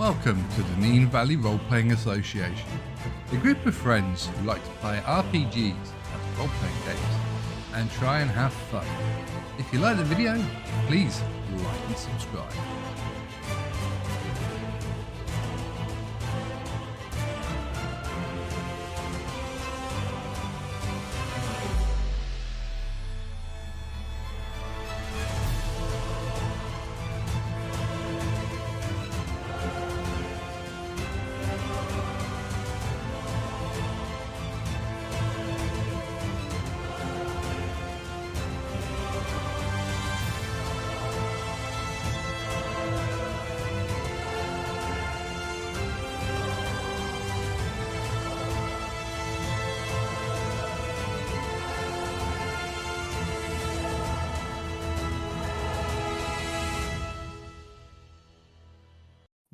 Welcome to the Neen Valley Role-Playing Association, a group of friends who like to play RPGs as role-playing games and try and have fun. If you like the video, please like and subscribe.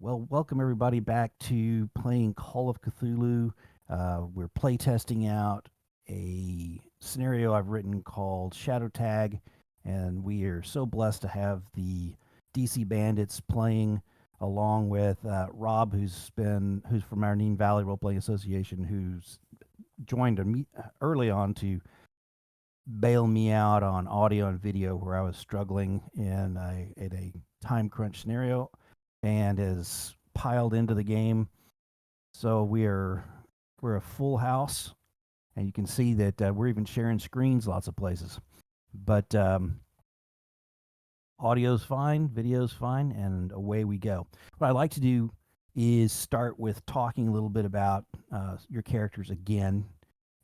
Well, welcome everybody back to playing Call of Cthulhu. We're playtesting out a scenario I've written called Shadow Tag, and we are so blessed to have the DC Bandits playing along with Rob, who's from our Neen Valley Role Playing Association, who's joined me early on to bail me out on audio and video where I was struggling in a time crunch scenario, and is piled into the game. So we're a full house, and you can see that we're even sharing screens lots of places. But audio's fine, video's fine, and away we go. What I like to do is start with talking a little bit about your characters again,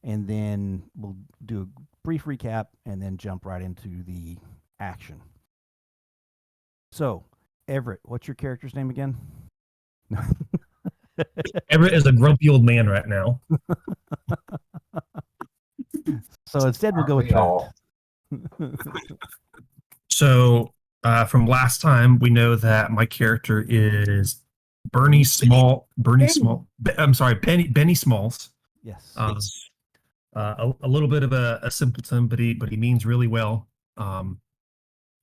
and then we'll do a brief recap and then jump right into the action. So, Everett, what's your character's name again? Everett is a grumpy old man right now. So instead we'll go with Trent. So from last time, we know that my character is Benny Smalls. Yes. A little bit of a simpleton, but he means really well.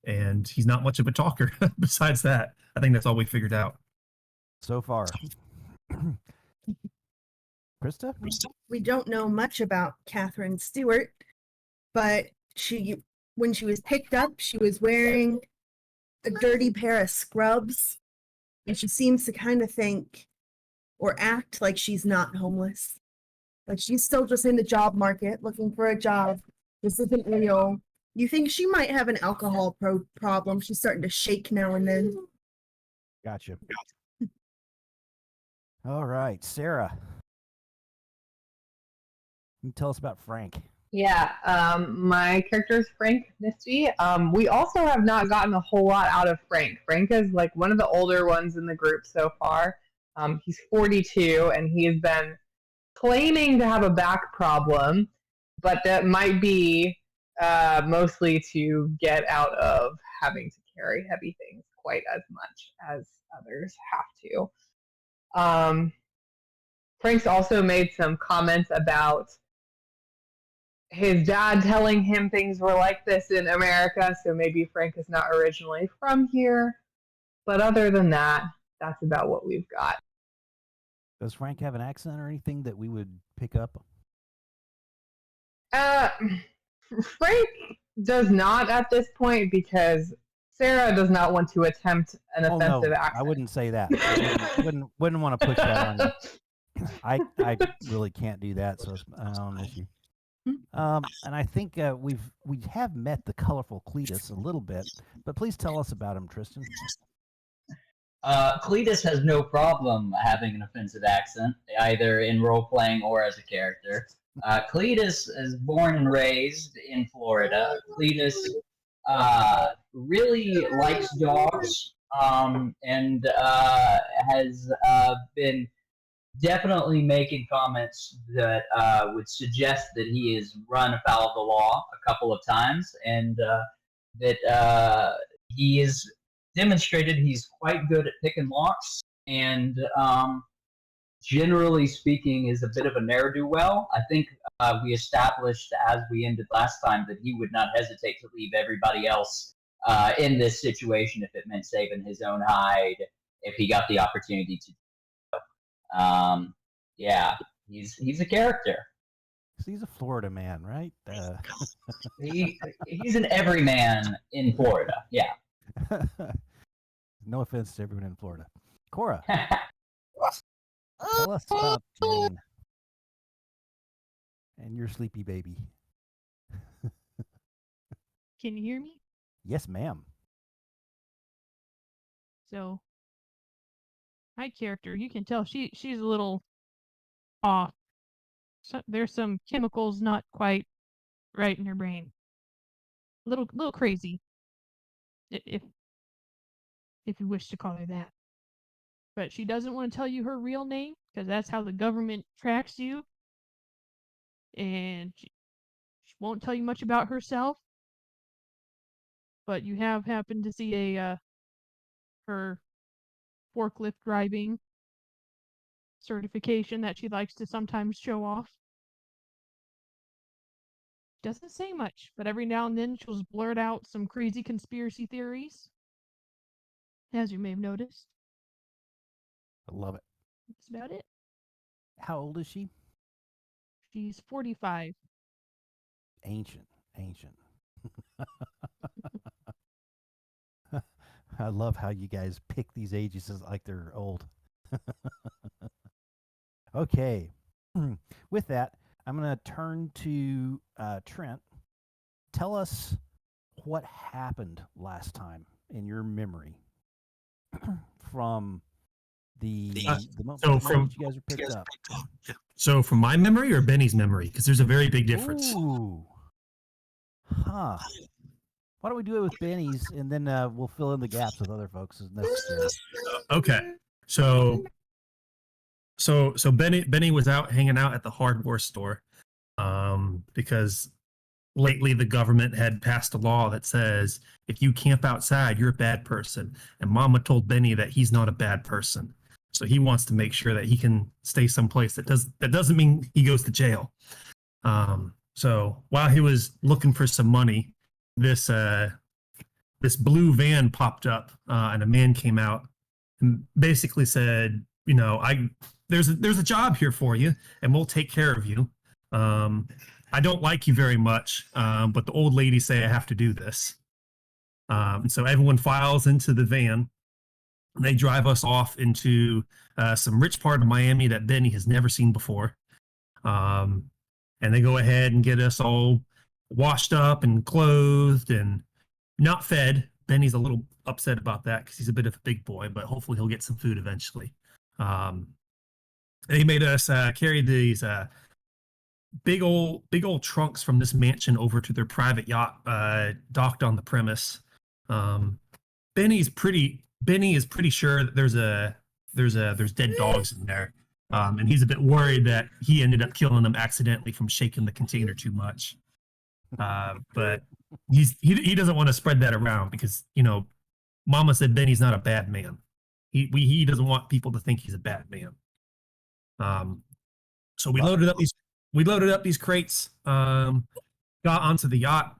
And he's not much of a talker. Besides that, I think that's all we figured out so far. Krista? We don't know much about Catherine Stewart, but when she was picked up, she was wearing a dirty pair of scrubs, and she seems to kind of think or act like she's not homeless. Like she's still just in the job market looking for a job. This isn't real. You think she might have an alcohol problem. She's starting to shake now and then. Gotcha. All right, Sarah. Can you tell us about Frank? Yeah, my character is Frank Misty. We also have not gotten a whole lot out of Frank. Frank is like one of the older ones in the group so far. He's 42, and he has been claiming to have a back problem, but that might be mostly to get out of having to carry heavy things quite as much as others have to. Frank's also made some comments about his dad telling him things were like this in America, so maybe Frank is not originally from here. But other than that, that's about what we've got. Does Frank have an accent or anything that we would pick up? Frank does not at this point, because Sarah does not want to attempt an offensive accent. I wouldn't say that. I wouldn't want to push that on you. I really can't do that, so it's an own issue. And I think we have met the colorful Cletus a little bit, but please tell us about him, Tristan. Cletus has no problem having an offensive accent, either in role-playing or as a character. Cletus is born and raised in Florida. Cletus really likes dogs, and has been definitely making comments that would suggest that he has run afoul of the law a couple of times, and that he has demonstrated he's quite good at picking locks, and generally speaking is a bit of a ne'er-do-well. I think we established as we ended last time that he would not hesitate to leave everybody else in this situation if it meant saving his own hide if he got the opportunity to. Yeah, he's a character. He's a Florida man, right? He's an everyman in Florida. Yeah. No offense to everyone in Florida. Cora, tell us about Jane and your sleepy baby. Can you hear me? Yes, ma'am. So, my character, you can tell she's a little off. So, there's some chemicals not quite right in her brain. Little crazy, if you wish to call her that. But she doesn't want to tell you her real name because that's how the government tracks you. And she won't tell you much about herself. But you have happened to see her forklift driving certification that she likes to sometimes show off. Doesn't say much, but every now and then she'll blurt out some crazy conspiracy theories, as you may have noticed. I love it. That's about it. How old is she? She's 45. Ancient. I love how you guys pick these ages like they're old. Okay. With that, I'm going to turn to Trent. Tell us what happened last time in your memory from the moment you guys are picked up. So from my memory or Benny's memory? Because there's a very big difference. Ooh. Huh. Why don't we do it with Benny's, and then we'll fill in the gaps with other folks as necessary. Okay. So Benny was out hanging out at the hardware store because lately the government had passed a law that says if you camp outside, you're a bad person. And Mama told Benny that he's not a bad person. So he wants to make sure that he can stay someplace that doesn't mean he goes to jail. So while he was looking for some money, this blue van popped up and a man came out and basically said, you know, there's a job here for you and we'll take care of you. I don't like you very much, but the old ladies say I have to do this. And so everyone files into the van. And they drive us off into some rich part of Miami that Benny has never seen before. And they go ahead and get us all washed up and clothed and not fed. Benny's a little upset about that because he's a bit of a big boy, but hopefully he'll get some food eventually. They made us carry these big old trunks from this mansion over to their private yacht docked on the premise. Benny is pretty sure that there's dead dogs in there, and he's a bit worried that he ended up killing them accidentally from shaking the container too much. But he doesn't want to spread that around because, you know, Mama said Benny's not a bad man. He doesn't want people to think he's a bad man. So we loaded up these crates, got onto the yacht,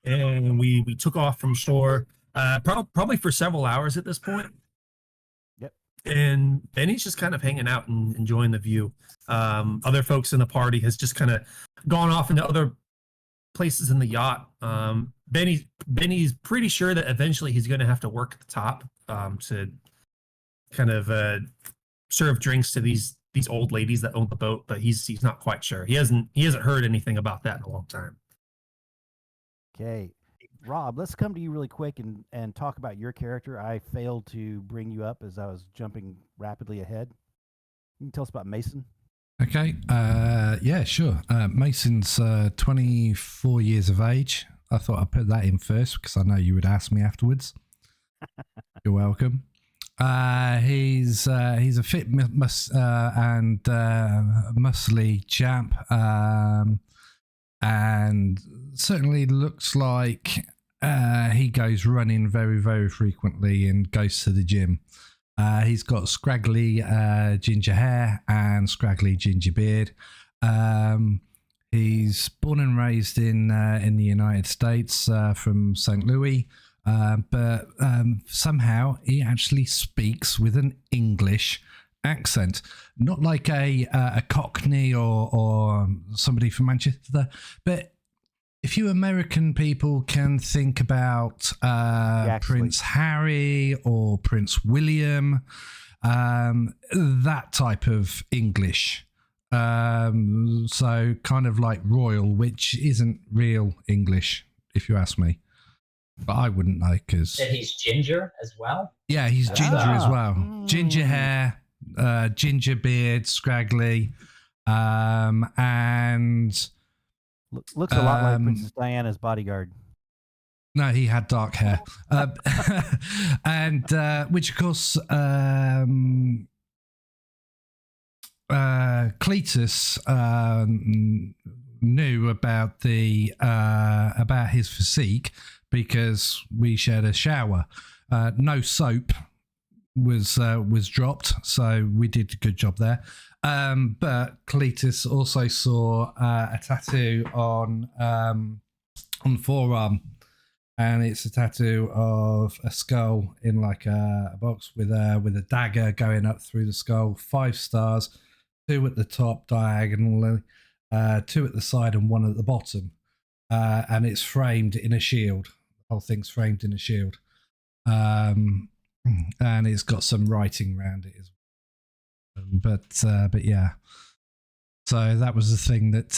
and we took off from shore. Probably for several hours at this point. Yep. And Benny's just kind of hanging out and enjoying the view. Other folks in the party has just kind of gone off into other places in the yacht. Benny's pretty sure that eventually he's going to have to work at the top to kind of serve drinks to these old ladies that own the boat, but he's not quite sure. He hasn't heard anything about that in a long time. Okay. Rob, let's come to you really quick and talk about your character. I failed to bring you up as I was jumping rapidly ahead. You can tell us about Mason. Okay. Yeah, sure. Mason's 24 years of age. I thought I'd put that in first because I know you would ask me afterwards. You're welcome. He's a fit and muscly chap, and certainly looks like he goes running very, very frequently and goes to the gym. He's got scraggly ginger hair and scraggly ginger beard. He's born and raised in the United States, from St. Louis. but somehow he actually speaks with an English accent, not like a Cockney or somebody from Manchester. But if you American people can think about Prince Harry or Prince William, that type of English. So kind of like royal, which isn't real English, if you ask me. But I wouldn't know because he's ginger as well. Yeah, he's ginger as well. Ginger hair, ginger beard, scraggly, and looks a lot like Princess Diana's bodyguard. No, he had dark hair, and which of course Cletus knew about about his physique because we shared a shower. No soap was dropped, so we did a good job there. But Cletus also saw a tattoo on forearm, and it's a tattoo of a skull in like a box with a dagger going up through the skull. 5 stars, 2 at the top diagonally, 2 at the side, and 1 at the bottom. And it's framed in a shield. The whole thing's framed in a shield. And it's got some writing around it as well. But yeah. So that was the thing that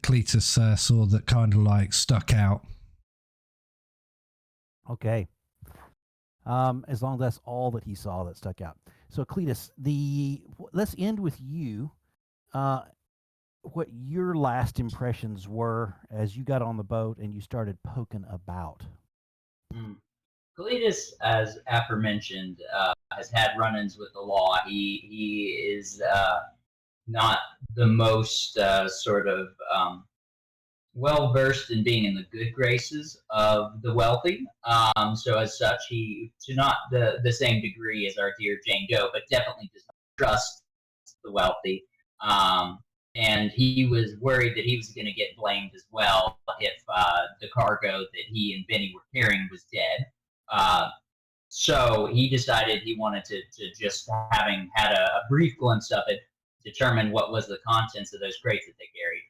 Cletus saw that kind of like stuck out. Okay. As long as that's all that he saw that stuck out. So Cletus, let's end with you. What your last impressions were as you got on the boat and you started poking about. Cletus, as aforementioned, has had run-ins with the law. He is not the most sort of well-versed in being in the good graces of the wealthy. So as such, he, to not the same degree as our dear Jane Doe, but definitely does not trust the wealthy. And he was worried that he was going to get blamed as well if the cargo that he and Benny were carrying was dead. So he decided he wanted to just, having had a brief glimpse of it, determine what was the contents of those crates that they carried.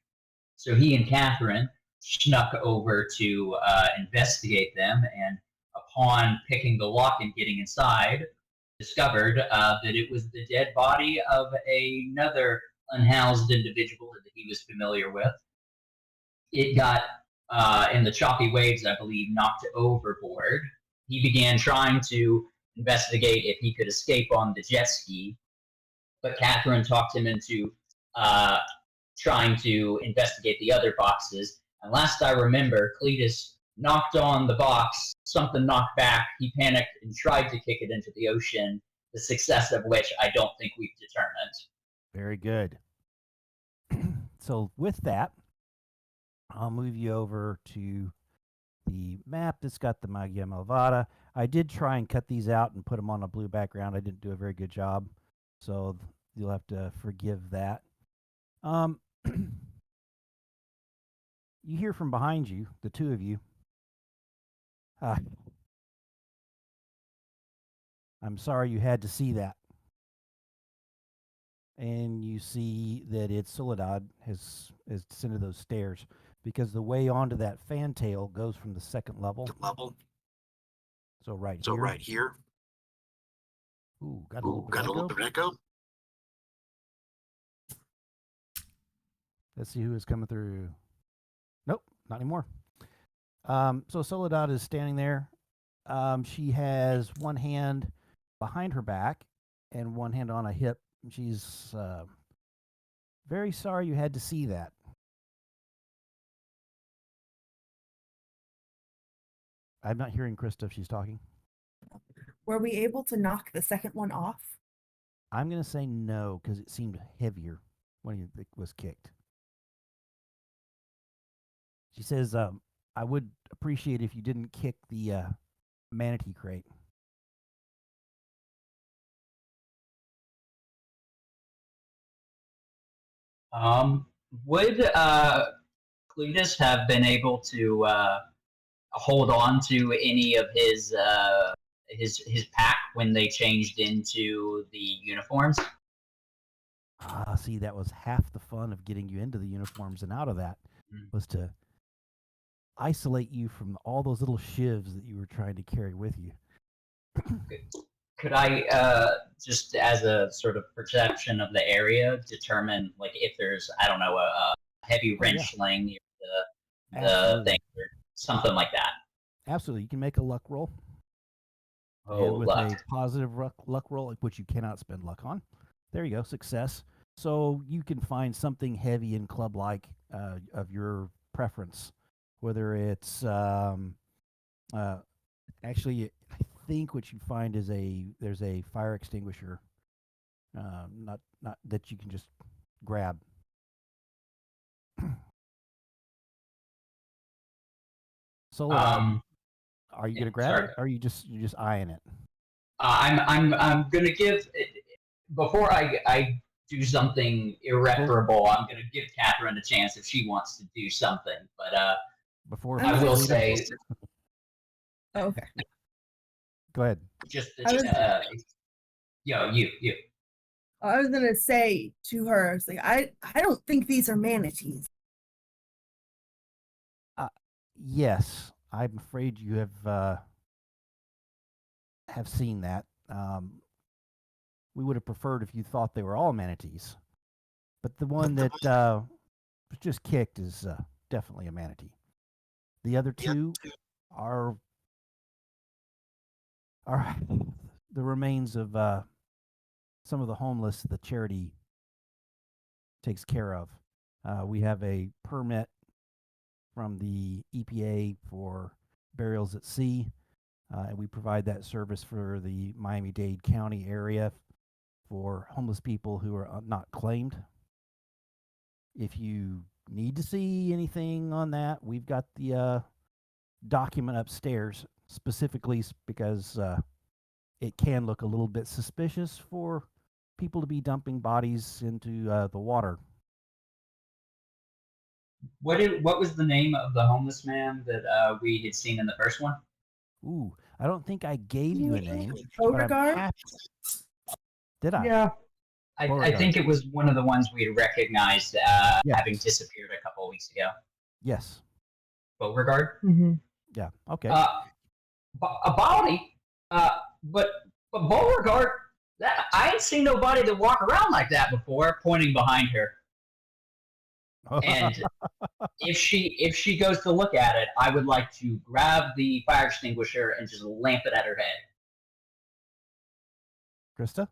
So he and Catherine snuck over to investigate them, and upon picking the lock and getting inside, discovered that it was the dead body of another unhoused individual that he was familiar with. It got, in the choppy waves, I believe, knocked overboard. He began trying to investigate if he could escape on the jet ski, but Catherine talked him into trying to investigate the other boxes. And last I remember, Cletus knocked on the box, something knocked back, he panicked and tried to kick it into the ocean, the success of which I don't think we've determined. Very good. So with that, I'll move you over to the map that's got the Magia Malvada. I did try and cut these out and put them on a blue background. I didn't do a very good job, so you'll have to forgive that. You hear from behind you, the two of you. I'm sorry you had to see that. And you see that it's Soledad has descended those stairs because the way onto that fantail goes from the second level. So right here. Ooh, got a little bit of echo. Let's see who is coming through. Nope, not anymore. So Soledad is standing there. She has one hand behind her back and one hand on a hip. She's very sorry you had to see that. I'm not hearing Krista if she's talking. Were we able to knock the second one off? I'm going to say no because it seemed heavier when it was kicked. She says, I would appreciate if you didn't kick the manatee crate. Would Cletus have been able to hold on to any of his pack when they changed into the uniforms? See, that was half the fun of getting you into the uniforms and out of that, was to isolate you from all those little shivs that you were trying to carry with you. Could I, just as a sort of perception of the area, determine like if there's, I don't know, a heavy wrench sling near the thing or something like that? Absolutely. You can make a luck roll. Oh, And with luck. a positive luck roll, which you cannot spend luck on. There you go, success. So you can find something heavy and club-like of your preference, whether it's actually, I think what you find is there's a fire extinguisher, not that you can just grab. So, are you gonna grab it, or are you're just eyeing it? I'm gonna give before I do something irreparable. I'm gonna give Catherine a chance if she wants to do something. But Before I will say, Oh, okay. Go ahead. just you. I was gonna say to her, I was like, I don't think these are manatees. Yes, I'm afraid you have seen that. We would have preferred if you thought they were all manatees, but the one that was just kicked is definitely a manatee. The other two are the remains of some of the homeless the charity takes care of. We have a permit from the EPA for burials at sea, and we provide that service for the Miami-Dade County area for homeless people who are not claimed. If you need to see anything on that, we've got the document upstairs specifically because it can look a little bit suspicious for people to be dumping bodies into the water. What was the name of the homeless man that we had seen in the first one? Ooh, I don't think I gave you a name. Beauregard? Did I? Yeah. I think it was one of the ones we had recognized Yes. having disappeared a couple of weeks ago. Yes. Beauregard? Mm-hmm. Yeah. Okay. A body? But Beauregard, I ain't seen nobody that walk around like that before, pointing behind her. And if she goes to look at it, I would like to grab the fire extinguisher and just lamp it at her head. Krista?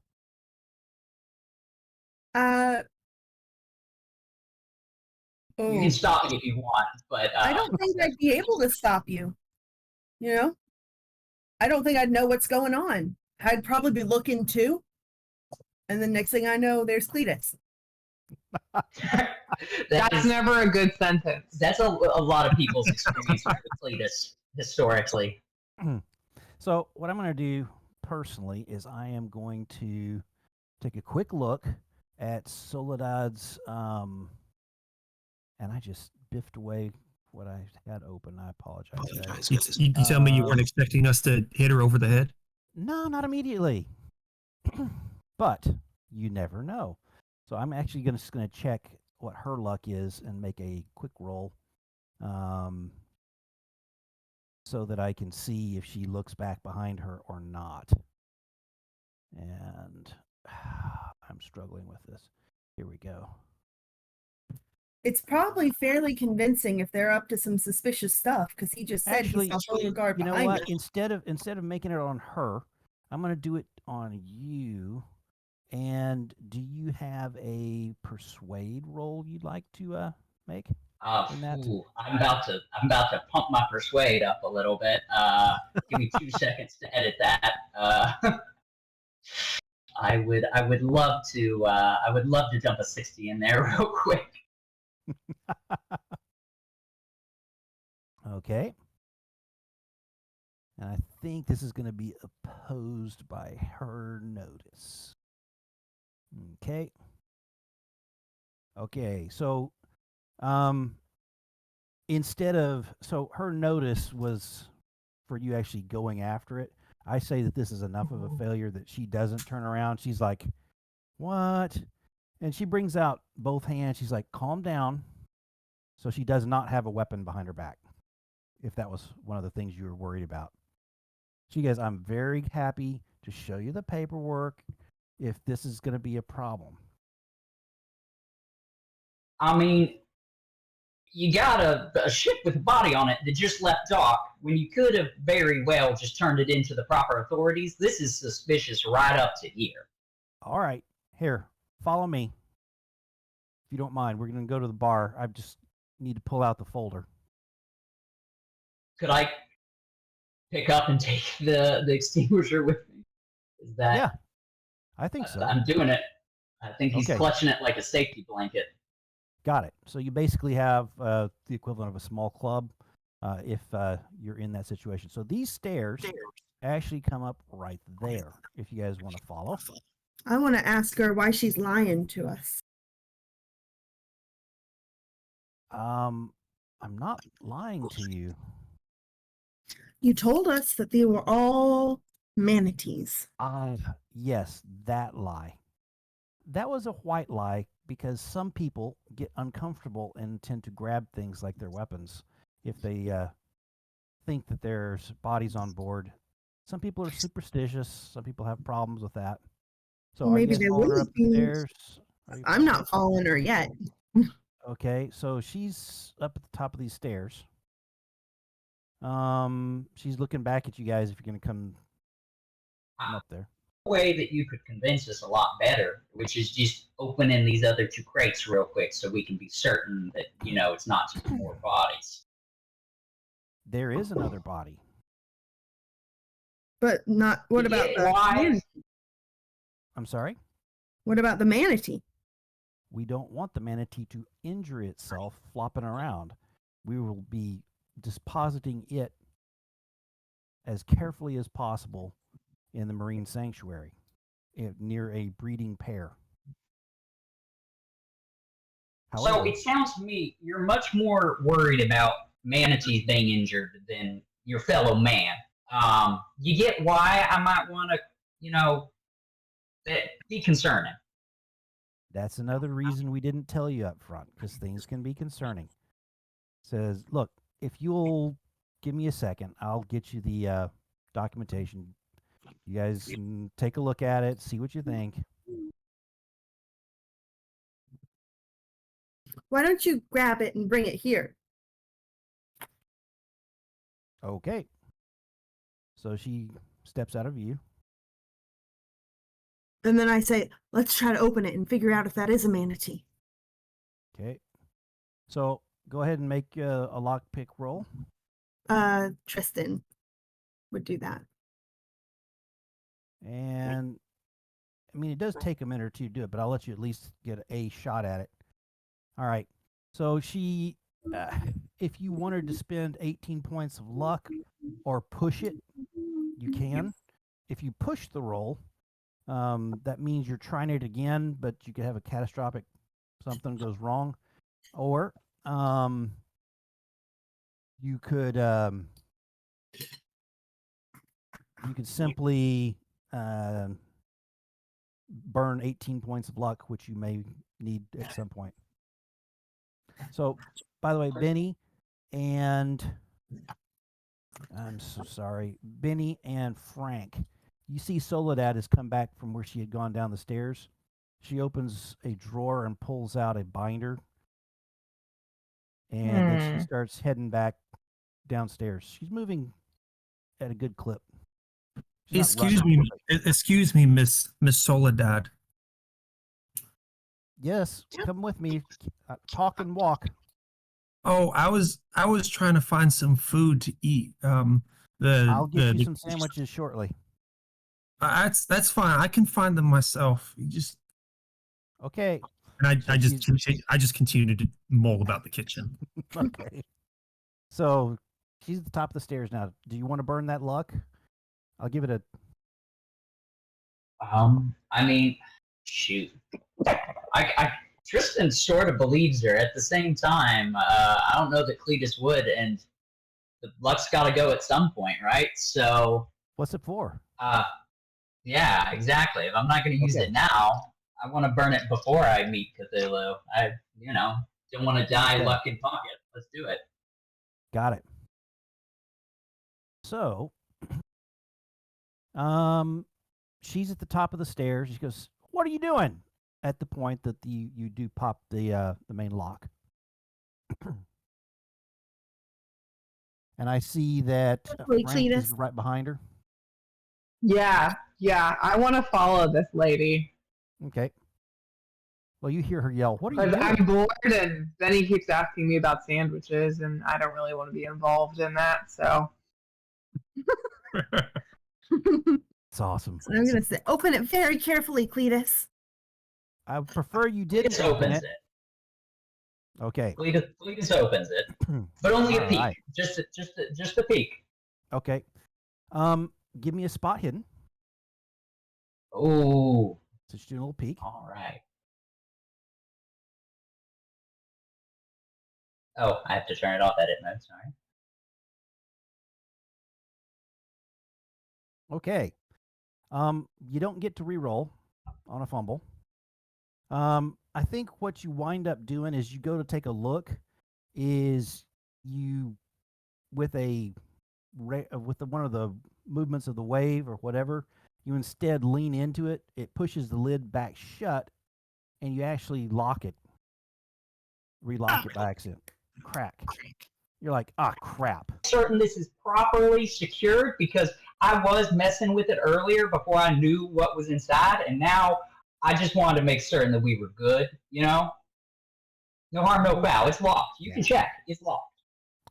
You can stop me if you want, but I don't think I'd be able to stop you. You know? I don't think I'd know what's going on. I'd probably be looking too. And the next thing I know, there's Cletus. That's never a good sentence. That's a lot of people's experience with Cletus historically. So what I'm going to do personally is I am going to take a quick look at Soledad's, and I just biffed away what I had open. I apologize. You tell me you weren't expecting us to hit her over the head? No, not immediately. But you never know. So I'm actually just going to check what her luck is and make a quick roll, so that I can see if she looks back behind her or not. And I'm struggling with this. Here we go. It's probably fairly convincing if they're up to some suspicious stuff, because he just said Actually, he's got Beauregard you know behind what? him. Instead of making it on her, I'm going to do it on you. And do you have a persuade roll you'd like to make? I'm about to pump my persuade up a little bit. Give me 2 seconds to edit that. I would love to dump a 60 in there real quick. Okay. And I think this is going to be opposed by her notice. Okay. Okay. So, instead of, so her notice was for you actually going after it. I say that this is enough of a failure that she doesn't turn around. She's like, what? And she brings out both hands. She's like, calm down. So she does not have a weapon behind her back, if that was one of the things you were worried about. She goes, I'm very happy to show you the paperwork if this is going to be a problem. I mean, you got a ship with a body on it that just left dock when you could have very well just turned it into the proper authorities. This is suspicious right up to here. All right, here, follow me. If you don't mind, we're going to go to the bar. I just need to pull out the folder. Could I pick up and take the extinguisher with me? Is that? Yeah, I think so. I'm doing it. I think he's Okay. clutching it like a safety blanket. Got it. So you basically have the equivalent of a small club if you're in that situation. So these stairs actually come up right there if you guys want to follow. I want to ask her why she's lying to us. I'm not lying to you. You told us that they were all manatees. Yes, that lie. That was a white lie because some people get uncomfortable and tend to grab things like their weapons if they think that there's bodies on board. Some people are superstitious. Some people have problems with that. So Well, are you maybe guys they following her wouldn't up the be. stairs? I'm not following her yet. Okay, so she's up at the top of these stairs. She's looking back at you guys if you're going to come up there. Way that you could convince us a lot better, which is just opening these other two crates real quick so we can be certain that, it's not just more bodies. There is another body. But not. What about the manatee? I'm sorry? What about the manatee? We don't want the manatee to injure itself flopping around. We will be depositing it as carefully as possible in the marine sanctuary near a breeding pair. So However, it sounds to me you're much more worried about manatees being injured than your fellow man. You get why I might want to, be concerning. that's another reason we didn't tell you up front, because things can be concerning. Says, look, if you'll give me a second, I'll get you the documentation. You guys can take a look at it, see what you think. Why don't you grab it and bring it here? Okay. So she steps out of view. And then I say, let's try to open it and figure out if that is a manatee. Okay. So go ahead and make a lockpick roll. Tristan would do that. And I mean, it does take a minute or two to do it, but I'll let you at least get a shot at it. All right. So she, if you wanted to spend 18 points of luck or push it, you can. If you push the roll, that means you're trying it again, but you could have a catastrophic something goes wrong, or you could simply burn 18 points of luck, which you may need at some point. So, by the way, Benny and I'm so sorry, Benny and Frank, you see Soledad has come back from where she had gone down the stairs. She opens a drawer and pulls out a binder, and then she starts heading back downstairs. She's moving at a good clip. Excuse me, Miss Soledad. Yes, come with me. Talk and walk. Oh, I was trying to find some food to eat. I'll get you some sandwiches shortly. That's fine. I can find them myself. You just okay. And So I just continue to mull about the kitchen. Okay. So she's at the top of the stairs now. Do you want to burn that luck? I'll give it a. I mean, shoot. I Tristan sort of believes her. At the same time, I don't know that Cletus would, and the luck's got to go at some point, right? So, What's it for? yeah, exactly. If I'm not going to use it now, I want to burn it before I meet Cthulhu. I, don't want to die luck in pocket. Let's do it. Got it. So, she's at the top of the stairs. She goes, "What are you doing?" At the point that you do pop the main lock. And I see that Wait, Frank is Cletus. right behind her. Yeah, I want to follow this lady. Okay. Well, you hear her yell, "What are you Because doing?" I'm bored, and then he keeps asking me about sandwiches, and I don't really want to be involved in that. So It's awesome. So I'm gonna say, open it very carefully, Cletus. I would prefer you didn't Cletus open opens it. it. Okay. Cletus opens it, but only a peek. Alright. Just a peek. Okay. Give me a spot hidden. Oh, So just do a little peek. all right. Oh, I have to turn it off edit mode. Sorry. Okay. You don't get to reroll on a fumble. I think what you wind up doing is you go to take a look, is you with one of the movements of the wave or whatever, you instead lean into it. It pushes the lid back shut, and you actually lock it, relock it by accident. Crack. You're like, ah, crap. Certain this is properly secured because I was messing with it earlier before I knew what was inside, and now I just wanted to make certain that we were good. No harm, no foul. It's locked. You can check. It's locked.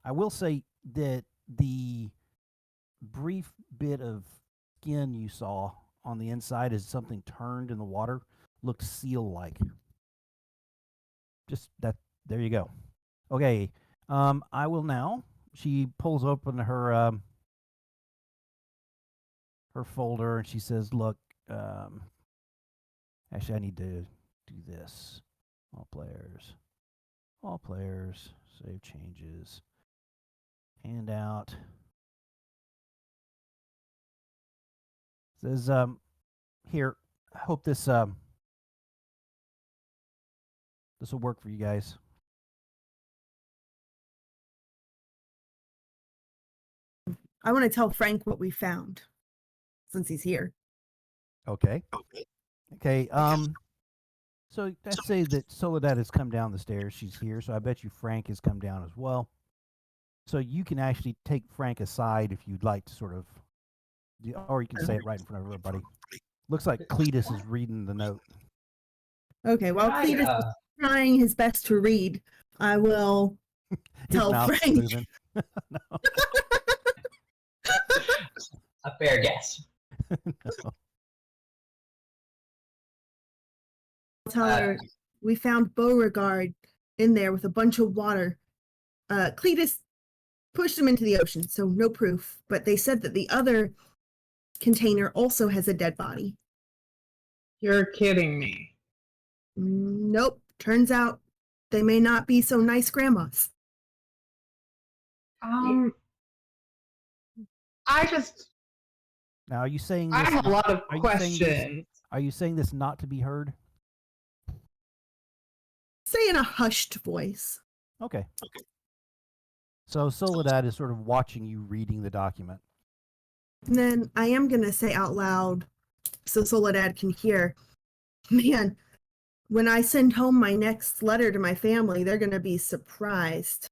I will say that the brief bit of skin you saw on the inside as something turned in the water looked seal-like. Just that. There you go. Okay. I will now. She pulls open her folder and she says, "Look, actually, I need to do this. All players, save changes, handout." Says, "Here, I hope this will work for you guys." I want to tell Frank what we found, since he's here. Okay. So let's say that Soledad has come down the stairs. She's here, so I bet you Frank has come down as well. So you can actually take Frank aside if you'd like to sort of, or you can say it right in front of everybody. Looks like Cletus is reading the note. Okay, while Cletus is trying his best to read, I will tell Frank. No. A fair guess. No. Tell her we found Beauregard in there with a bunch of water. Cletus pushed him into the ocean, so no proof. But they said that the other container also has a dead body. You're kidding me. Nope. Turns out they may not be so nice grandmas. Now, are you saying this? I have a lot of are questions. Are you saying this not to be heard? Say in a hushed voice. Okay. So Soledad is sort of watching you reading the document. And then I am going to say out loud so Soledad can hear, man, when I send home my next letter to my family, they're going to be surprised.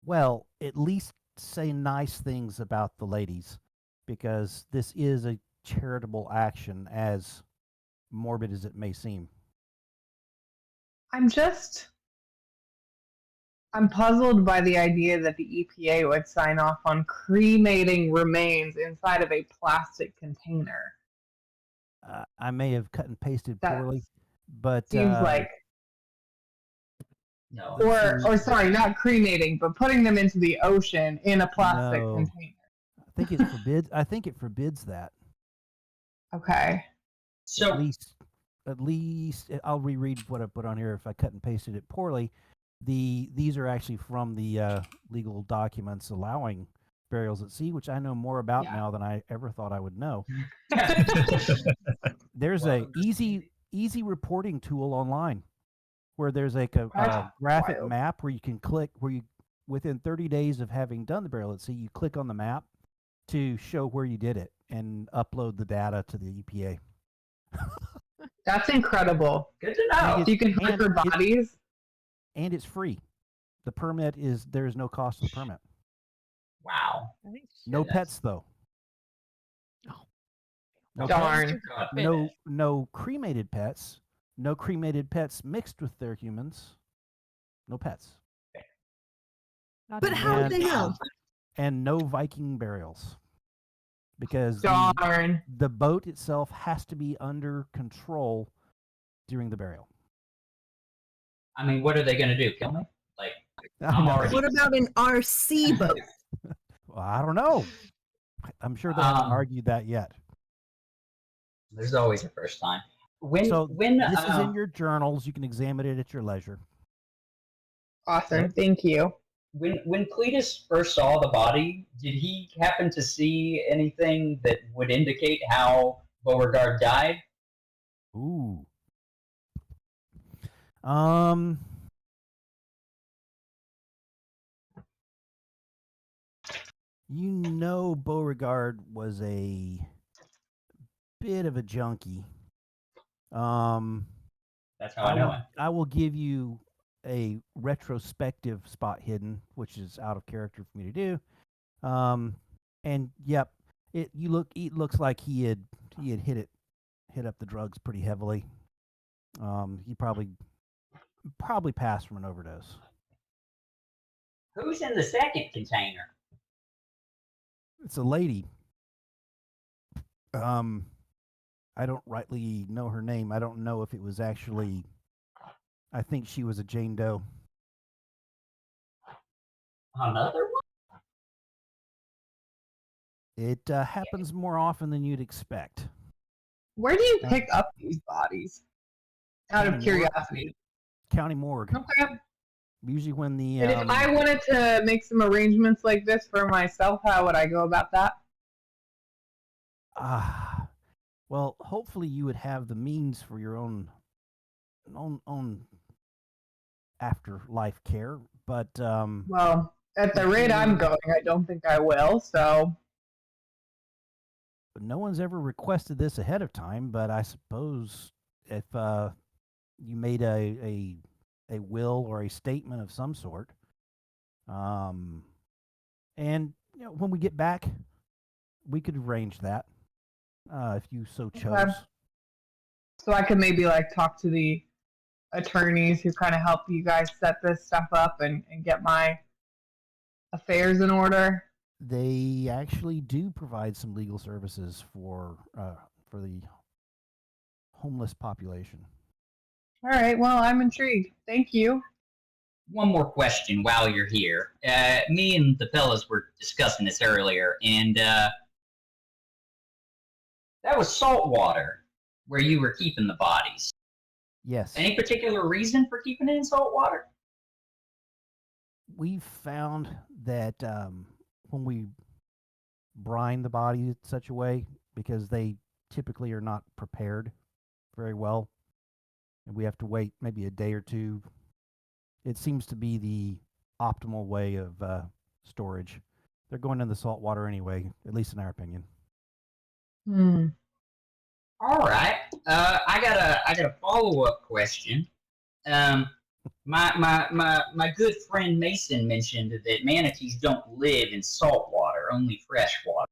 Well, at least say nice things about the ladies, because this is a charitable action, as morbid as it may seem. I'm puzzled by the idea that the EPA would sign off on cremating remains inside of a plastic container. I may have cut and pasted poorly, but seems like No. or sorry, not cremating, but putting them into the ocean in a plastic container. I think it forbids that. Okay. So At least at least I'll reread what I put on here if I cut and pasted it poorly. These are actually from the legal documents allowing burials at sea, which I know more about Yeah. now than I ever thought I would know. There's Welcome a to easy reporting tool online where there's like a That's graphic wild. map where you can click where you within 30 days of having done the burial at sea, you click on the map to show where you did it and upload the data to the EPA. That's incredible. Good to And know. So you can hunt for bodies. And it's free. The permit there is no cost to the permit. Wow. I think No Goodness. pets though. No Darn. God. no cremated pets. No cremated pets mixed with their humans. No pets. not But even how would And- they know? And no Viking burials. Because Darn. the boat itself has to be under control during the burial. I mean, what are they going to do? Kill me? Like, I I'm know. already. What about an RC boat? Well, I don't know. I'm sure they haven't Um, argued that yet. There's always a first time. When So when this is in your journals. You can examine it at your leisure. Awesome. Thank you. when Cletus first saw the body, did he happen to see anything that would indicate how Beauregard died? Ooh. You know Beauregard was a bit of a junkie. That's how I know him. I will give you a retrospective spot hidden, which is out of character for me to do. And yep, it looks like he had hit up the drugs pretty heavily. He probably passed from an overdose. Who's in the second container? It's a lady. I don't rightly know her name. I don't know if it was actually. I think she was a Jane Doe. Another one? It happens more often than you'd expect. Where do you pick up these bodies? Out of County morgue. curiosity. County morgue. Okay. Usually when the And if I wanted to make some arrangements like this for myself, how would I go about that? well, hopefully you would have the means for your own afterlife care, but Well, at the rate I'm going, I don't think I will. So no one's ever requested this ahead of time. But I suppose if you made a will or a statement of some sort, and when we get back, we could arrange that if you so chose. Okay. So I could maybe like talk to the attorneys who kind of help you guys set this stuff up and get my affairs in order. They actually do provide some legal services for the homeless population. All right. Well, I'm intrigued. Thank you. One more question while you're here. Me and the fellas were discussing this earlier, and that was salt water where you were keeping the bodies. Yes. Any particular reason for keeping it in salt water? We've found that when we brine the bodies in such a way, because they typically are not prepared very well, and we have to wait maybe a day or two, it seems to be the optimal way of storage. They're going in the salt water anyway, at least in our opinion. All right. I got a follow-up question. My good friend Mason mentioned that manatees don't live in salt water, only fresh water.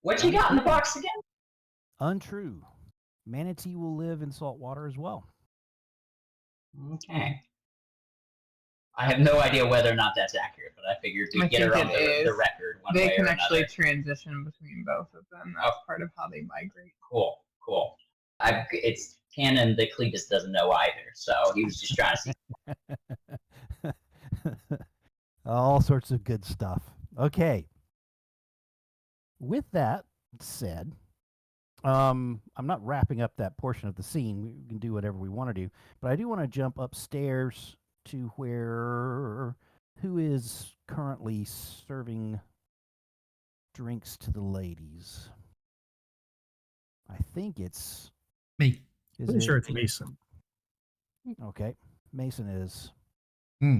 What you got in the box again? Untrue. Manatee will live in salt water as well. Okay. I have no idea whether or not that's accurate, but I figured to I get her think on it the is. record one They way can or actually another. transition between both of them. That's part of how they migrate. Cool. It's canon that Cletus doesn't know either, so he was just trying to see. All sorts of good stuff. Okay. With that said, I'm not wrapping up that portion of the scene. We can do whatever we want to do, but I do want to jump upstairs to where who is currently serving drinks to the ladies. I think it's Me. is I'm it sure it's Mason. okay. Mason is. Hmm.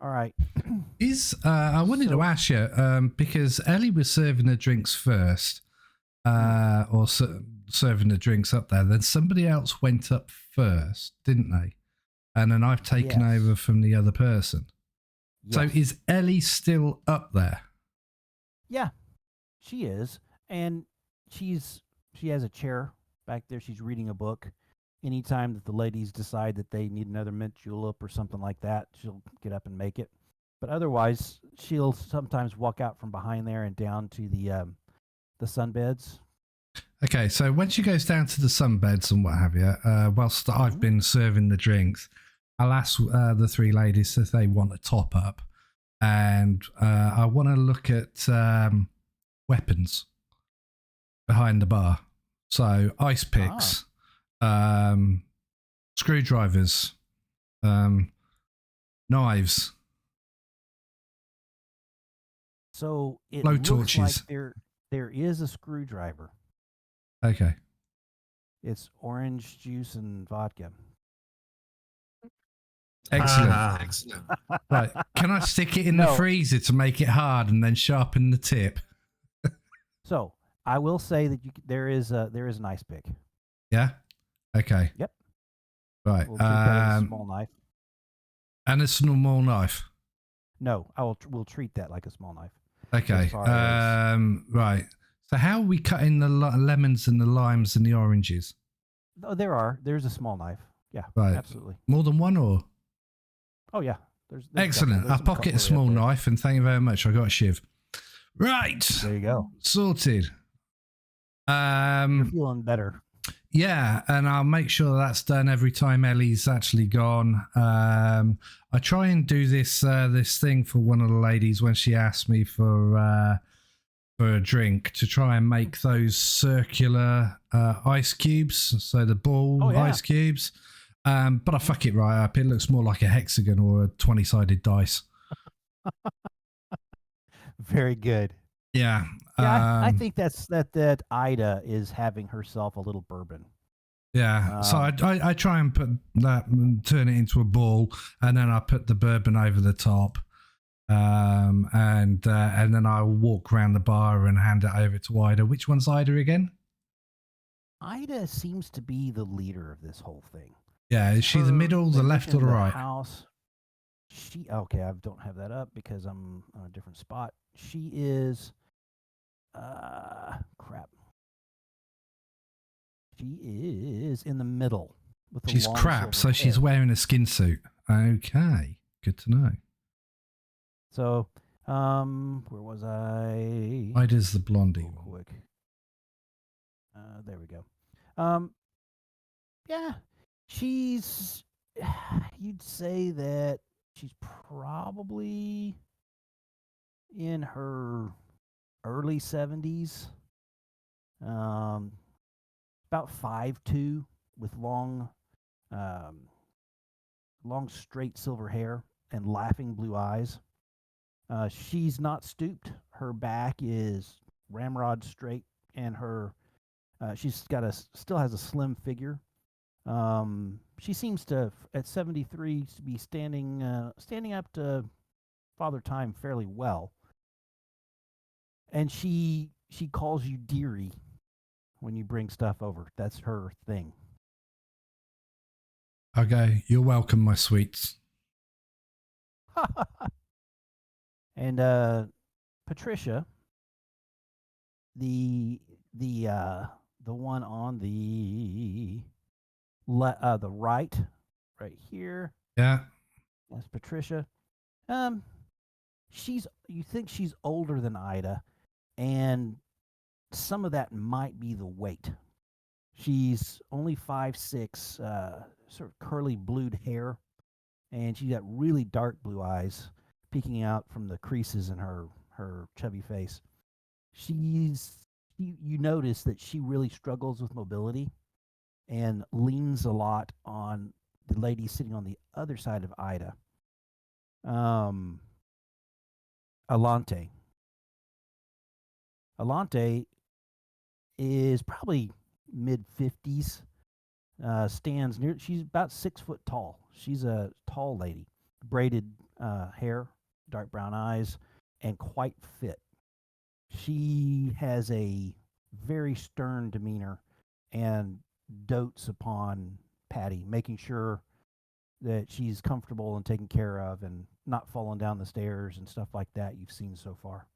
All right. I wanted to So- ask you because Ellie was serving the drinks first, or serving the drinks up there. Then somebody else went up first, didn't they? And then I've taken Yes. over from the other person. So Yes. is Ellie still up there? Yeah, she is, and she has a chair back there. She's reading a book. Anytime that the ladies decide that they need another mint julep or something like that, she'll get up and make it. But otherwise, she'll sometimes walk out from behind there and down to the sunbeds. Okay, so when she goes down to the sunbeds and what have you, whilst I've been serving the drinks, I'll ask the three ladies if they want a top up, and I want to look at weapons behind the bar. So ice picks, screwdrivers, knives. So it Blow looks torches. like there is a screwdriver. Okay. It's orange juice and vodka. Excellent. Excellent. Right. Can I stick it in the No. freezer to make it hard and then sharpen the tip? So I will say that there is an ice pick. Yeah. Okay. Yep. Right. We'll treat that as a small knife. And a small knife. No, we'll treat that like a small knife. Okay. As far as- Right. So how are we cutting the lemons and the limes and the oranges? Oh, there's a small knife. Yeah, Right. absolutely. More than one or? Oh yeah, there's Excellent. there's I'll some pocket a cutlery small up there. knife and thank you very much. I got a shiv. Right. There you go. Sorted. You're feeling better. Yeah, and I'll make sure that's done every time Ellie's actually gone. I try and do this thing for one of the ladies when she asked me for a drink to try and make those circular ice cubes, so the ball yeah. ice cubes. But I fuck it right up. It looks more like a hexagon or a 20-sided dice. Very good. Yeah. Yeah, I think that Ida is having herself a little bourbon. Yeah, so I try and put that, turn it into a ball, and then I put the bourbon over the top, and then I walk around the bar and hand it over to Ida. Which one's Ida again? Ida seems to be the leader of this whole thing. Yeah, is she the Her middle, the left, or addition the to right? House. I don't have that up because I'm on a different spot. She is, crap. She is in the middle. With the She's long crap, so silver she's hair. wearing a skin suit. Okay, good to know. So, where was I? Ida's the blondie. Real quick. There we go. Yeah, she's. You'd say that she's probably in her early 70s. About 5'2", with long straight silver hair and laughing blue eyes. She's not stooped. Her back is ramrod straight, and her still has a slim figure. She seems to, at 73, to be standing up to Father Time fairly well. And she calls you dearie when you bring stuff over. That's her thing. Okay, you're welcome, my sweets. And Patricia, the one on the right here. Yeah. That's Patricia. You think she's older than Ida, and some of that might be the weight. She's only 5'6", sort of curly blued hair, and she's got really dark blue eyes peeking out from the creases in her chubby face. She's you notice that she really struggles with mobility and leans a lot on the lady sitting on the other side of Ida. Alante. Alante is probably mid 50s. Stands near. She's about 6 foot tall. She's a tall lady, braided hair, dark brown eyes, and quite fit. She has a very stern demeanor and dotes upon Patty, making sure that she's comfortable and taken care of and not falling down the stairs and stuff like that you've seen so far.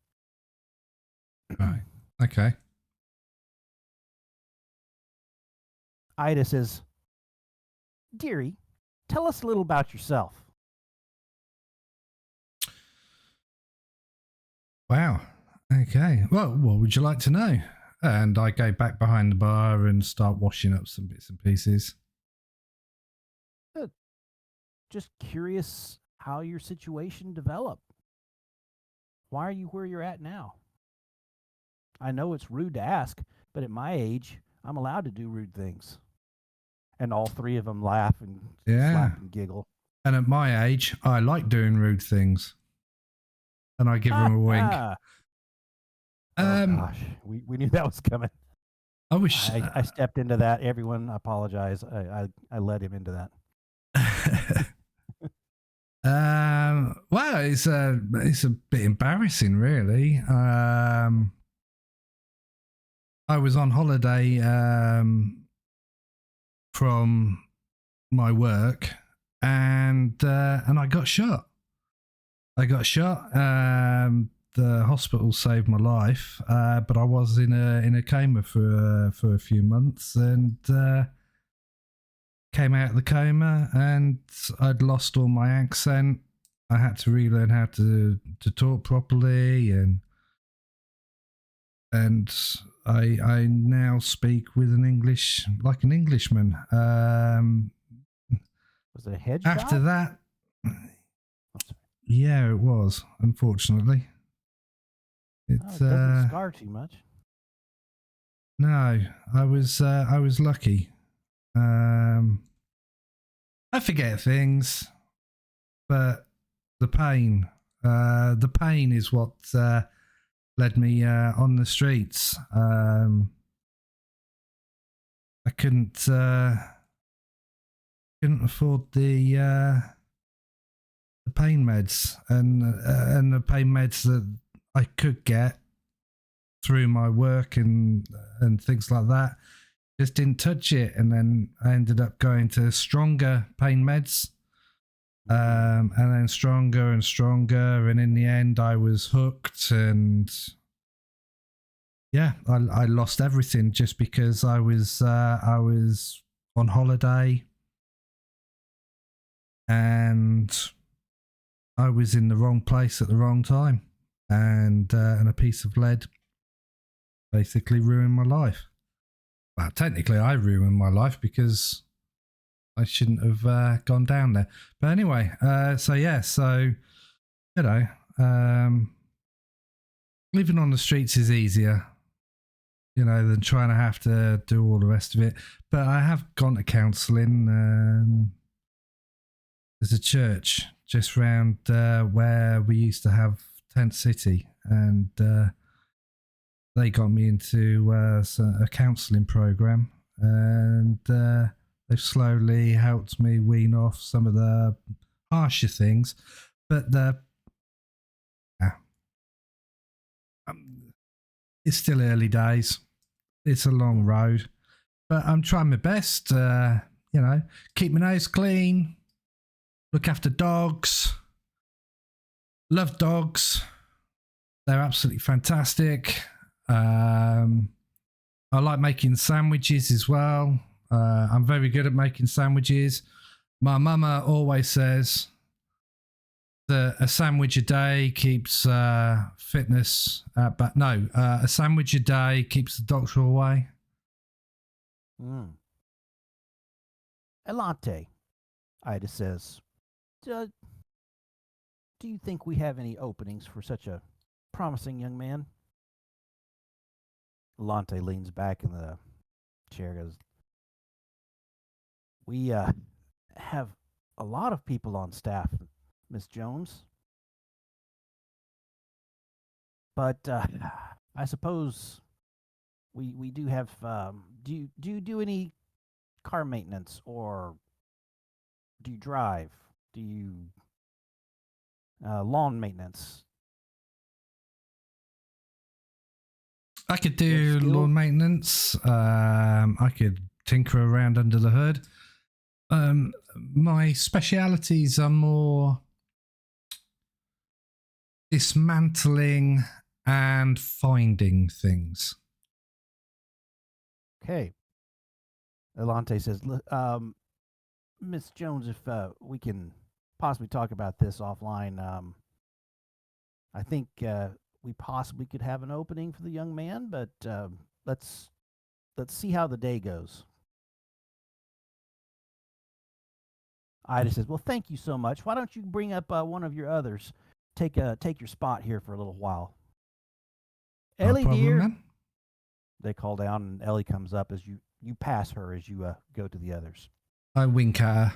Right. Okay. Ida says, "Dearie, tell us a little about yourself." Wow. Okay. Well, what would you like to know? And I go back behind the bar and start washing up some bits and pieces. Just curious how your situation developed. Why are you where you're at now? I know it's rude to ask, but at my age, I'm allowed to do rude things. And all three of them laugh and slap and giggle. And at my age, I like doing rude things. And I give them a wink. Oh gosh, we knew that was coming. I wish I stepped into that. Everyone, I apologize. I led him into that. Well, it's a bit embarrassing, really. I was on holiday from my work, and I got shot. The hospital saved my life, but I was in a coma for a few months, and came out of the coma, and I'd lost all my accent. I had to relearn how to talk properly, and I now speak with an English like an Englishman. Was it a headshot? After that, yeah, it was, unfortunately. It doesn't scar too much. No, I was lucky. I forget things, but the pain is what led me on the streets. I couldn't afford the pain meds and the pain meds that I could get through my work and things like that. Just didn't touch it, and then I ended up going to stronger pain meds, and then stronger and stronger, and in the end I was hooked, and yeah, I lost everything just because I was on holiday and I was in the wrong place at the wrong time, and a piece of lead basically ruined my life. Well, technically I ruined my life because I shouldn't have gone down there. But anyway, so you know, living on the streets is easier, you know, than trying to have to do all the rest of it. But I have gone to counselling. There's a church just round where we used to have Tent City, and they got me into a counselling program, and they've slowly helped me wean off some of the harsher things. But it's still early days. It's a long road, but I'm trying my best. You know, keep my nose clean, look after dogs, love dogs. They're absolutely fantastic. I like making sandwiches as well. I'm very good at making sandwiches. My mama always says that a sandwich a day keeps fitness but no, a sandwich a day keeps the doctor away. Elante, Ida says, do you think we have any openings for such a promising young man? Lante leans back in the chair. Goes, we have a lot of people on staff, Miss Jones. But I suppose we do have. Do you do any car maintenance, or do you drive? Do you lawn maintenance? I could You have do skill? lawn maintenance. I could tinker around under the hood. My specialities are more dismantling and finding things. Okay. Elante says, Miss Jones, if we can possibly talk about this offline, I think we possibly could have an opening for the young man, but let's see how the day goes. Ida says, well, thank you so much. Why don't you bring up one of your others? Take your spot here for a little while. No Ellie, problem, dear. man. They call down, and Ellie comes up as you pass her as you go to the others. I wink at her.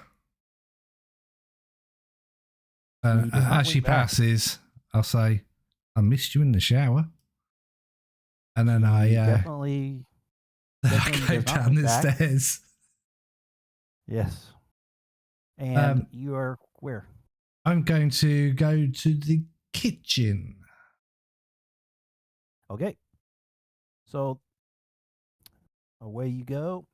He does not As she wink back. passes, I'll say, I missed you in the shower. And then He I definitely go does not down wink the back. stairs. Yes. And you are where? I'm going to go to the kitchen. Okay. So away you go.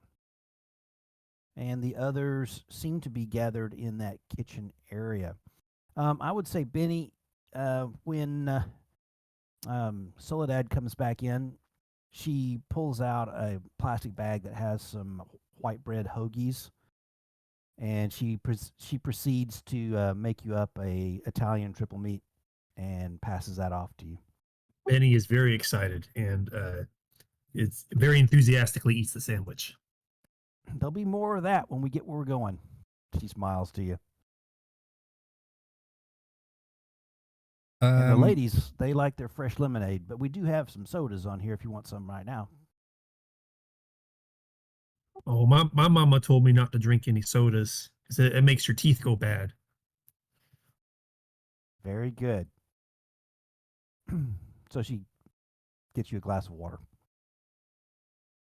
And the others seem to be gathered in that kitchen area. I would say, Benny, when Soledad comes back in, she pulls out a plastic bag that has some white bread hoagies, and she proceeds to make you up a Italian triple meat and passes that off to you. Benny is very excited and it's very enthusiastically eats the sandwich. There'll be more of that when we get where we're going. She smiles to you. And the ladies, they like their fresh lemonade, but we do have some sodas on here if you want some right now. Oh, my mama told me not to drink any sodas because it makes your teeth go bad. Very good. So she gets you a glass of water.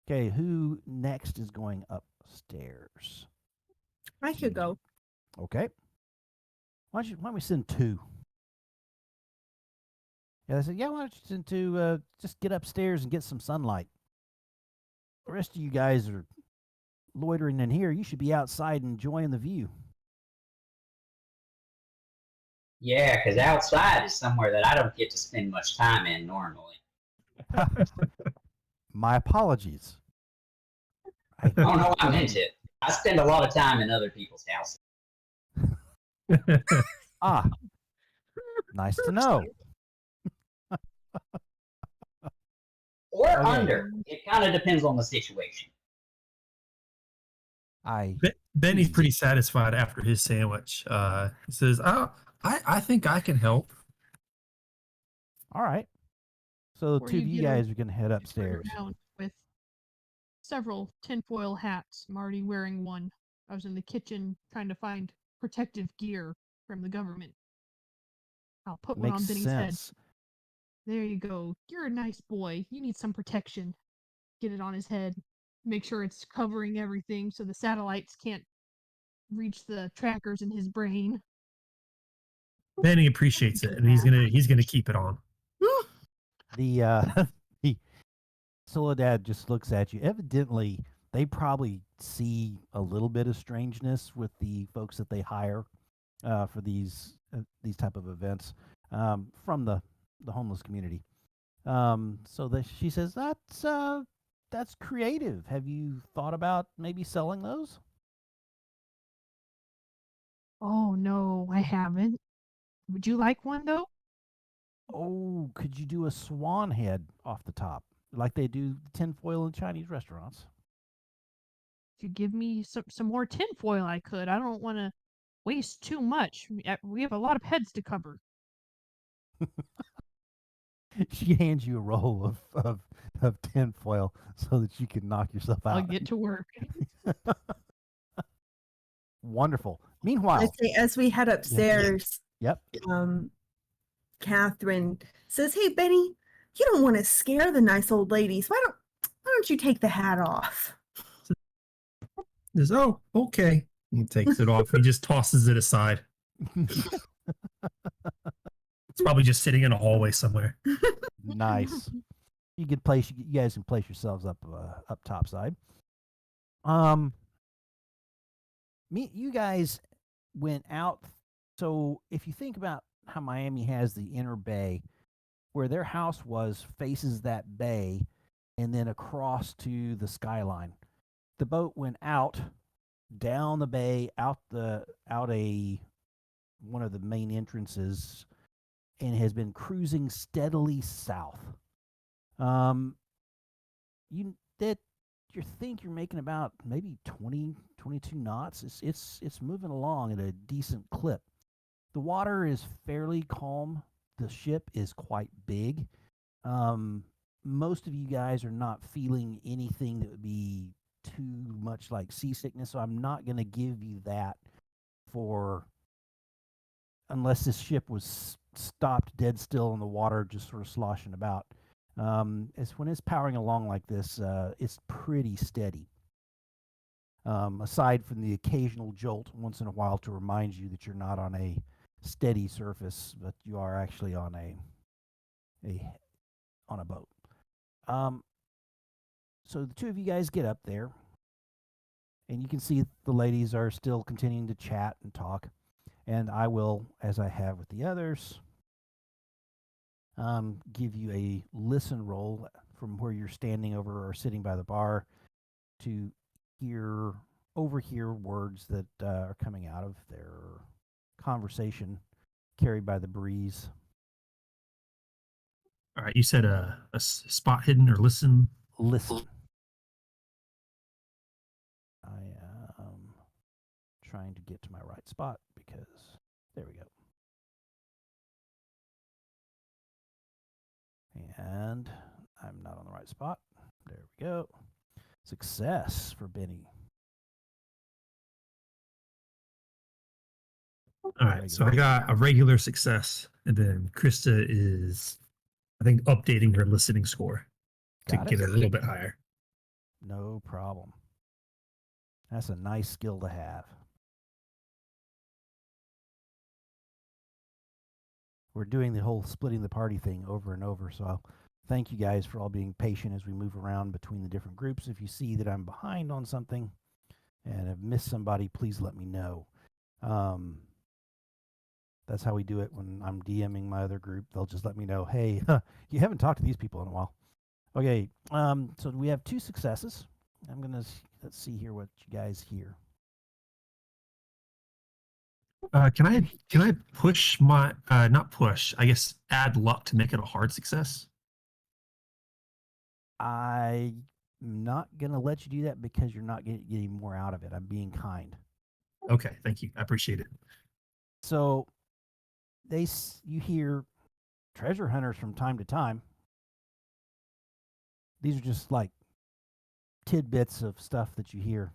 Okay, who next is going upstairs? I could go. Okay. Why don't we send two? Yeah, they said, yeah, why don't you send two? Just get upstairs and get some sunlight. The rest of you guys are loitering in here. You should be outside enjoying the view. Yeah, because outside is somewhere that I don't get to spend much time in normally. My apologies. Oh no, I meant it. I spend a lot of time in other people's houses. Ah, nice to know. Or Okay. under. It kind of depends on the situation. Benny's pretty satisfied after his sandwich. He says, "Oh, I think I can help." All right. So the Before two of you get guys are going to head turn upstairs. around with several tinfoil hats. I'm already wearing one. I was in the kitchen trying to find protective gear from the government. I'll put one Makes on Benny's head. sense. There you go. You're a nice boy. You need some protection. Get it on his head. Make sure it's covering everything so the satellites can't reach the trackers in his brain. Benny appreciates it, and he's gonna keep it on. The the Soledad just looks at you. Evidently, they probably see a little bit of strangeness with the folks that they hire for these type of events from the homeless community. So that she says that's creative. Have you thought about maybe selling those? Oh no, I haven't. Would you like one though? Oh, could you do a swan head off the top like they do tinfoil in Chinese restaurants? If you give me some more tinfoil, I could. I don't want to waste too much. We have a lot of heads to cover. She hands you a roll of tinfoil so that you can knock yourself I'll out. get to work. Wonderful. I Meanwhile, say as we head upstairs, yep. Catherine says, "Hey, Benny, you don't want to scare the nice old ladies. Why don't you take the hat off?" Says, oh, okay. He takes it off. He just tosses it aside. It's probably just sitting in a hallway somewhere. Nice. You guys can place yourselves up topside. You guys went out. So if you think about how Miami has the inner bay, where their house was faces that bay, and then across to the skyline. The boat went out, down the bay, out one of the main entrances, and has been cruising steadily south. You think you're making about maybe 20, 22 knots. It's moving along at a decent clip. The water is fairly calm. The ship is quite big. Most of you guys are not feeling anything that would be too much like seasickness, so I'm not going to give you that unless this ship was stopped dead still in the water, just sort of sloshing about. When it's powering along like this, it's pretty steady. Aside from the occasional jolt once in a while to remind you that you're not on a steady surface, but you are actually on a boat. So the two of you guys get up there, and you can see the ladies are still continuing to chat and talk. And I will, as I have with the others, give you a listen roll from where you're standing over or sitting by the bar to overhear words that are coming out of their conversation carried by the breeze. All right, you said a spot hidden or listen. Listen. I am trying to get to my right spot because there we go. And I'm not on the right spot. There we go. Success for Benny. All right, so I got a regular success, and then Krista is, I think, updating her listening score to get it a little bit higher. No problem. That's a nice skill to have. We're doing the whole splitting the party thing over and over, so I'll thank you guys for all being patient as we move around between the different groups. If you see that I'm behind on something and have missed somebody, please let me know. That's how we do it when I'm DMing my other group. They'll just let me know, hey, you haven't talked to these people in a while. Okay, so we have 2 successes. Let's see here what you guys hear. Can I push my not push, I guess add luck to make it a hard success? I'm not gonna let you do that because you're not getting more out of it. I'm being kind. Okay, thank you. I appreciate it. So you hear treasure hunters from time to time. These are just like tidbits of stuff that you hear.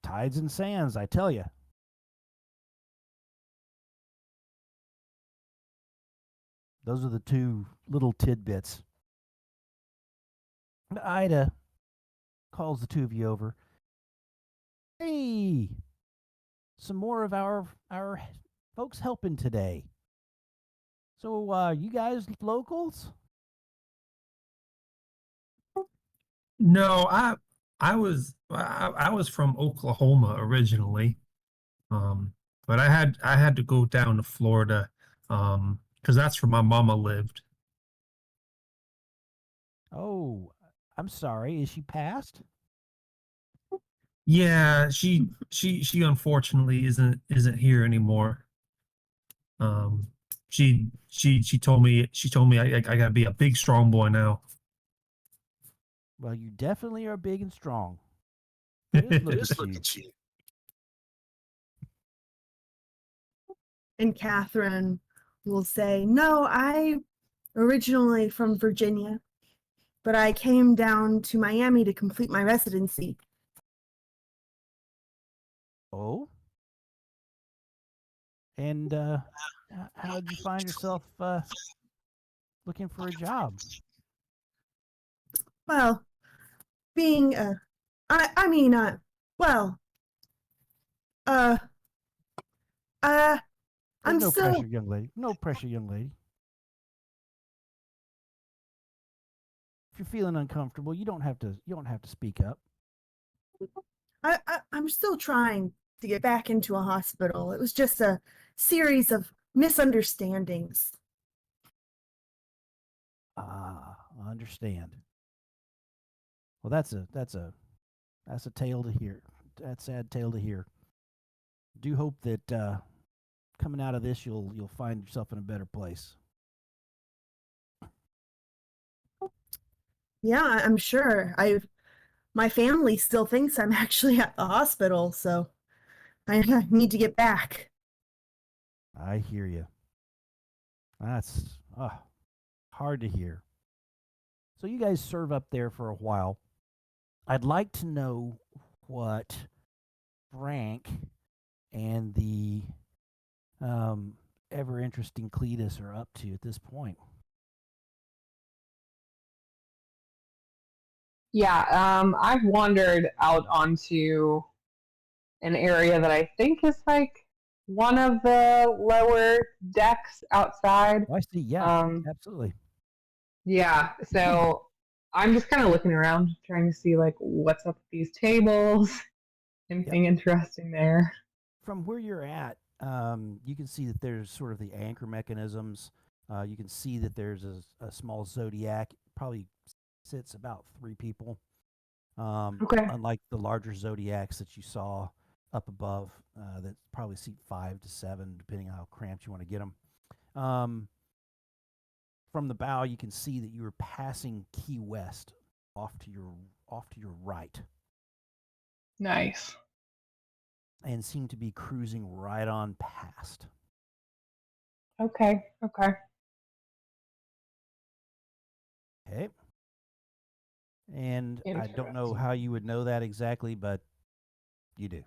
Tides and sands, I tell you. Those are the 2 little tidbits. Ida calls the 2 of you over. Hey, some more of our folks helping today. So, you guys locals? No, I was from Oklahoma originally, but I had to go down to Florida, because that's where my mama lived. Oh, I'm sorry. Is she passed? Yeah, she unfortunately isn't here anymore. She told me I gotta be a big strong boy now. Well, you definitely are big and strong. Just look at you. And Catherine will say, "No, I originally from Virginia, but I came down to Miami to complete my residency." Oh? And how did you find yourself looking for a job? Well, being I mean well, uh There's I'm no still pressure, young lady. No pressure, young lady. If you're feeling uncomfortable, you don't have to speak up. I'm still trying to get back into a hospital. It was just a series of misunderstandings. Ah, I understand. Well, that's a tale to hear. That's a sad tale to hear. Do hope that coming out of this, you'll find yourself in a better place. Yeah, I'm sure. My family still thinks I'm actually at the hospital, so I need to get back. I hear you. That's hard to hear. So you guys serve up there for a while. I'd like to know what Frank and the ever interesting Cletus are up to at this point. Yeah, I've wandered out onto an area that I think is like one of the lower decks outside. Oh, I see. Yeah, absolutely. Yeah, so I'm just kind of looking around, trying to see like what's up with these tables, anything interesting there. From where you're at, you can see that there's sort of the anchor mechanisms. You can see that there's a small zodiac. Probably sits about 3 people. Okay. Unlike the larger zodiacs that you saw up above, that probably seat 5 to 7, depending on how cramped you want to get them. From the bow, you can see that you are passing Key West off to your right, Nice. and seem to be cruising right on past. Okay. Okay. And I don't know how you would know that exactly, but you do.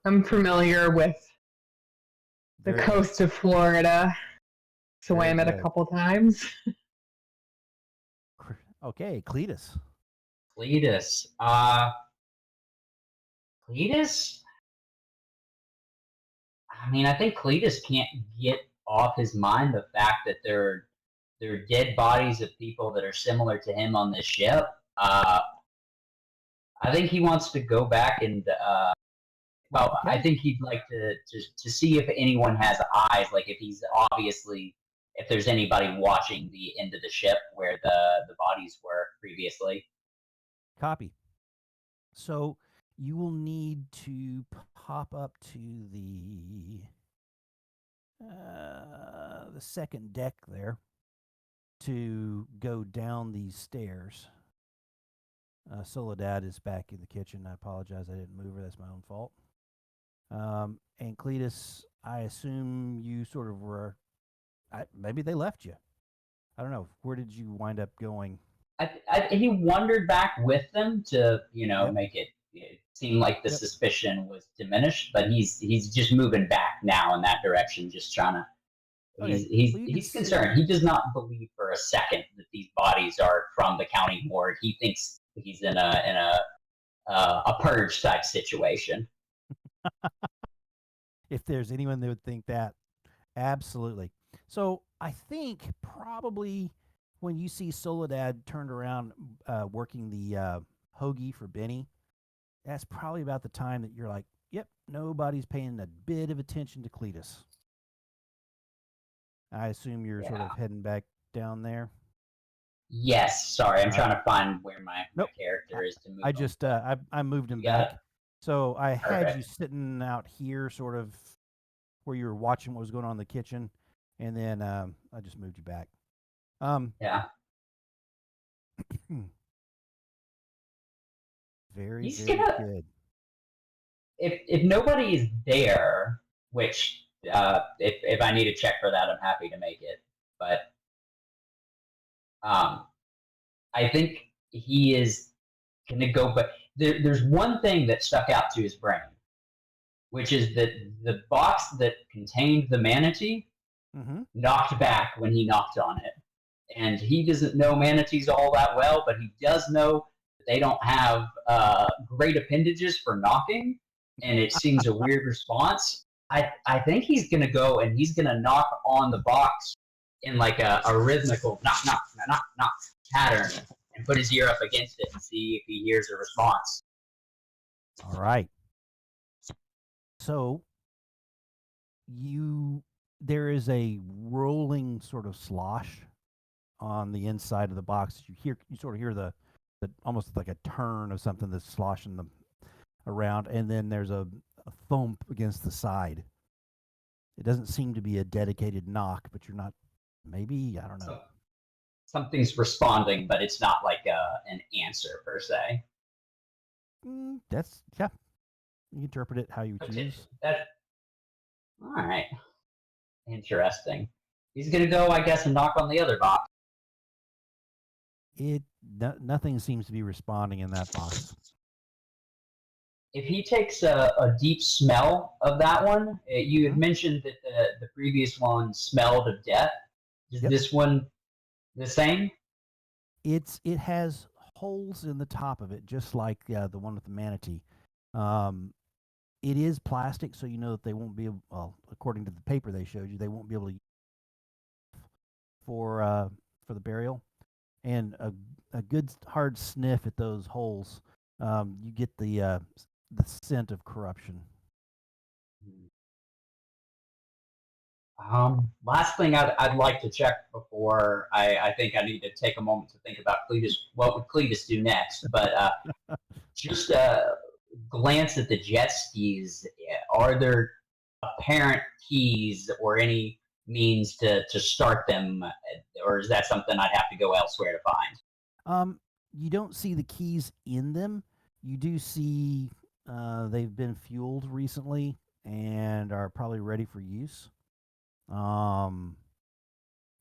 I'm familiar with the Very coast of Florida. Swam it a good. couple times. Okay, Cletus. Cletus. Cletus? I mean, I think Cletus can't get off his mind the fact that there are dead bodies of people that are similar to him on this ship. I think he wants to go back and I think he'd like to see if anyone has eyes, like if there's anybody watching the end of the ship where the bodies were previously. Copy. So you will need to pop up to the second deck there to go down these stairs. Soledad is back in the kitchen. I apologize. I didn't move her. That's my own fault. And Cletus, I assume you sort of were. Maybe they left you. I don't know. Where did you wind up going? He wandered back with them to make it seem like the suspicion was diminished, but he's just moving back now in that direction, just trying to. Okay. He's concerned. He does not believe for a second that these bodies are from the county morgue. He thinks he's in a purge type situation. If there's anyone that would think that, absolutely. So I think probably when you see Soledad turned around working the hoagie for Benny, that's probably about the time that you're like, yep, nobody's paying a bit of attention to Cletus. I assume you're sort of heading back down there. Yes, sorry, I'm trying to find where my character is to move. I just I moved him back. So I had you sitting out here, sort of where you were watching what was going on in the kitchen, and then I just moved you back. Very good. If nobody is there, which if I need a check for that, I'm happy to make it. But I think he is going to go. But there's one thing that stuck out to his brain, which is that the box that contained the manatee knocked back when he knocked on it. And he doesn't know manatees all that well, but he does know that they don't have great appendages for knocking, and it seems a weird response. I think he's going to go and he's going to knock on the box in like a rhythmical knock, knock, knock, knock pattern and put his ear up against it and see if he hears a response. All right. So there is a rolling sort of slosh on the inside of the box. You sort of hear the almost like a turn of something that's sloshing them around, and then there's a thump against the side. It doesn't seem to be a dedicated knock, but you're not. Maybe I don't know. So, something's responding, but it's not like an answer per se. That's yeah. You interpret it how you choose. All right. Interesting. He's gonna go, I guess, and knock on the other box. Nothing seems to be responding in that box. If he takes a deep smell of that one, you had mentioned that the previous one smelled of death. Is this one the same? It has holes in the top of it, just like the one with the manatee. It is plastic, so you know that they won't be able, well, according to the paper they showed you, they won't be able to use for the burial. And a good hard sniff at those holes, you get the scent of corruption. Last thing I'd like to check before I think I need to take a moment to think about Cletus. What would Cletus do next? But just glance at the jet skis. Are there apparent keys or any means to start them, or is that something I'd have to go elsewhere to find? You don't see the keys in them. You do see they've been fueled recently and are probably ready for use.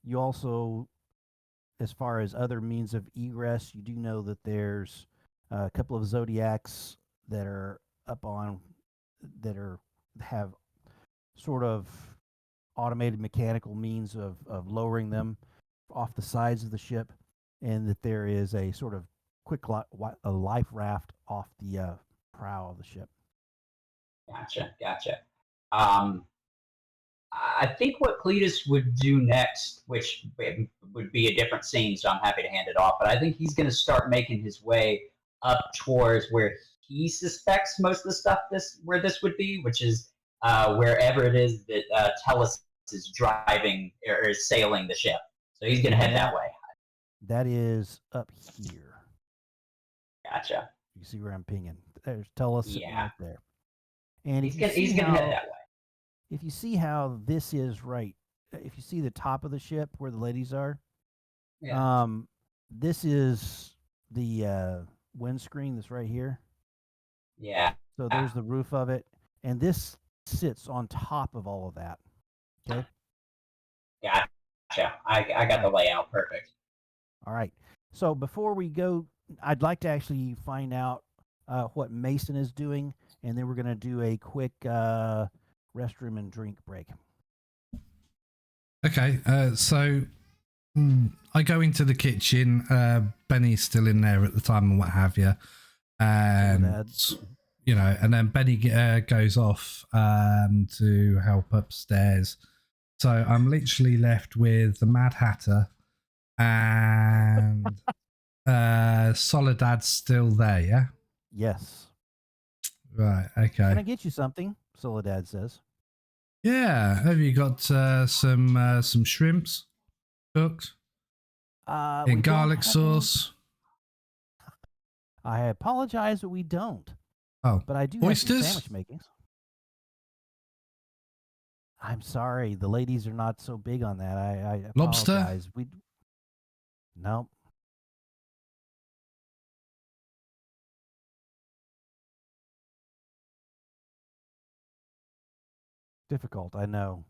You also, as far as other means of egress, you do know that there's a couple of Zodiacs that are up on have sort of automated mechanical means of lowering them off the sides of the ship, and that there is a sort of quick a life raft off the prow of the ship. Gotcha. I think what Cletus would do next, which would be a different scene, so I'm happy to hand it off, but I think he's going to start making his way up towards where he suspects most of the stuff where this would be, which is wherever it is that Tellus is driving or is sailing the ship. So he's going to head that way. That is up here. Gotcha. You see where I'm pinging? There's Tellus sitting right there. And he's going to head that way. If you see how this is right, if you see the top of the ship where the ladies are, this is the windscreen that's right here. Yeah. So there's the roof of it, and this sits on top of all of that. Okay. Gotcha. I got the layout perfect. All right. So before we go, I'd like to actually find out what Mason is doing, and then we're going to do a quick restroom and drink break. Okay, so I go into the kitchen. Benny's still in there at the time and what have you. And, you know, and then Benny goes off to help upstairs. So I'm literally left with the Mad Hatter and Soledad's still there, yeah? Yes. Right, okay. Can I get you something? Soledad says. Yeah, have you got some shrimps cooked in garlic sauce? I apologize, but we don't. Oh, but I do oysters? Have some sandwich makings. I'm sorry, the ladies are not so big on that. I Lobster? Apologize. Nope. difficult, I know.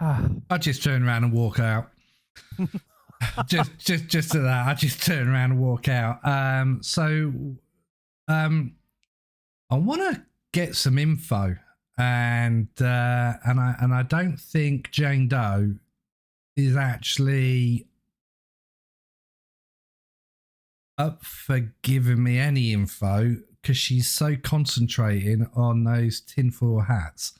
I just turn around and walk out. just to that, I just turn around and walk out. I want to get some info, and I don't think Jane Doe is actually up for giving me any info because she's so concentrating on those tinfoil hats.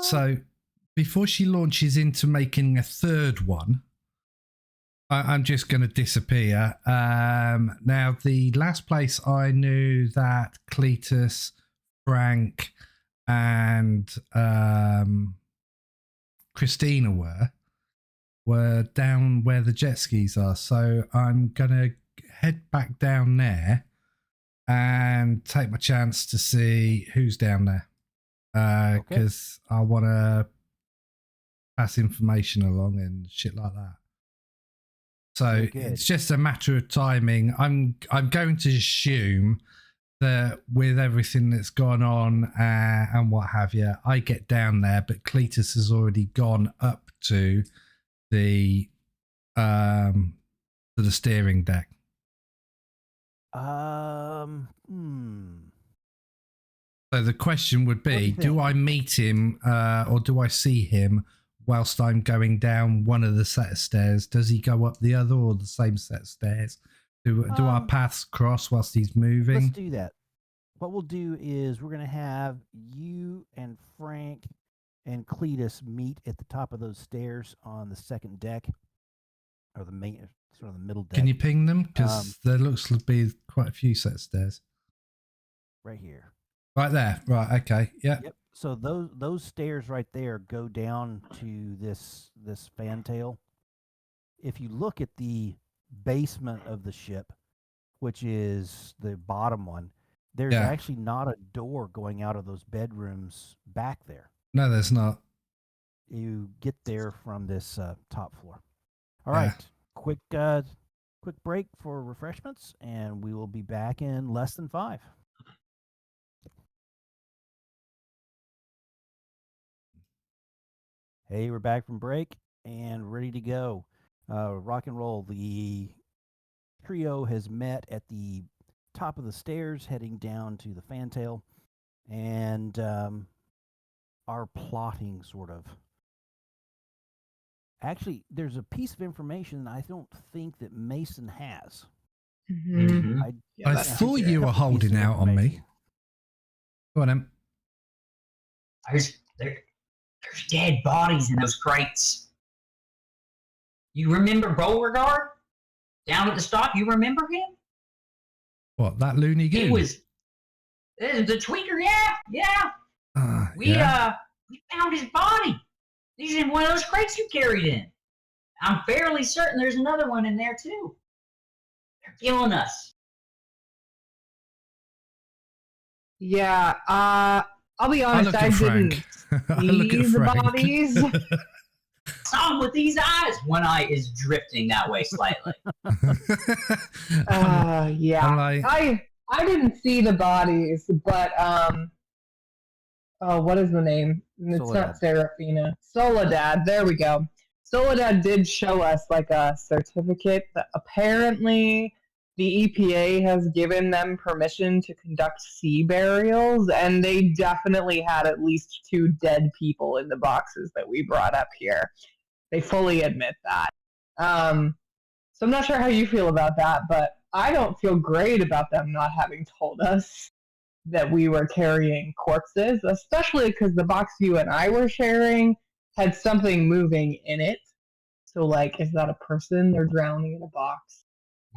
So before she launches into making a third one, I'm just going to disappear. Now, the last place I knew that Cletus, Frank, and Christina were down where the jet skis are. So I'm going to head back down there and take my chance to see who's down there. Because I want to pass information along and shit like that. So it's just a matter of timing. I'm going to assume that with everything that's gone on and what have you, I get down there, but Cletus has already gone up to the steering deck. So the question would be, do I meet him or do I see him whilst I'm going down one of the set of stairs? Does he go up the other or the same set of stairs? Do our paths cross whilst he's moving? Let's do that. What we'll do is we're going to have you and Frank and Cletus meet at the top of those stairs on the second deck, or the main, sort of the middle deck. Can you ping them? Because there looks to be quite a few set of stairs. Right here. Right there. Right. Okay. Yeah. Yep. So those stairs right there go down to this fantail. If you look at the basement of the ship, which is the bottom one, there's actually not a door going out of those bedrooms back there. No, there's not. You get there from this top floor. All right. Quick break for refreshments, and we will be back in less than 5. Hey, we're back from break and ready to go. Rock and roll. The trio has met at the top of the stairs heading down to the fantail and are plotting sort of. Actually, there's a piece of information I don't think that Mason has. Mm-hmm. I thought you were holding out on me. Go on, Em. There's dead bodies in those crates. You remember Beauregard? Down at the stop, you remember him? What, that loony goon? It was the tweaker, yeah. We found his body. He's in one of those crates you carried in. I'm fairly certain there's another one in there too. They're killing us. Yeah, I'll be honest, I didn't see the bodies. Saw him with these eyes. One eye is drifting that way slightly. Yeah. I didn't see the bodies, but what is the name? It's not Serafina. Soledad. There we go. Soledad did show us like a certificate that apparently the EPA has given them permission to conduct sea burials, and they definitely had at least 2 dead people in the boxes that we brought up here. They fully admit that. So I'm not sure how you feel about that, but I don't feel great about them not having told us that we were carrying corpses, especially because the box you and I were sharing had something moving in it. So, like, is that a person they're drowning in a box?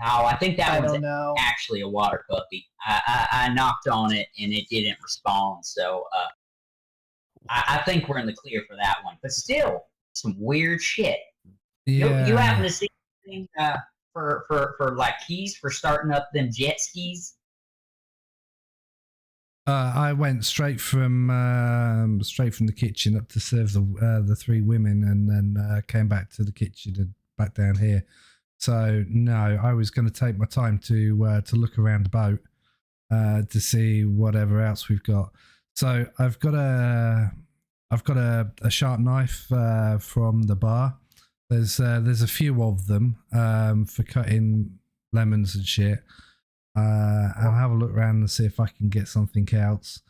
No, I think that was actually a water puppy. I knocked on it and it didn't respond, so I think we're in the clear for that one. But still, some weird shit. Yeah. You happen to see anything for like keys for starting up them jet skis? I went straight from the kitchen up to serve the 3 women, and then came back to the kitchen and back down here. So no, I was going to take my time to look around the boat. to see whatever else we've got. So I've got a sharp knife from the bar. There's a few of them for cutting lemons and shit. I'll have a look around and see if I can get something else.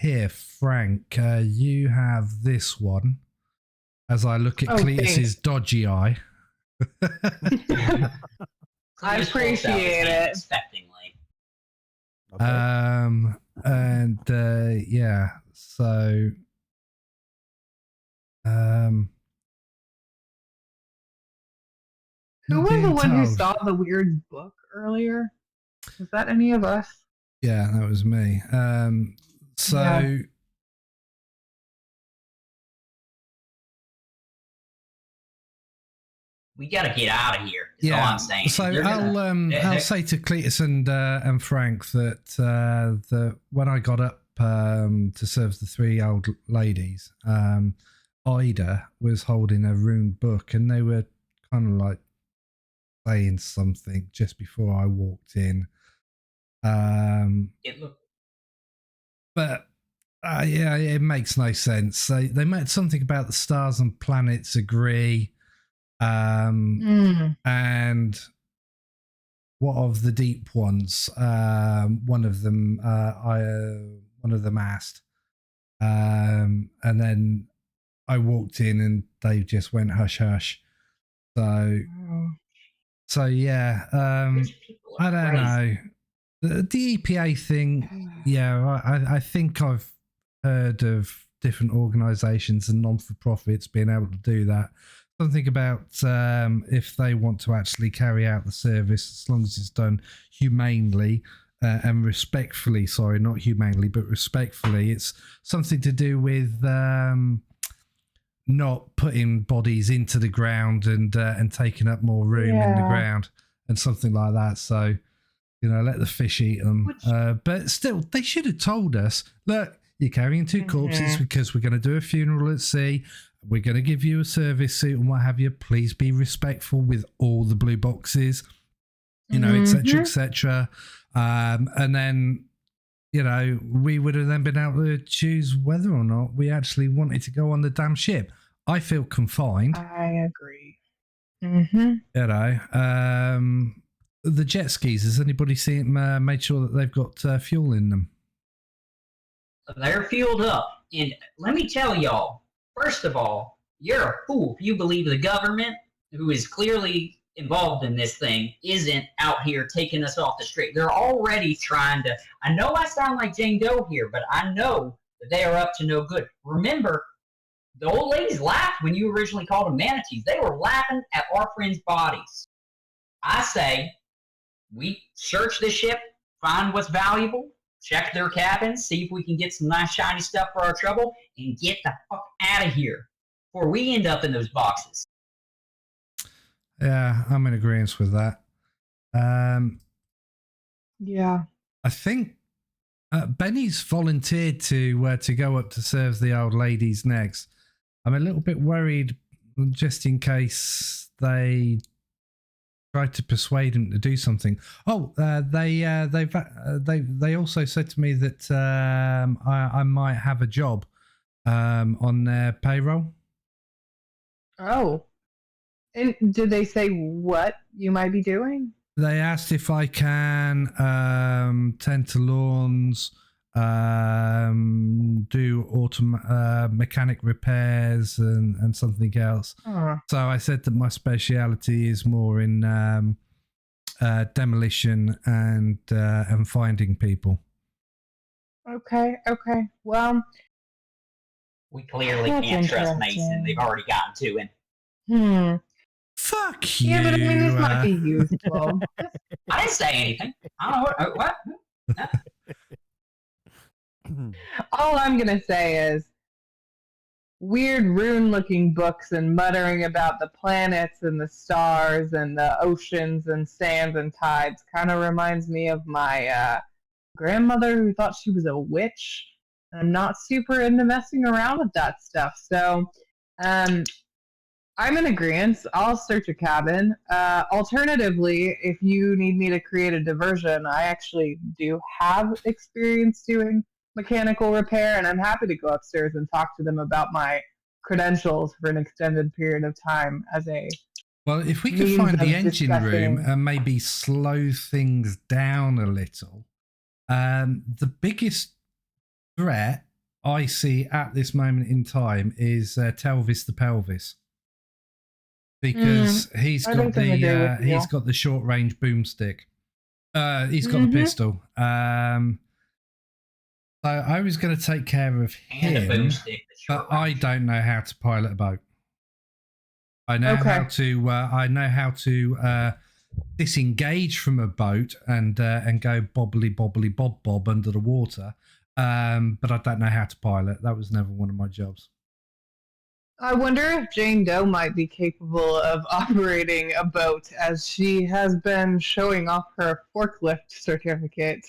Here, Frank, you have this one. As I look at Cletus's dodgy eye. I appreciate it. Expectingly. Okay. And yeah, so Who was being the one who told- saw the weird book earlier? Was that any of us? Yeah, that was me. So Yeah. We gotta get out of here. Is all I'm saying. So They're gonna- I'll say to Cletus and Frank that when I got up to serve the three old ladies, Ida was holding a ruined book, and they were kind of like saying something just before I walked in. It looked But yeah, it makes no sense. They meant something about the stars and planets agree. And what of the deep ones? One of them asked, and then I walked in and they just went hush hush. So yeah, Rich people are I don't crazy. know. The EPA thing, yeah, I think I've heard of different organisations and non-for-profits being able to do that. Something about if they want to actually carry out the service, as long as it's done humanely and respectfully. Sorry, not humanely, but respectfully. It's something to do with not putting bodies into the ground and taking up more room in the ground and something like that. So, let the fish eat them. But still, they should have told us, look, you're carrying two corpses because we're going to do a funeral at sea. We're going to give you a service suit and what have you. Please be respectful with all the blue boxes, etc., etc. And then, we would have then been able to choose whether or not we actually wanted to go on the damn ship. I feel confined. I agree. The jet skis, has anybody made sure that they've got fuel in them? They're fueled up. And let me tell y'all, first of all, you're a fool if you believe the government, who is clearly involved in this thing, isn't out here taking us off the street. They're already trying to. I know I sound like Jane Doe here, but I know that they are up to no good. Remember, the old ladies laughed when you originally called them manatees. They were laughing at our friends' bodies. I say we search the ship, find what's valuable, check their cabins, see if we can get some nice shiny stuff for our trouble, and get the fuck out of here before we end up in those boxes. Yeah, I'm in agreement with that. Yeah. I think Benny's volunteered to go up to serve the old ladies next. I'm a little bit worried, just in case they try to persuade him to do something. Oh, they also said to me that I might have a job on their payroll. Oh. And did they say what you might be doing? They asked if I can tend to lawns, do mechanic repairs and something else. So I said that my speciality is more in demolition and finding people. Okay. Well, We clearly That's can't trust interesting. Mason. They've already gotten to him. Fuck you. Yeah, but I mean, this might be useful. I didn't say anything. I don't know what. All I'm going to say is weird rune-looking books and muttering about the planets and the stars and the oceans and sands and tides kind of reminds me of my grandmother who thought she was a witch. I'm not super into messing around with that stuff. So I'm in agreement. I'll search a cabin. Alternatively, if you need me to create a diversion, I actually do have experience doing mechanical repair, and I'm happy to go upstairs and talk to them about my credentials for an extended period of time as a Well, if we could means find the of engine room discussing- and maybe slow things down a little, the biggest threat I see at this moment in time is Telvis the Pelvis, because he's I got think I agree with you. he's got the short range boomstick. He's got the pistol. So I was going to take care of And a him, boomstick. but I don't know how to pilot a boat. I know how to. I know how to disengage from a boat and go bobbly bobbly bob bob under the water. But I don't know how to pilot. That was never one of my jobs. I wonder if Jane Doe might be capable of operating a boat, as she has been showing off her forklift certificate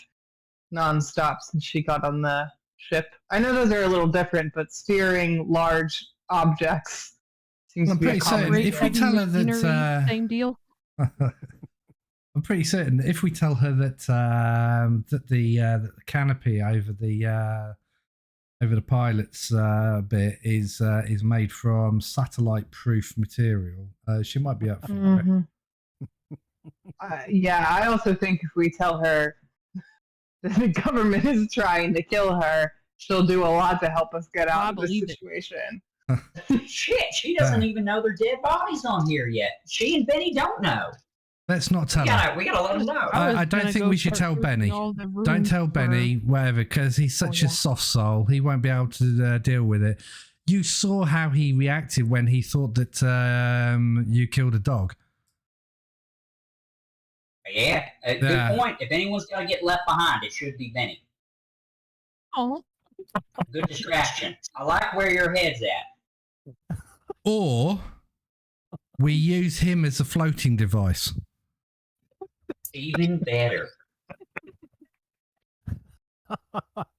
nonstop since she got on the ship. I know those are a little different, but steering large objects seems I'm to be a pretty certain common if we thing. tell her Machinery, that same deal. I'm pretty certain if we tell her that that the canopy over the pilot's bit is made from satellite-proof material, she might be up for it. Mhm. Yeah, I also think if we tell her that the government is trying to kill her, she'll do a lot to help us get out of this believe it. situation. Shit, she doesn't even know their dead bodies on here yet. She and Benny don't know. Let's not tell her. We gotta let them know. I don't think we should tell Benny. Don't tell Benny, whatever, because he's such a soft soul. He won't be able to deal with it. You saw how he reacted when he thought that you killed a dog. Yeah, good point. If anyone's got to get left behind, it should be Benny. Oh, Good distraction. I like where your head's at. Or we use him as a floating device. Even better.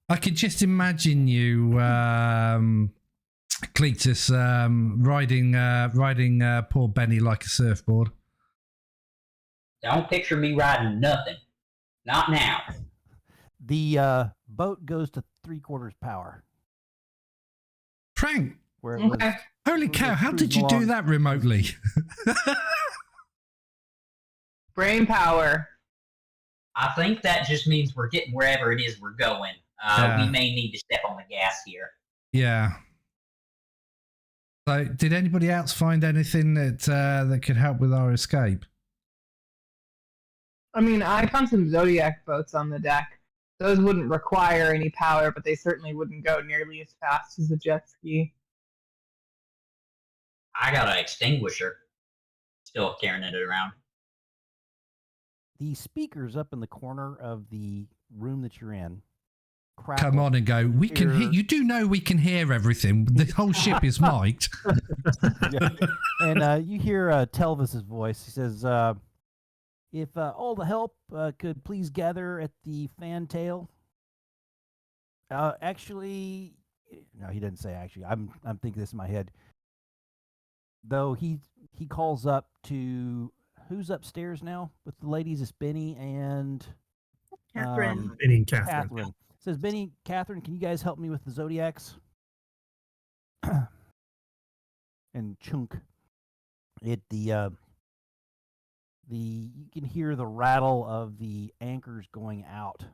I could just imagine you, Cletus, riding poor Benny like a surfboard. Don't picture me riding nothing. Not now. The boat goes to 3/4 power. Frank, Where it was, holy cow, how did you do that remotely? Brain power. I think that just means we're getting wherever it is we're going. We may need to step on the gas here. Yeah. So, did anybody else find anything that could help with our escape? I mean, I found some Zodiac boats on the deck. Those wouldn't require any power, but they certainly wouldn't go nearly as fast as a jet ski. I got an extinguisher. Still carrying it around. the speakers up in the corner of the room that you're in. Come on and go. We can hear. You do know we can hear everything. The whole ship is mic'd. Yeah. And you hear Telvis's voice. He says, if all the help could please gather at the fantail. Actually, no, he didn't say actually. I'm thinking this in my head. Though he calls up to who's upstairs now with the ladies? It's Benny and Catherine. Benny and Catherine. Says Benny, Catherine, can you guys help me with the Zodiacs? And Chunk, you can hear the rattle of the anchors going out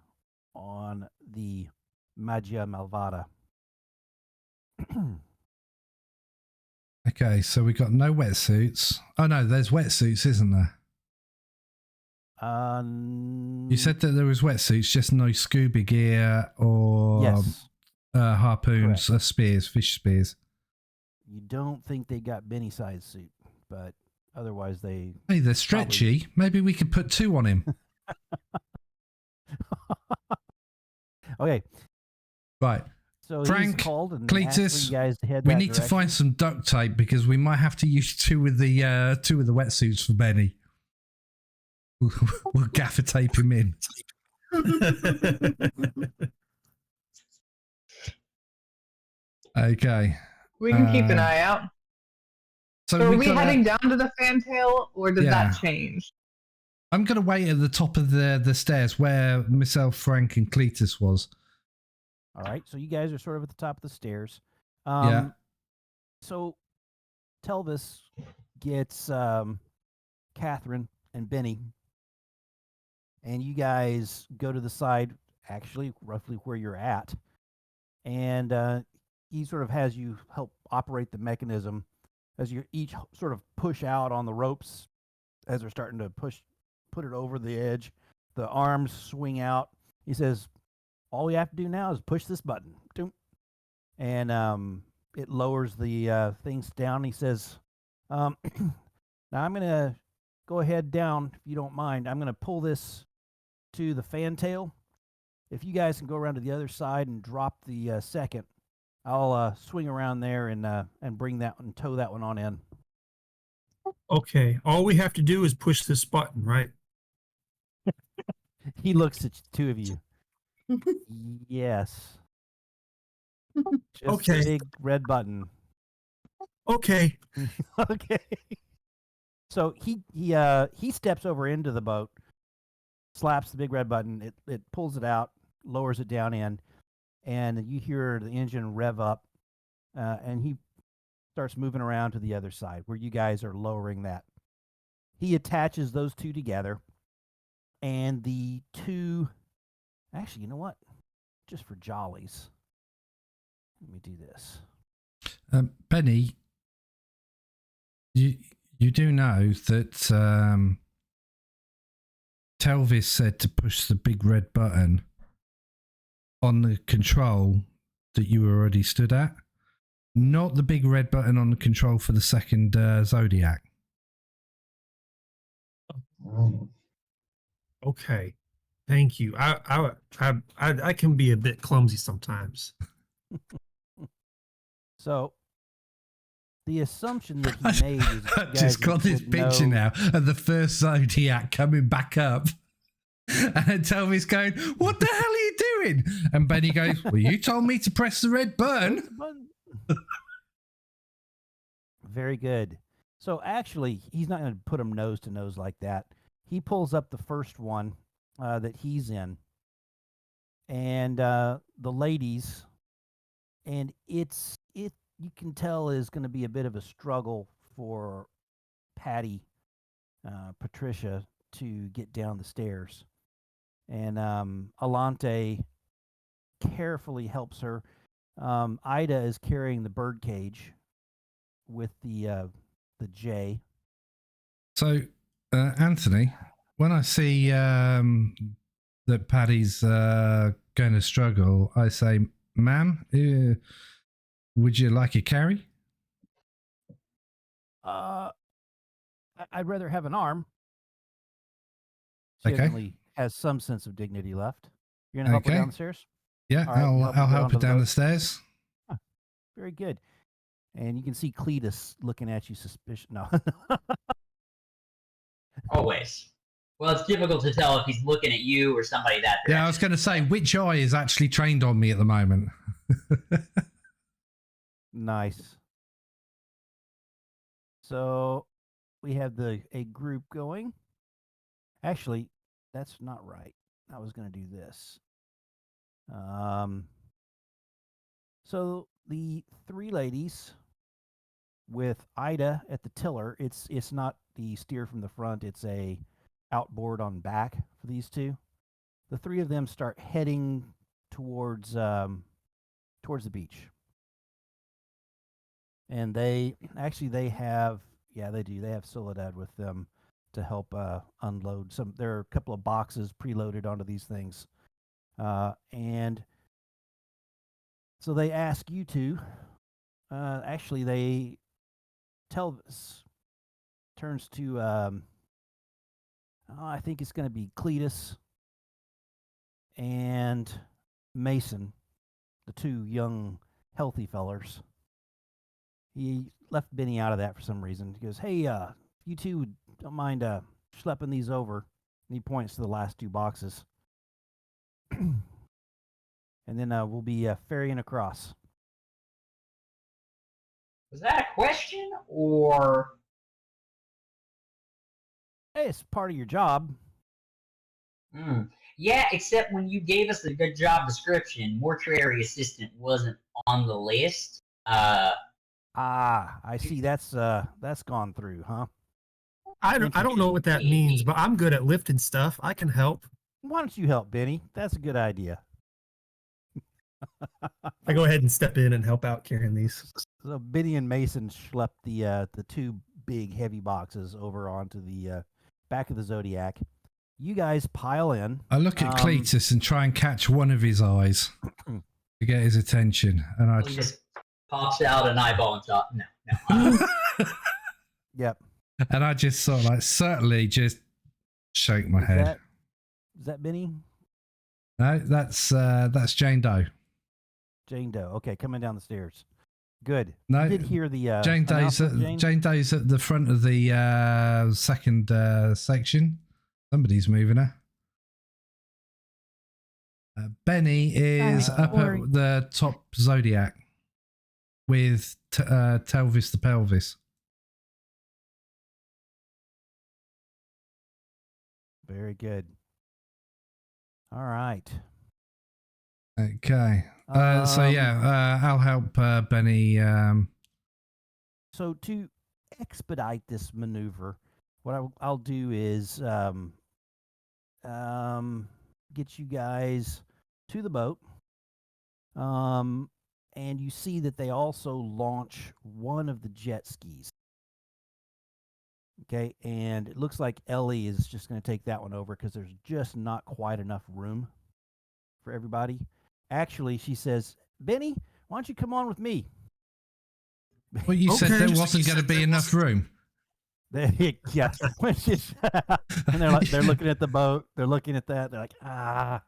on the Magia Malvada. Okay, so we got no wetsuits. Oh no, there's wetsuits, isn't there? You said that there was wetsuits, just no scuba gear or yes, harpoons, spears, fish spears. You don't think they got Benny size suit, but otherwise they. Hey, they're stretchy. Probably. Maybe we could put 2 on him. Okay. Right. So Frank, he's called and Cletus, asked for you guys to head we that need direction. to find some duct tape because we might have to use 2 of the wetsuits for Benny. We'll gaffer tape him in. Okay. We can keep an eye out. So are we gotta- heading down to the fantail, or does Yeah. that change? I'm gonna wait at the top of the stairs where myself, Frank, and Cletus was. All right, so you guys are sort of at the top of the stairs. Yeah. So Telvis gets Catherine and Benny, and you guys go to the side, actually roughly where you're at, and he sort of has you help operate the mechanism as you each sort of push out on the ropes as they're starting to put it over the edge. The arms swing out. He says, all we have to do now is push this button. Doom. And it lowers the things down. He says, now I'm going to go ahead down, if you don't mind. I'm going to pull this to the fantail. If you guys can go around to the other side and drop the second, I'll swing around there and bring that one, tow that one on in. Okay, all we have to do is push this button, right? He looks at the two of you. Yes. Just Okay. a big red button. Okay. Okay. So he steps over into the boat, slaps the big red button. It pulls it out, lowers it down in, and you hear the engine rev up, and he starts moving around to the other side where you guys are lowering that. He attaches those two together, and the two. Actually, you know what? Just for jollies, let me do this. Benny, you do know that Telvis said to push the big red button on the control that you already stood at, not the big red button on the control for the second Zodiac. Okay. Thank you. I can be a bit clumsy sometimes. So the assumption that he made is that you I've just guys got this would picture know- now of the first Zodiac coming back up. And Telvis going, what the hell are you doing? And Benny goes, well, you told me to press the red button. Very good. So actually, he's not going to put him nose to nose like that. He pulls up the first one that he's in, and the ladies, and it you can tell is going to be a bit of a struggle for Patty, Patricia, to get down the stairs, and Alante carefully helps her. Ida is carrying the bird cage with the J. So, Anthony, when I see that Paddy's going to struggle, I say, ma'am, would you like a carry? I'd rather have an arm. She Okay. evidently has some sense of dignity left. You're gonna help her Okay. down the stairs? Yeah, All right, I'll help her onto the down boat. the stairs. Very good. And you can see Cletus looking at you suspicious. No. Always. Well, it's difficult to tell if he's looking at you or somebody that direction. Yeah, I was going to say, which eye is actually trained on me at the moment? Nice. So we have a group going. Actually, that's not right. I was going to do this. So the three ladies with Ida at the tiller. It's not the steer from the front. It's a outboard on back for these two. The three of them start heading towards the beach. And they have they have Soledad with them to help unload some. There are a couple of boxes preloaded onto these things, and so they ask you to. Actually, they tell us turns to. I think it's going to be Cletus and Mason, the two young, healthy fellers. He left Benny out of that for some reason. He goes, "Hey, you two don't mind schlepping these over?" And he points to the last two boxes. And then we'll be ferrying across. Was that a question or? Hey, it's part of your job. Yeah, except when you gave us the good job description, mortuary assistant wasn't on the list. I see. That's gone through, huh? I don't know what that means, but I'm good at lifting stuff. I can help. Why don't you help, Benny? That's a good idea. I go ahead and step in and help out carrying these. So Benny and Mason schlepped the two big heavy boxes over onto the back of the Zodiac. You guys pile in. I look at Cletus and try and catch one of his eyes to get his attention, and He just pops out an eyeball and thought, no. Yep. And I just sort of like certainly just shake my head. Is that Benny? No, that's Jane Doe. Jane Doe. Okay, coming down the stairs. Good. No, you did hear the Jane Doe's Jane Doe's at the front of the second section. Somebody's moving her. Benny is up at the top Zodiac with Telvis the pelvis. Very good. All right. Okay. So yeah, I'll help Benny. So to expedite this maneuver, what I'll do is get you guys to the boat. And you see that they also launch one of the jet skis. Okay, and it looks like Ellie is just going to take that one over because there's just not quite enough room for everybody. Actually, she says, Benny, why don't you come on with me? Well, you said there wasn't going to be enough room. Yeah. And they're looking at the boat. They're looking at that. They're like, ah.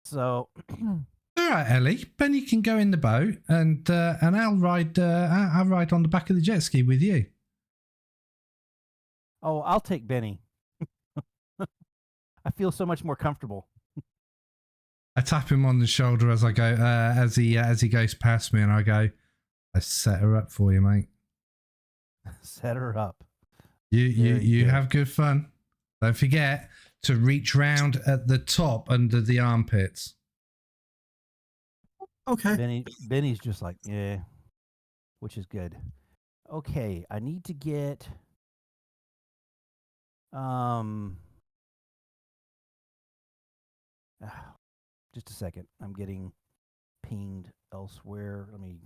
So. All right, Ellie. Benny can go in the boat, and I'll ride. I'll ride on the back of the jet ski with you. Oh, I'll take Benny. I feel so much more comfortable. I tap him on the shoulder as I go, as he goes past me, and I go, "I set her up for you, mate. Set her up. You have good fun. Don't forget to reach round at the top under the armpits." Okay. Benny's just like, yeah, which is good. Okay, I need to get just a second. I'm getting pinged elsewhere. Let me.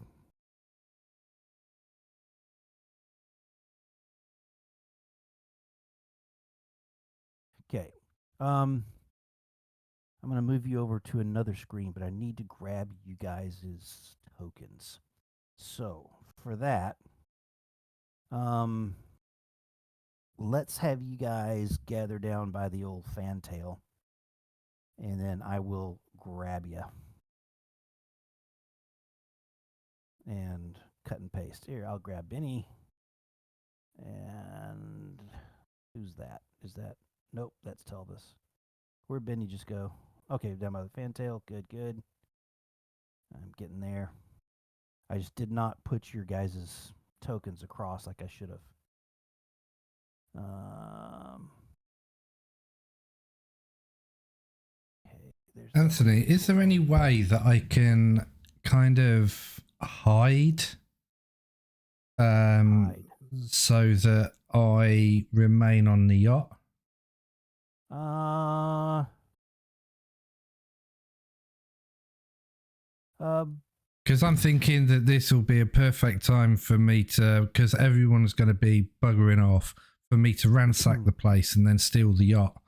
Okay. I'm going to move you over to another screen, but I need to grab you guys' tokens. So, for that, let's have you guys gather down by the old fantail, and then I will grab you. And cut and paste. Here, I'll grab Benny. And who's that? Is that? Nope, that's Telvis. Where'd Benny just go? Okay, down by the fantail. Good, good. I'm getting there. I just did not put your guys' tokens across like I should have. Okay, there's Anthony, is there any way that I can kind of hide, so that I remain on the yacht? Because I'm thinking that this will be a perfect time for me to, because everyone's going to be buggering off, for me to ransack the place and then steal the yacht.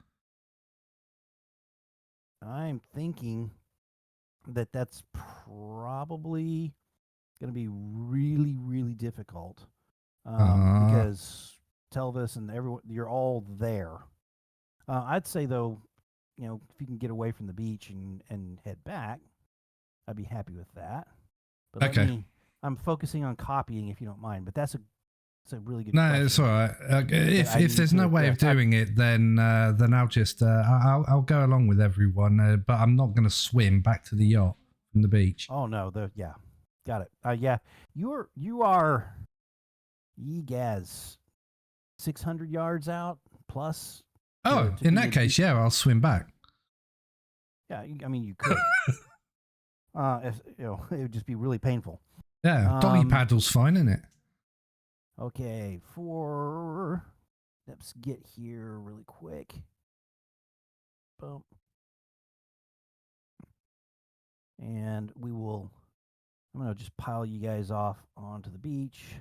I'm thinking that that's probably going to be really, really difficult, because Telvis and everyone, you're all there. I'd say though, if you can get away from the beach and head back, I'd be happy with that. But okay. I'm focusing on copying, if you don't mind. But that's a really good. No, question. it's all right. If there's no way of doing it, then I'll just I'll go along with everyone. But I'm not going to swim back to the yacht from the beach. Oh no, Got it. Yeah, you are, Yegaz, 600 yards out plus. Oh, to in be that case, yeah, I'll swim back. Yeah, I mean, you could. It would just be really painful. Yeah, doggy paddle's fine, isn't it? Okay, let's get here really quick. Boom. And I'm going to just pile you guys off onto the beach.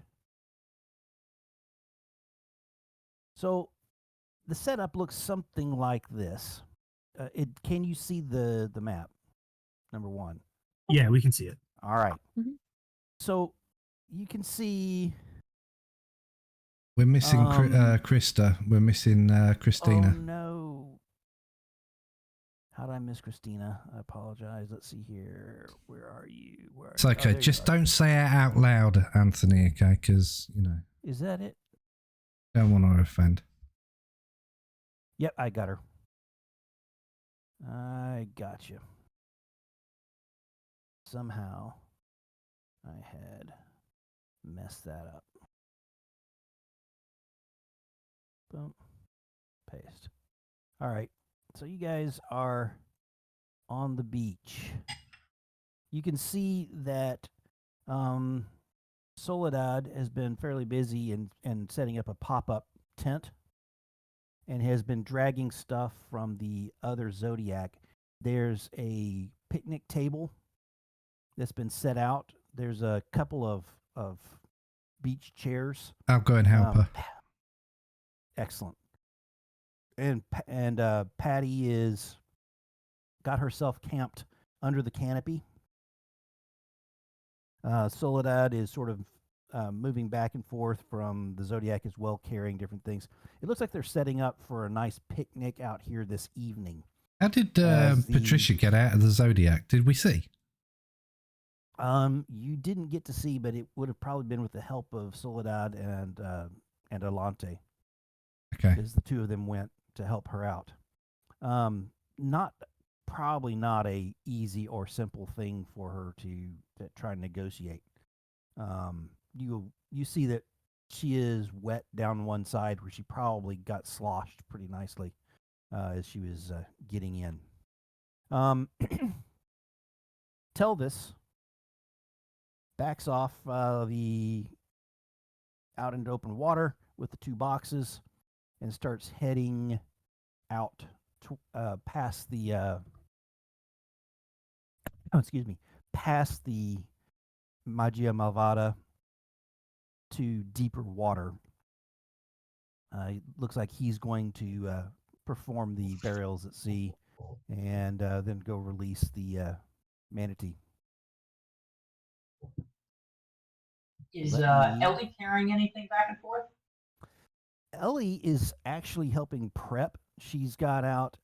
So the setup looks something like this. Can you see the map? Number one. Yeah, we can see it. All right. Mm-hmm. So you can see. We're missing Krista. We're missing Christina. Oh no! How did I miss Christina? I apologize. Let's see here. Where are you? It's okay. Just don't say it out loud, Anthony. Okay, because Is that it? Don't want to offend. Yep, I got her. I got you. Somehow, I had messed that up. Boom. Paste. All right. So you guys are on the beach. You can see that Soledad has been fairly busy in setting up a pop-up tent and has been dragging stuff from the other Zodiac. There's a picnic table that's been set out. There's a couple of beach chairs. I'll go and help her. Excellent. And Patty is got herself camped under the canopy. Soledad is sort of moving back and forth from the Zodiac as well, carrying different things. It looks like they're setting up for a nice picnic out here this evening. How did Patricia get out of the Zodiac? Did we see? You didn't get to see, but it would have probably been with the help of Soledad and Alante. Okay. Because the two of them went to help her out. Probably not a easy or simple thing for her to try and negotiate. You see that she is wet down one side where she probably got sloshed pretty nicely as she was getting in. Telvis backs off out into open water with the two boxes and starts heading out past the past the Magia Malvada to deeper water. It looks like he's going to perform the burials at sea and then go release the manatee. Is Ellie carrying anything back and forth? Ellie is actually helping prep. She's got out.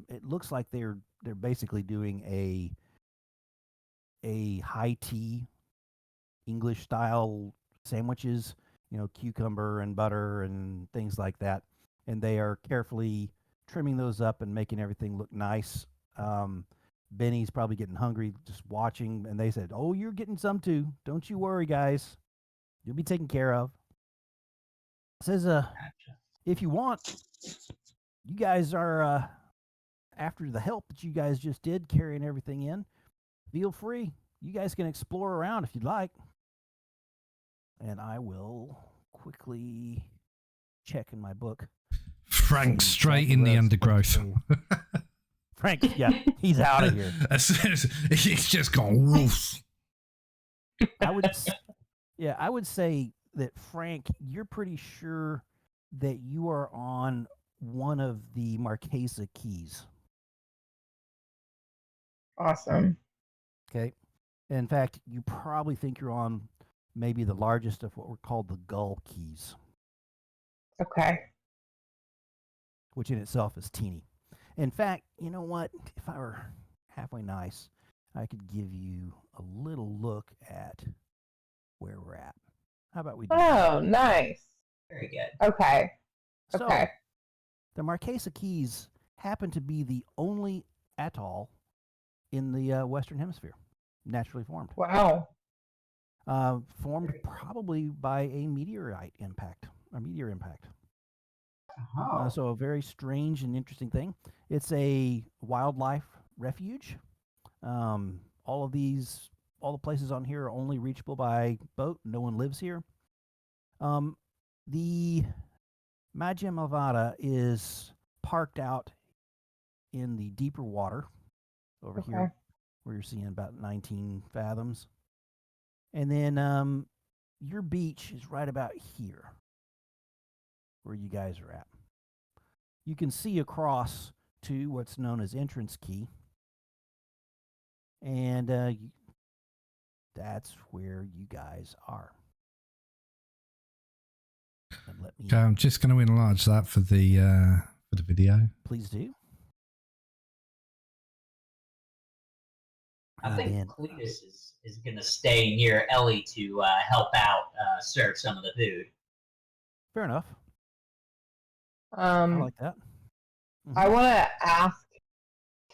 It looks like they're basically doing a high tea English style sandwiches. Cucumber and butter and things like that. And they are carefully trimming those up and making everything look nice. Benny's probably getting hungry just watching, and they said, "Oh, you're getting some too. Don't you worry, guys. You'll be taken care of." Says, if you want, you guys are after the help that you guys just did carrying everything in. Feel free. You guys can explore around if you'd like. And I will quickly check in my book. Frank straight in the undergrowth. Frank, yeah, he's out of here. He's just gone woof. I would say that, Frank, you're pretty sure that you are on one of the Marquesa keys. Awesome. Okay. In fact, you probably think you're on maybe the largest of what were called the Gull keys. Okay. Which in itself is teeny. In fact, you know what? If I were halfway nice, I could give you a little look at where we're at. How about we do that? Nice. Very good. Okay. So, okay. The Marquesa Keys happen to be the only atoll in the Western Hemisphere, naturally formed. Wow. formed probably by a meteorite impact. A meteor impact. Oh. So a very strange and interesting thing. It's a wildlife refuge. All the places on here are only reachable by boat. No one lives here. The Magia Malvada is parked out in the deeper water over here, where you're seeing about 19 fathoms. And then your beach is right about here, where you guys are at. You can see across to what's known as Entrance Key. And that's where you guys are. And let me, Okay, I'm just going to enlarge that for the video. please do. I And think then, Cletus is going to stay near Ellie to help out serve some of the food. fair enough. I like that. I want to ask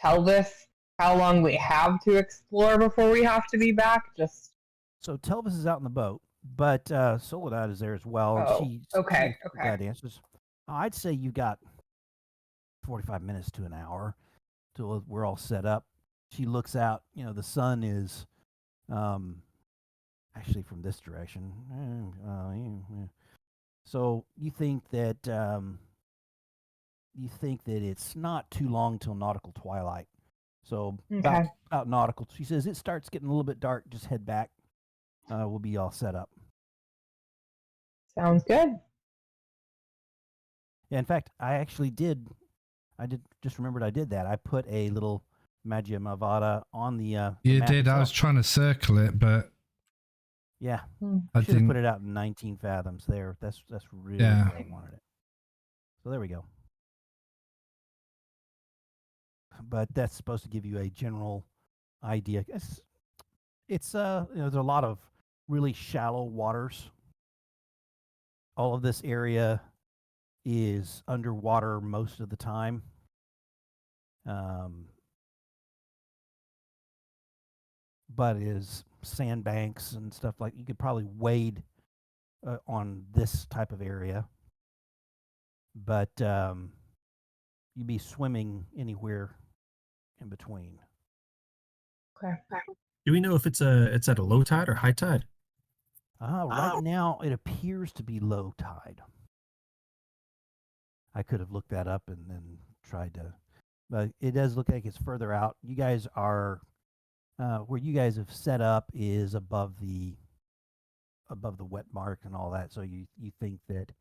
Telvis how long we have to explore before we have to be back. Just So Telvis is out in the boat, but Soledad is there as well. And Oh, she okay. Soledad answers. I'd say you got 45 minutes to an hour till we're all set up. She looks out. You know, the sun is actually from this direction. So you think that it's not too long till nautical twilight. So about nautical. She says it starts getting a little bit dark. Just head back. We'll be all set up. Sounds good. Yeah, in fact, I just remembered I did that. I put a little Magia Malvada on the You map did. I itself. was trying to circle it, but Yeah, I should have didn't put it out in 19 fathoms there. That's really Yeah. where I wanted it. So there we go. But that's supposed to give you a general idea. It's there's a lot of really shallow waters. All of this area is underwater most of the time. But is sandbanks and stuff like you could probably wade on this type of area, but you'd be swimming anywhere in between. Okay. Do we know if it's at a low tide or high tide? Right now, it appears to be low tide. I could have looked that up and then tried to, but it does look like it's further out. You guys are where you guys have set up is above the wet mark and all that. So you think that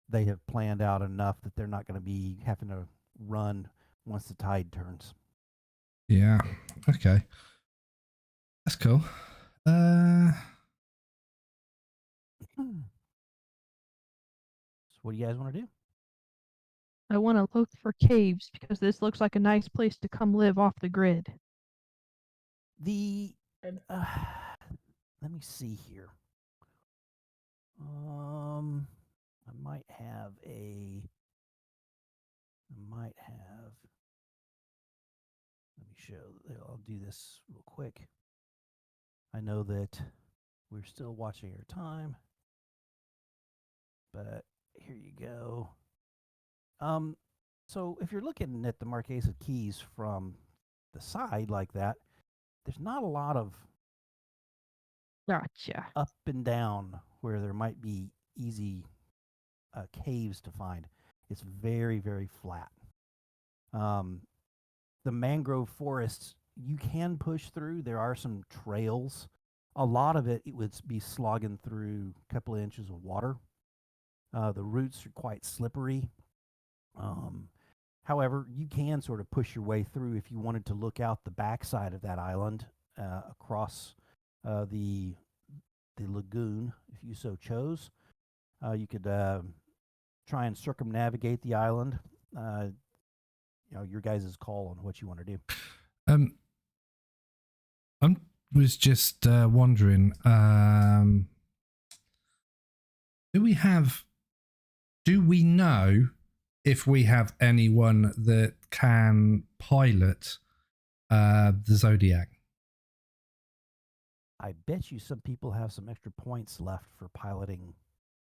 they have planned out enough that they're not going to be having to run once the tide turns. yeah. Okay. That's cool. So what do you guys want to do? I want to look for caves because this looks like a nice place to come live off the grid. Let me see here. I might have. Let me show. I'll do this real quick. I know that we're still watching our time, but here you go. So if you're looking at the Marquesa of Keys from the side like that, there's not a lot of Gotcha. up and down where there might be easy caves to find. It's very, very flat. The mangrove forests you can push through. There are some trails. A lot of it would be slogging through a couple of inches of water. The roots are quite slippery. However, you can sort of push your way through if you wanted to look out the backside of that island across the lagoon, if you so chose. You could try and circumnavigate the island. Your guys' call on what you want to do. I was just wondering, do we know if we have anyone that can pilot the Zodiac? I bet you some people have some extra points left for piloting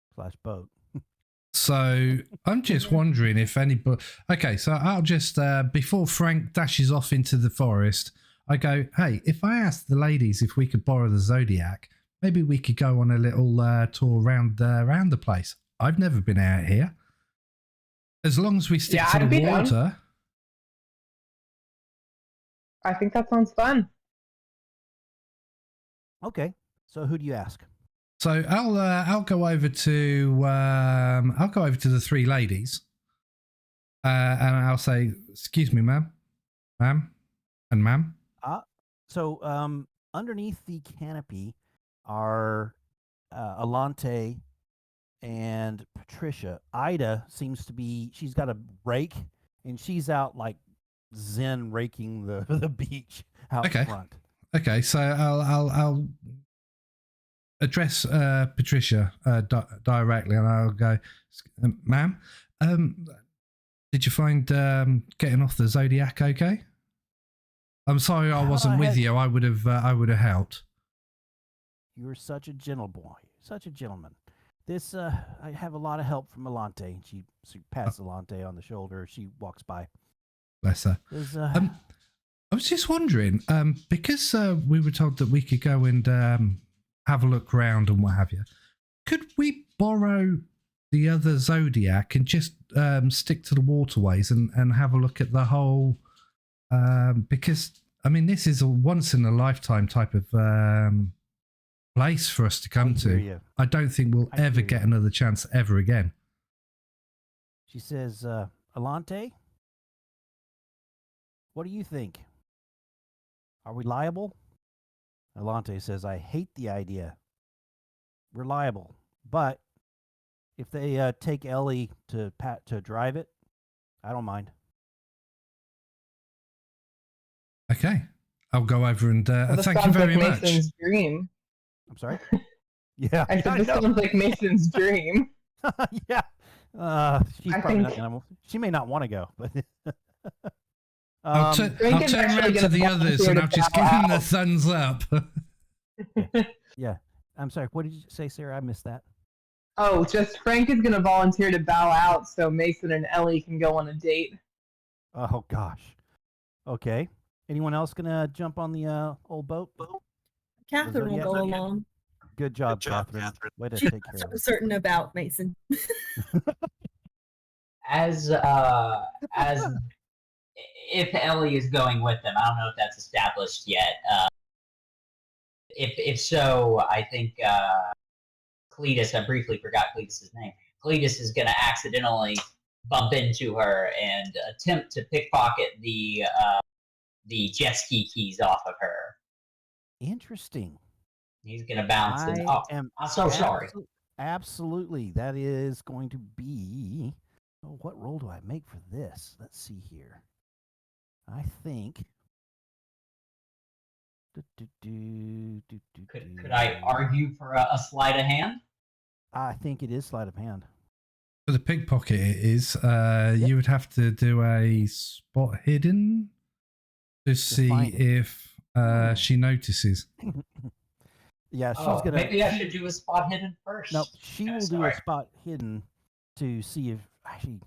/ boat. So I'm just wondering if anybody. Okay, so I'll just before Frank dashes off into the forest, I go, hey, if I asked the ladies if we could borrow the Zodiac, maybe we could go on a little tour around the place. I've never been out here. As long as we stick to I'd the be down. water. I think that sounds fun. Okay, so who do you ask? So I'll go over to the three ladies, and I'll say, excuse me, ma'am, and ma'am. So underneath the canopy are Alante and Patricia. Ida seems to be, she's got a rake and she's out like zen raking the beach out front. Okay, so I'll address Patricia directly, and I'll go, ma'am, did you find getting off the Zodiac okay? I'm sorry I wasn't with you. I would have helped. You're such a gentle boy, such a gentleman. This I have a lot of help from Alante. She pats Alante on the shoulder. She walks by. Bless her. I was just wondering, because we were told that we could go and have a look around and what have you. Could we borrow the other Zodiac and just stick to the waterways and have a look at the whole? Because I mean, this is a once in a lifetime type of place for us to come to. I don't think we'll ever get another chance ever again. She says, Alante, what do you think? Are we liable? Alante says, I hate the idea. We're liable. But if they take Ellie to drive it, I don't mind. Okay. I'll go over and This thank you very like much. Mason's dream. I'm sorry? Yeah. I said this sounds like Mason's dream. Yeah. She may not want to go, but I'll turn around to the others and I'll just give them the thumbs up. Yeah. I'm sorry. What did you say, Sarah? I missed that. Oh, just Frank is going to volunteer to bow out so Mason and Ellie can go on a date. Oh, gosh. Okay. Anyone else going to jump on the old boat? Catherine will go along. Good job, Catherine. Way to She's take care of it. certain about Mason. As if Ellie is going with them, I don't know if that's established yet. If so, I think Cletus, I briefly forgot Cletus's name. Cletus is going to accidentally bump into her and attempt to pickpocket the jet ski keys off of her. Interesting. He's going to bounce. I'm so sorry. Absolutely. That is going to be... Oh, what role do I make for this? Let's see here. I think... Could I argue for a sleight of hand? I think it is sleight of hand. For the pickpocket, it is. You would have to do a spot hidden to see if she notices. Yeah, she's gonna. Maybe I should do a spot hidden first. No, she will do a spot hidden to see if actually.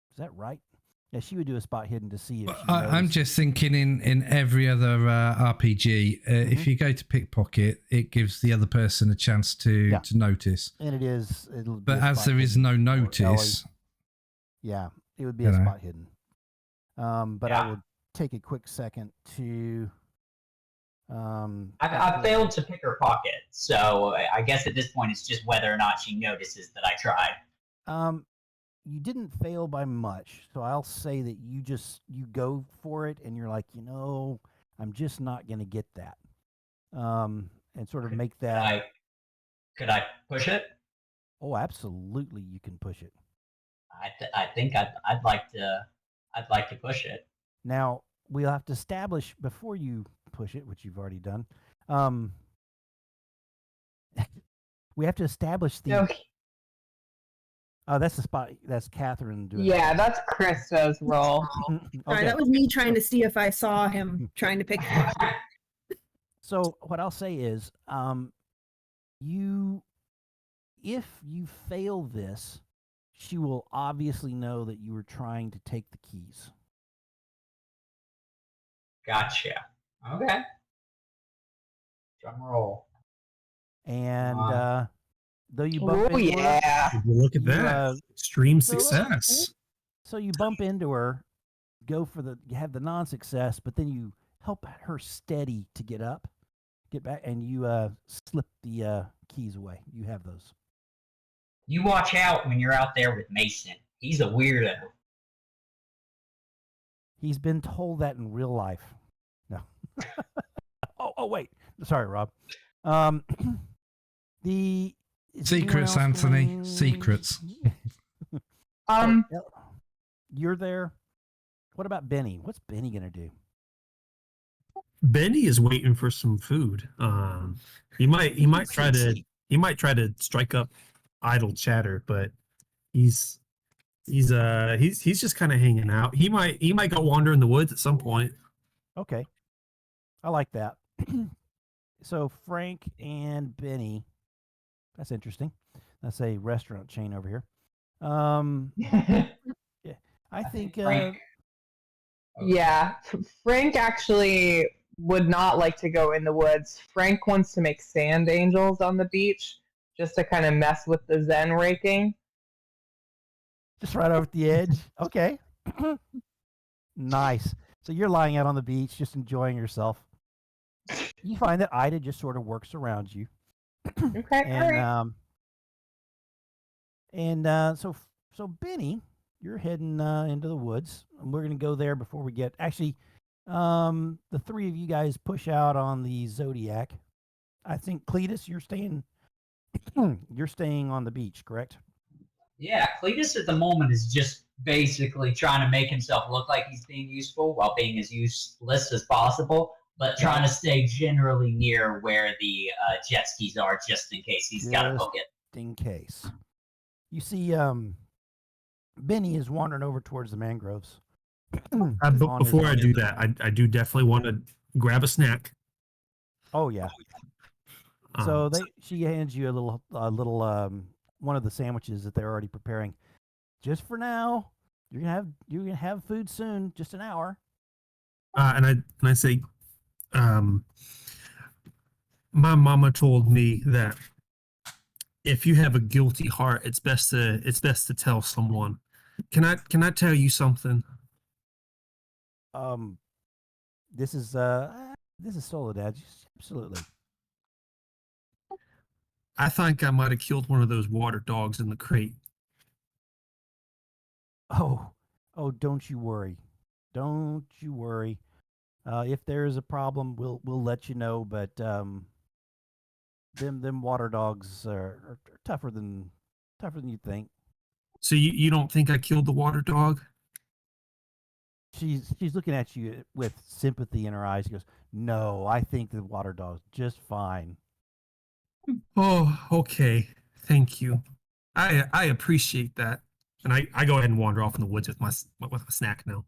Is that right? Yeah, she would do a spot hidden to see if. I'm just thinking in every other RPG, if you go to pickpocket, it gives the other person a chance to notice. And but as there is no notice. Yeah, it would be a spot hidden. But I would take a quick second to. I failed to pick her pocket, so I guess at this point it's just whether or not she notices that I tried. You didn't fail by much, so I'll say that you go for it, and you're like, I'm just not going to get that, and sort of make that. Could I push it? Oh, absolutely, you can push it. I think I'd like to push it. Now we'll have to establish before you push it, which you've already done. We have to establish the. Okay. Oh, that's the spot. That's Catherine doing. Yeah, that's Krista's role. Sorry, that was me trying to see if I saw him trying to pick. So what I'll say is, if you fail this, she will obviously know that you were trying to take the keys. Gotcha. Okay. Drum roll. And though you bump Oh into her, yeah. Would you look at You, that? Extreme so- success. so you bump into her, you have the non-success, but then you help her steady to get back, and you slip the keys away. You have those. You watch out when you're out there with Mason. He's a weirdo. He's been told that in real life. No. oh, wait. Sorry, Rob. The is anyone Secrets, else Anthony. going- Secrets. Um, You're there. What about Benny? What's Benny gonna do? Benny is waiting for some food. He might try to strike up idle chatter, but he's just kind of hanging out. He might go wander in the woods at some point. Okay, I like that. So Frank and Benny. That's interesting. That's a restaurant chain over here. Yeah, I think. Frank. yeah, Frank actually would not like to go in the woods. Frank wants to make sand angels on the beach just to kind of mess with the Zen raking. Just right over at the edge. Okay. Nice. So you're lying out on the beach, just enjoying yourself. You find that Ida just sort of works around you. Okay, all right. So Benny, you're heading into the woods, and we're gonna go there before we get. Actually, the three of you guys push out on the Zodiac. I think Cletus, you're staying. You're staying on the beach, correct? Yeah, Cletus at the moment is just basically trying to make himself look like he's being useful while being as useless as possible, but trying to stay generally near where the jet skis are just in case he's got to book it. In case. You see, Benny is wandering over towards the mangroves. Before I do that, I do definitely want to grab a snack. Oh yeah. So she hands you a little one of the sandwiches that they're already preparing. Just for now, you're gonna have food soon. Just an hour. And I say, my mama told me that if you have a guilty heart, it's best to tell someone. Can I tell you something? This is Soledad. Absolutely. I think I might have killed one of those water dogs in the crate. Oh, don't you worry. Don't you worry. If there is a problem, we'll let you know. But them water dogs are tougher than you think. So you don't think I killed the water dog? She's looking at you with sympathy in her eyes. She goes, "No, I think the water dog's just fine." Oh, okay. Thank you. I appreciate that. And I go ahead and wander off in the woods with my snack now.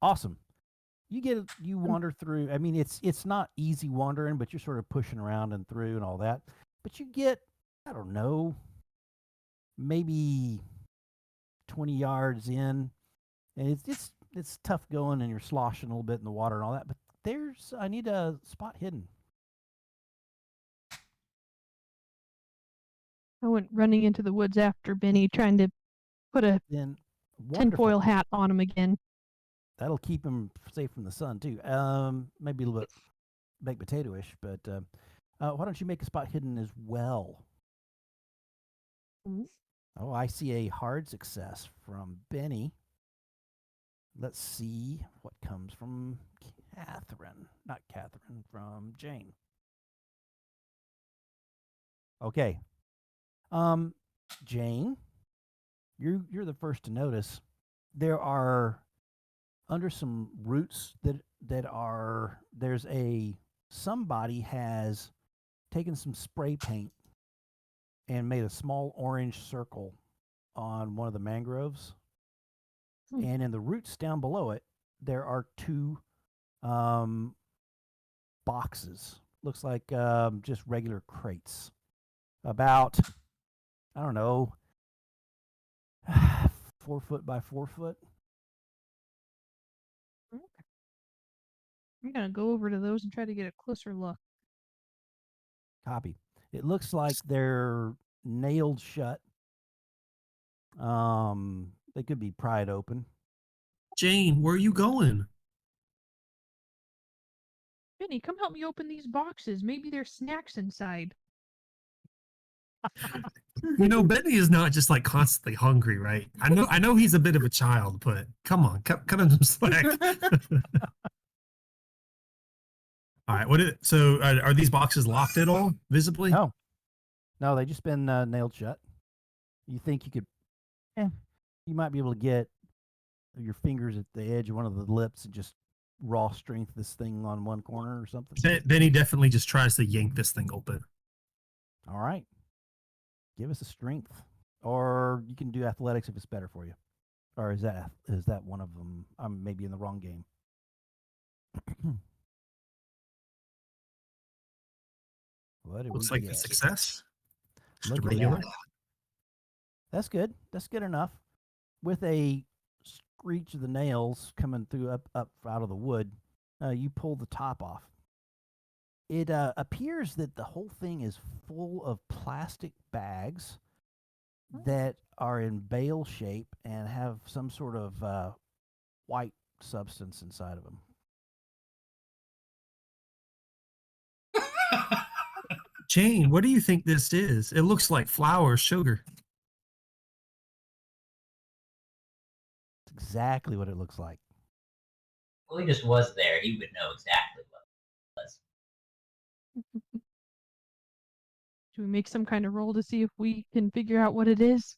Awesome. You wander through. I mean, it's not easy wandering, but you're sort of pushing around and through and all that. But you get, I don't know, maybe 20 yards in, and it's tough going, and you're sloshing a little bit in the water and all that. But I need a spot hidden. I went running into the woods after Benny, trying to put a Then tinfoil hat on him again. That'll keep him safe from the sun too. Maybe a little bit baked potato-ish, but why don't you make a spot hidden as well? Mm-hmm. Oh, I see a hard success from Benny. Let's see what comes from Catherine. Not Catherine, from Jane. Okay. Jane, you're the first to notice. There are under some roots somebody has taken some spray paint and made a small orange circle on one of the mangroves. And in the roots down below it, there are two boxes. Looks like just regular crates. About, I don't know, 4 foot by 4 foot. Okay. I'm gonna go over to those and try to get a closer look. Copy. It looks like they're nailed shut. They could be pried open. Jane, where are you going? Benny, come help me open these boxes. Maybe there's snacks inside. You know, Benny is not just like constantly hungry, right? I know he's a bit of a child, but come on, cut him some slack. All right, so are these boxes locked at all, visibly? No, they just been nailed shut. You think you could, you might be able to get your fingers at the edge of one of the lips and just raw strength this thing on one corner or something? Benny definitely just tries to yank this thing open. All right. Give us a strength. Or you can do athletics if it's better for you. Or is that one of them? I'm maybe in the wrong game. What Looks like a success. Just Look a at regular. that. That's good. That's good enough. With a screech of the nails coming through up out of the wood, you pull the top off. It appears that the whole thing is full of plastic bags that are in bale shape and have some sort of white substance inside of them. Jane, what do you think this is? It looks like flour or sugar. It's exactly what it looks like. Well, he just was there. He would know exactly what it was. Should we make some kind of roll to see if we can figure out what it is?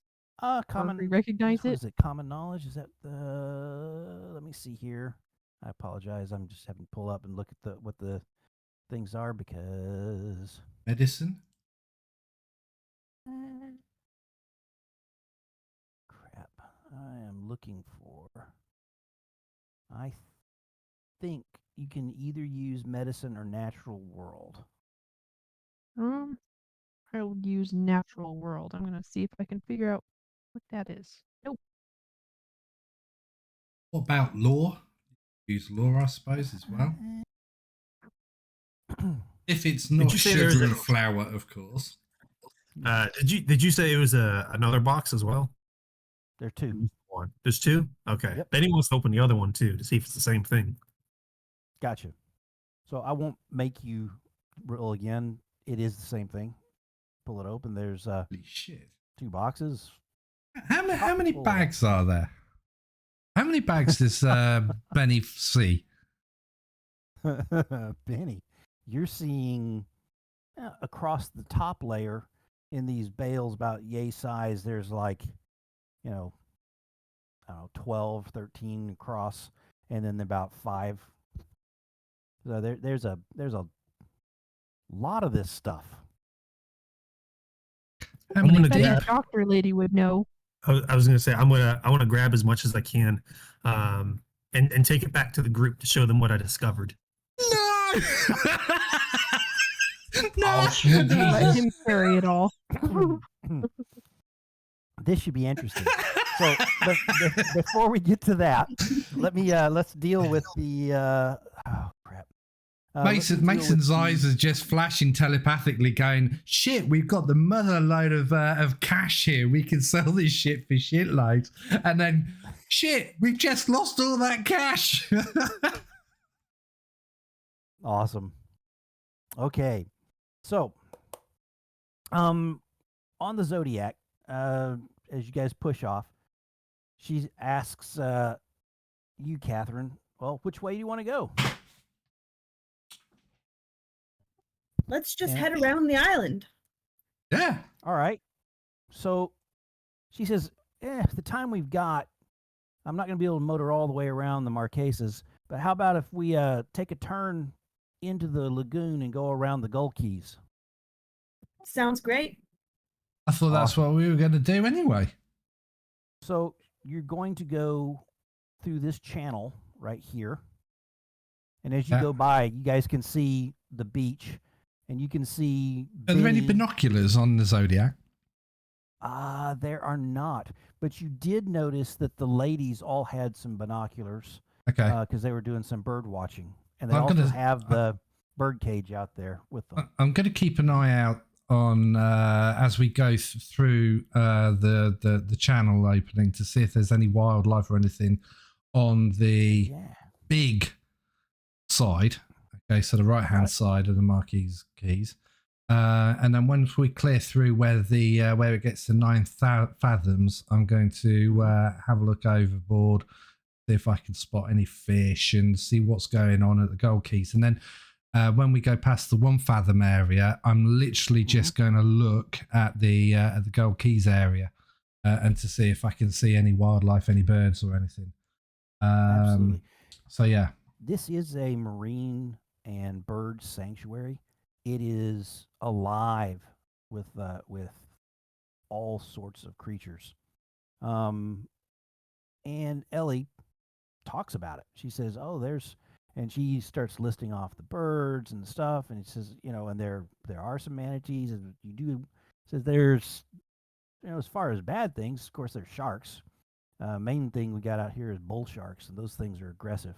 Common. Or we recognize what it? Is it common knowledge? Is that let me see here. I apologize. I'm just having to pull up and look at what the things are because Medicine? crap. I am looking for. I think you can either use medicine or natural world. I will use natural world. I'm gonna see if I can figure out what that is. Nope. What about law? Use law, I suppose, as well. If it's not sugar and flour, of course. Did you say it was another box as well? There are two. One. There's two? Okay. Yep. Benny wants to open the other one too to see if it's the same thing. Gotcha. So I won't make you roll again. It is the same thing. Pull it open. There's Holy shit. 2 boxes. How many bags are there? How many bags does Benny see? Benny, you're seeing across the top layer in these bales about yay size. There's like, I don't know, 12, 13 across, and then about 5. So there's a lot of this stuff. How many I bet deep? a doctor lady would know. I was going to say I want to grab as much as I can, and take it back to the group to show them what I discovered. No. No. Let him carry it all. This should be interesting. So before we get to that, let's deal with the oh crap. Mason's eyes are just flashing telepathically, going, "Shit, we've got the mother load of cash here. We can sell this shit for shitloads." And then, shit, we've just lost all that cash. Awesome. Okay, so on the Zodiac, as you guys push off, she asks you, Catherine, well, which way do you want to go? Let's just head around the island. Yeah. All right. So she says, the time we've got, I'm not going to be able to motor all the way around the Marquesas, but how about if we take a turn into the lagoon and go around the Gull Keys? Sounds great. I thought that's what we were going to do anyway. So you're going to go through this channel right here, And as you go by, you guys can see the beach, and you can see. Are there any Benny. binoculars on the Zodiac? There are not. But you did notice that the ladies all had some binoculars. Okay. Because they were doing some bird watching, and they I'm also gonna- have the bird cage out there with them. I'm going to keep an eye out on as we go through the channel opening to see if there's any wildlife or anything on the big side. Okay, so the right hand side of the Marquis keys. And then once we clear through where it gets to 9 fathoms, I'm going to have a look overboard, see if I can spot any fish and see what's going on at the gold keys. And then when we go past the 1 fathom area, I'm literally just going to look at the gold keys area and to see if I can see any wildlife, any birds or anything. Absolutely. So yeah, this is a marine and bird sanctuary. It is alive with all sorts of creatures. And Ellie talks about it. She says, "Oh, and she starts listing off the birds and stuff, and it says, and there are some manatees, and says there's, as far as bad things, of course, there's sharks. Main thing we got out here is bull sharks, and those things are aggressive.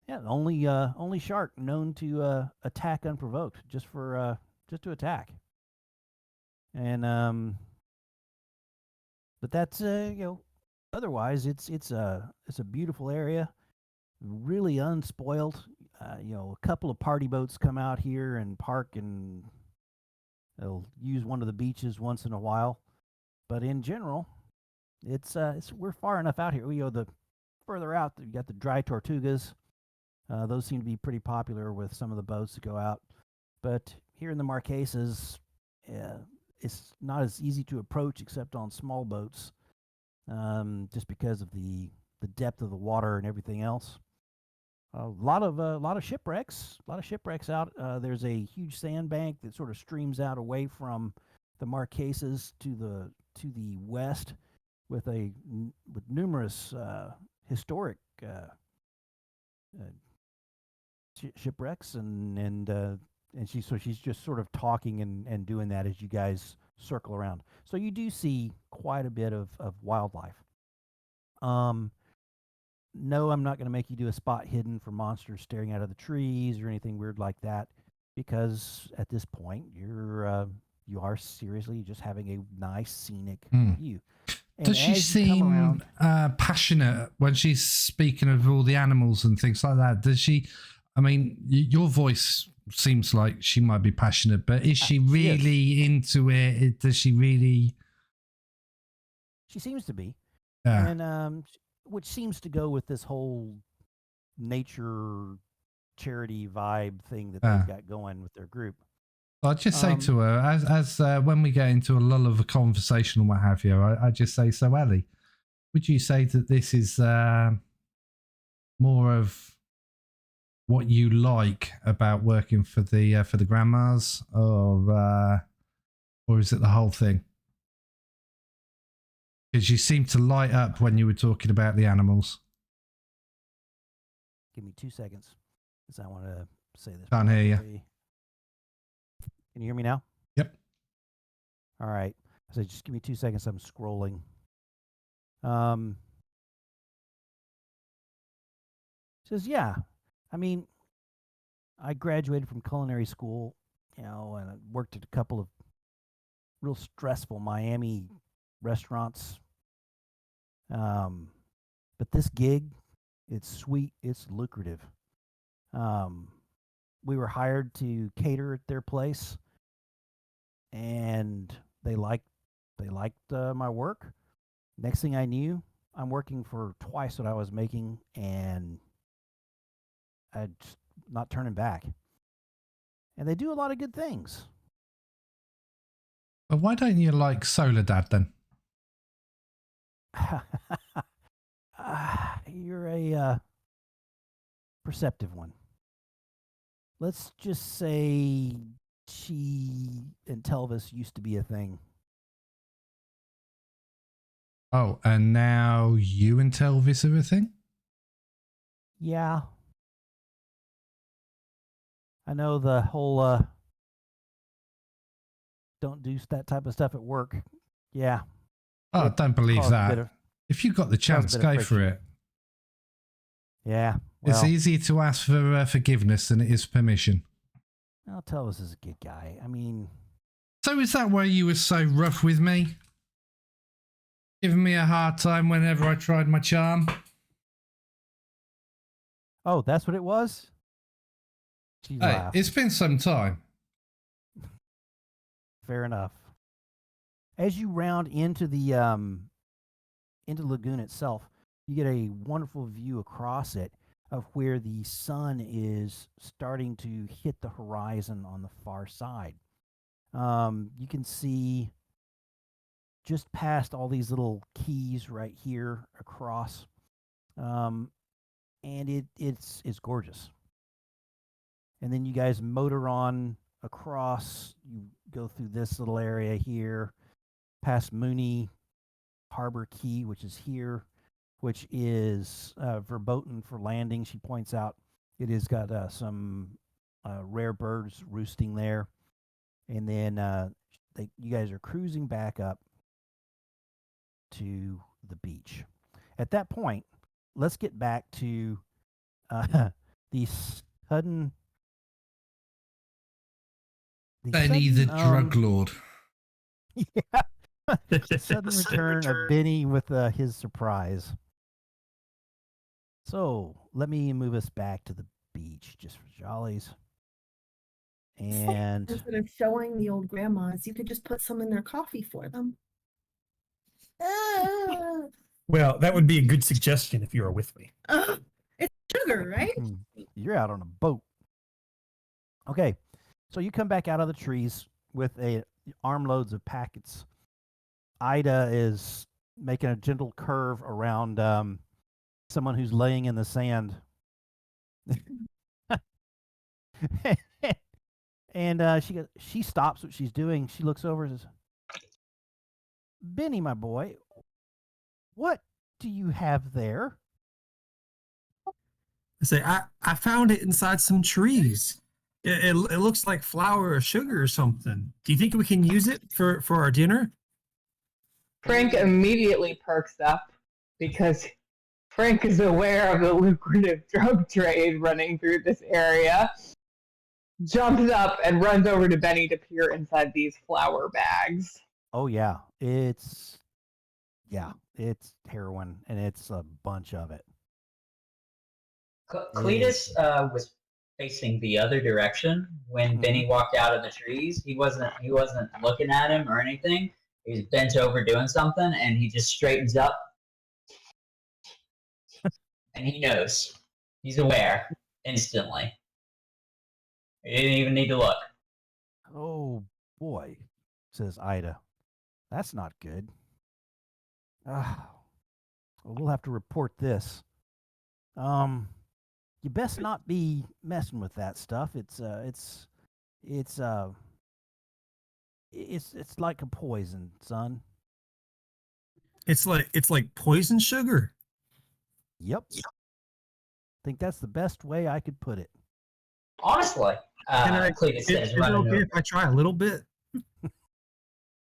Yeah, only shark known to attack unprovoked, just to attack. And but that's otherwise it's a beautiful area, really unspoiled. A couple of party boats come out here and park, and they'll use one of the beaches once in a while. But in general, it's we're far enough out here. The further out, you got the dry Tortugas. Those seem to be pretty popular with some of the boats that go out. But here in the Marquesas, it's not as easy to approach except on small boats, just because of the depth of the water and everything else. A lot of shipwrecks. Out. There's a huge sandbank that sort of streams out away from the Marquesas to the west, with numerous historic shipwrecks, and she's just sort of talking and doing that as you guys circle around. So you do see quite a bit of wildlife. No, I'm not going to make you do a spot hidden for monsters staring out of the trees or anything weird like that, because at this point you are seriously just having a nice scenic view. And does she seem passionate when she's speaking of all the animals and things like that? Does she? I mean, your voice seems like she might be passionate, but is she really into it? Does she really? She seems to be, yeah. And which seems to go with this whole nature charity vibe thing that they've got going with their group. I'll just say to her, as when we get into a lull of a conversation and what have you, I just say, so Ellie, would you say that this is more of what you like about working for the grandmas, or is it the whole thing? Because you seem to light up when you were talking about the animals. Give me 2 seconds, because I want to say this. Can't hear you. Can you hear me now? Yep. All right. So just give me 2 seconds. I'm scrolling. Says, yeah. I mean, I graduated from culinary school, and I worked at a couple of real stressful Miami restaurants. But this gig, it's sweet, it's lucrative. We were hired to cater at their place, and they liked my work. Next thing I knew, I'm working for twice what I was making, and I just not turning back. And they do a lot of good things. But why don't you like Soledad then? You're a perceptive one. Let's just say she and Telvis used to be a thing. Oh, and now you and Telvis are a thing? Yeah. I know the whole don't do that type of stuff at work. Yeah. Oh, I don't believe caused a bit that. of- If you got the chance, bit of go for friction. it. Yeah. It's Well, easier to ask for forgiveness than it is permission. I'll tell us is a good guy. I mean, So is that why you were so rough with me? Giving me a hard time whenever I tried my charm? oh, that's what it was? She Hey, laughed. it's been some time. Fair enough. As you round into the lagoon itself, you get a wonderful view across it of where the sun is starting to hit the horizon on the far side. You can see just past all these little keys right here across, and it's gorgeous. And then you guys motor on across. You go through this little area here, past Mooney Harbor Key, which is here, which is verboten for landing. She points out it has got some rare birds roosting there. And then you guys are cruising back up to the beach. At that point, let's get back to the sudden... Benny the drug lord. Yeah. Sudden return of Benny with his surprise. So let me move us back to the beach just for jollies. And Instead of showing the old grandmas, you could just put some in their coffee for them. Well, that would be a good suggestion if you were with me. It's sugar, right? you're out on a boat. Okay, so you come back out of the trees with armloads of packets. Ida is making a gentle curve around someone who's laying in the sand. And she stops what she's doing. She looks over and says, Benny, my boy, what do you have there? I say, I found it inside some trees. It looks like flour or sugar or something. Do you think we can use it for our dinner? Frank immediately perks up because Frank is aware of the lucrative drug trade running through this area. Jumps up and runs over to Benny to peer inside these flour bags. Oh yeah, it's heroin, and it's a bunch of it. Cletus was facing the other direction when Benny walked out of the trees. He wasn't looking at him or anything. He was bent over doing something, and he just straightens up, and he knows. He's aware instantly. He didn't even need to look. Oh boy, says Ida. That's not good. We'll have to report this. You best not be messing with that stuff. It's like a poison, son. It's like poison sugar. Yep. Think that's the best way I could put it. Honestly, Cletus says, is it running okay over. if I try a little bit?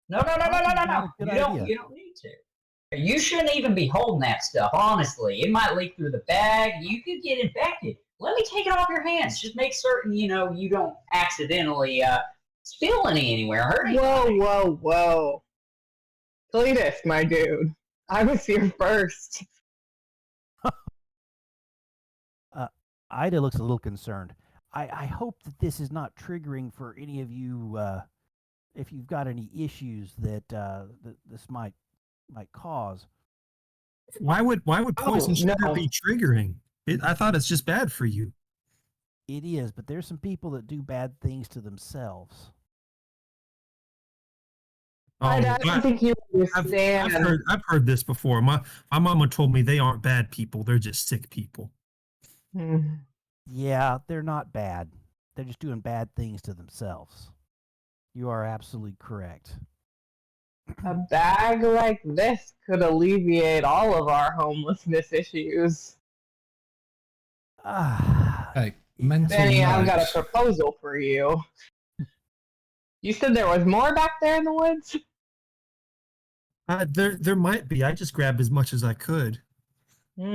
No. Good You idea. don't need to. You shouldn't even be holding that stuff, honestly. It might leak through the bag. You could get infected. Let me take it off your hands. Just make certain, you don't accidentally spill any anywhere. Hurt anybody. Whoa. Cletus, my dude. I was here first. Ida looks a little concerned. I hope that this is not triggering for any of you if you've got any issues that this might cause. Why would poison sugar no. be triggering? I thought it's just bad for you. It is, but there's some people that do bad things to themselves. I don't think you understand. I've heard this before. My mama told me they aren't bad people; they're just sick people. Yeah, they're not bad. They're just doing bad things to themselves. You are absolutely correct. A bag like this could alleviate all of our homelessness issues. Hey, Mental Benny, I've got a notes. proposal for you. You said there was more back there in the woods? There might be. I just grabbed as much as I could. All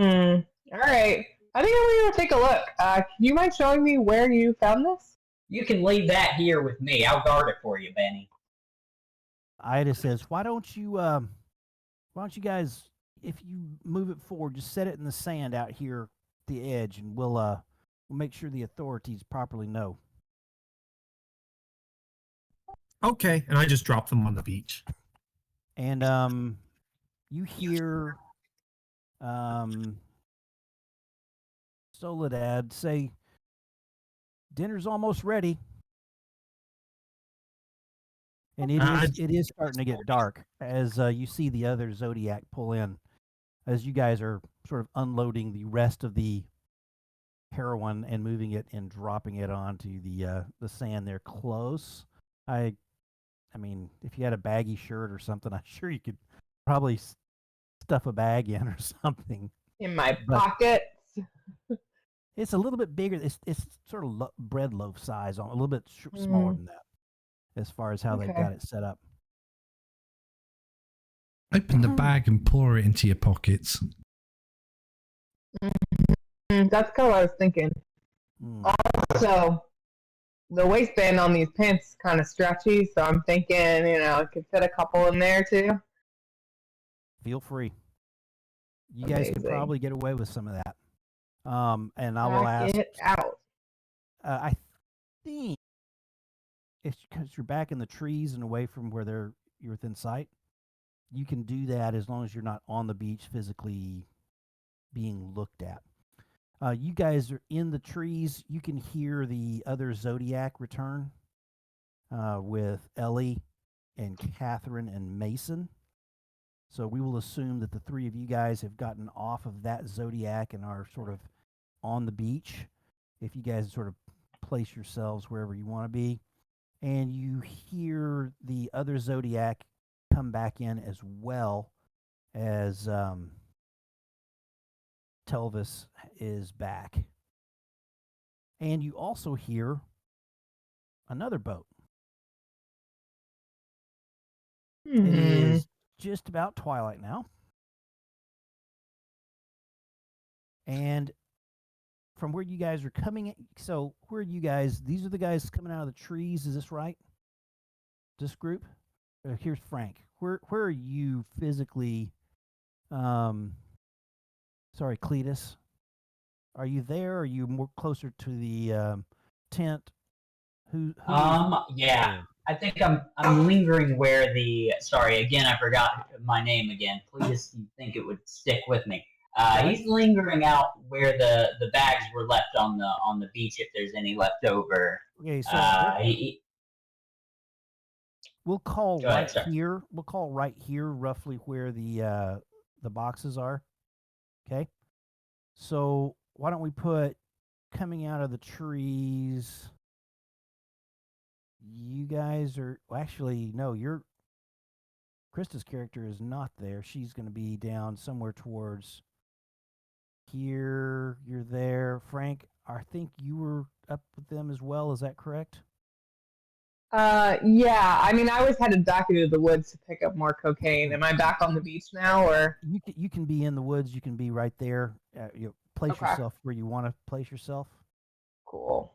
right. I think I'm going to take a look. Can you mind showing me where you found this? You can leave that here with me. I'll guard it for you, Benny. Ida says, why don't you guys, if you move it forward, just set it in the sand out here at the edge, and we'll make sure the authorities properly know. Okay, and I just dropped them on the beach. And you hear Soledad say, dinner's almost ready. And it is starting to get dark as you see the other Zodiac pull in, as you guys are sort of unloading the rest of the heroin and moving it and dropping it onto the sand there close. I mean, if you had a baggy shirt or something, I'm sure you could probably stuff a bag in or something. In my pockets. It's a little bit bigger. It's sort of bread loaf size, a little bit smaller than that, as far as how they've got it set up. Open the bag and pour it into your pockets. That's kind of what I was thinking. Also, the waistband on these pants is kind of stretchy, so I'm thinking, I could fit a couple in there too. Feel free. You guys could probably get away with some of that. And I will Back ask. it out. I think it's because you're back in the trees and away from where you're within sight. You can do that as long as you're not on the beach physically being looked at. You guys are in the trees. You can hear the other Zodiac return with Ellie and Catherine and Mason. So we will assume that the three of you guys have gotten off of that Zodiac and are sort of on the beach. If you guys sort of place yourselves wherever you want to be. And you hear the other Zodiac come back in as well as Telvis is back. And you also hear another boat. It is just about twilight now. And from where you guys are coming in, so where are you guys? These are the guys coming out of the trees, is this right? This group? Here's Frank. Where are you physically? Sorry, Cletus. Are you there? Or are you more closer to the tent? Who Yeah. I think I'm lingering where the. Sorry, again, I forgot my name again. Please, you think it would stick with me. He's lingering out where the bags were left on the beach, if there's any left over. Okay, so we'll call right here. We'll call right here roughly where the boxes are. Okay. So why don't we put coming out of the trees? You guys are actually no. Krista's character is not there. She's going to be down somewhere towards here. You're there, Frank. I think you were up with them as well. Is that correct? Yeah. I mean, I was headed back into the woods to pick up more cocaine. Am I back on the beach now, or you can be in the woods? You can be right there. Place yourself where you want to place yourself. Cool.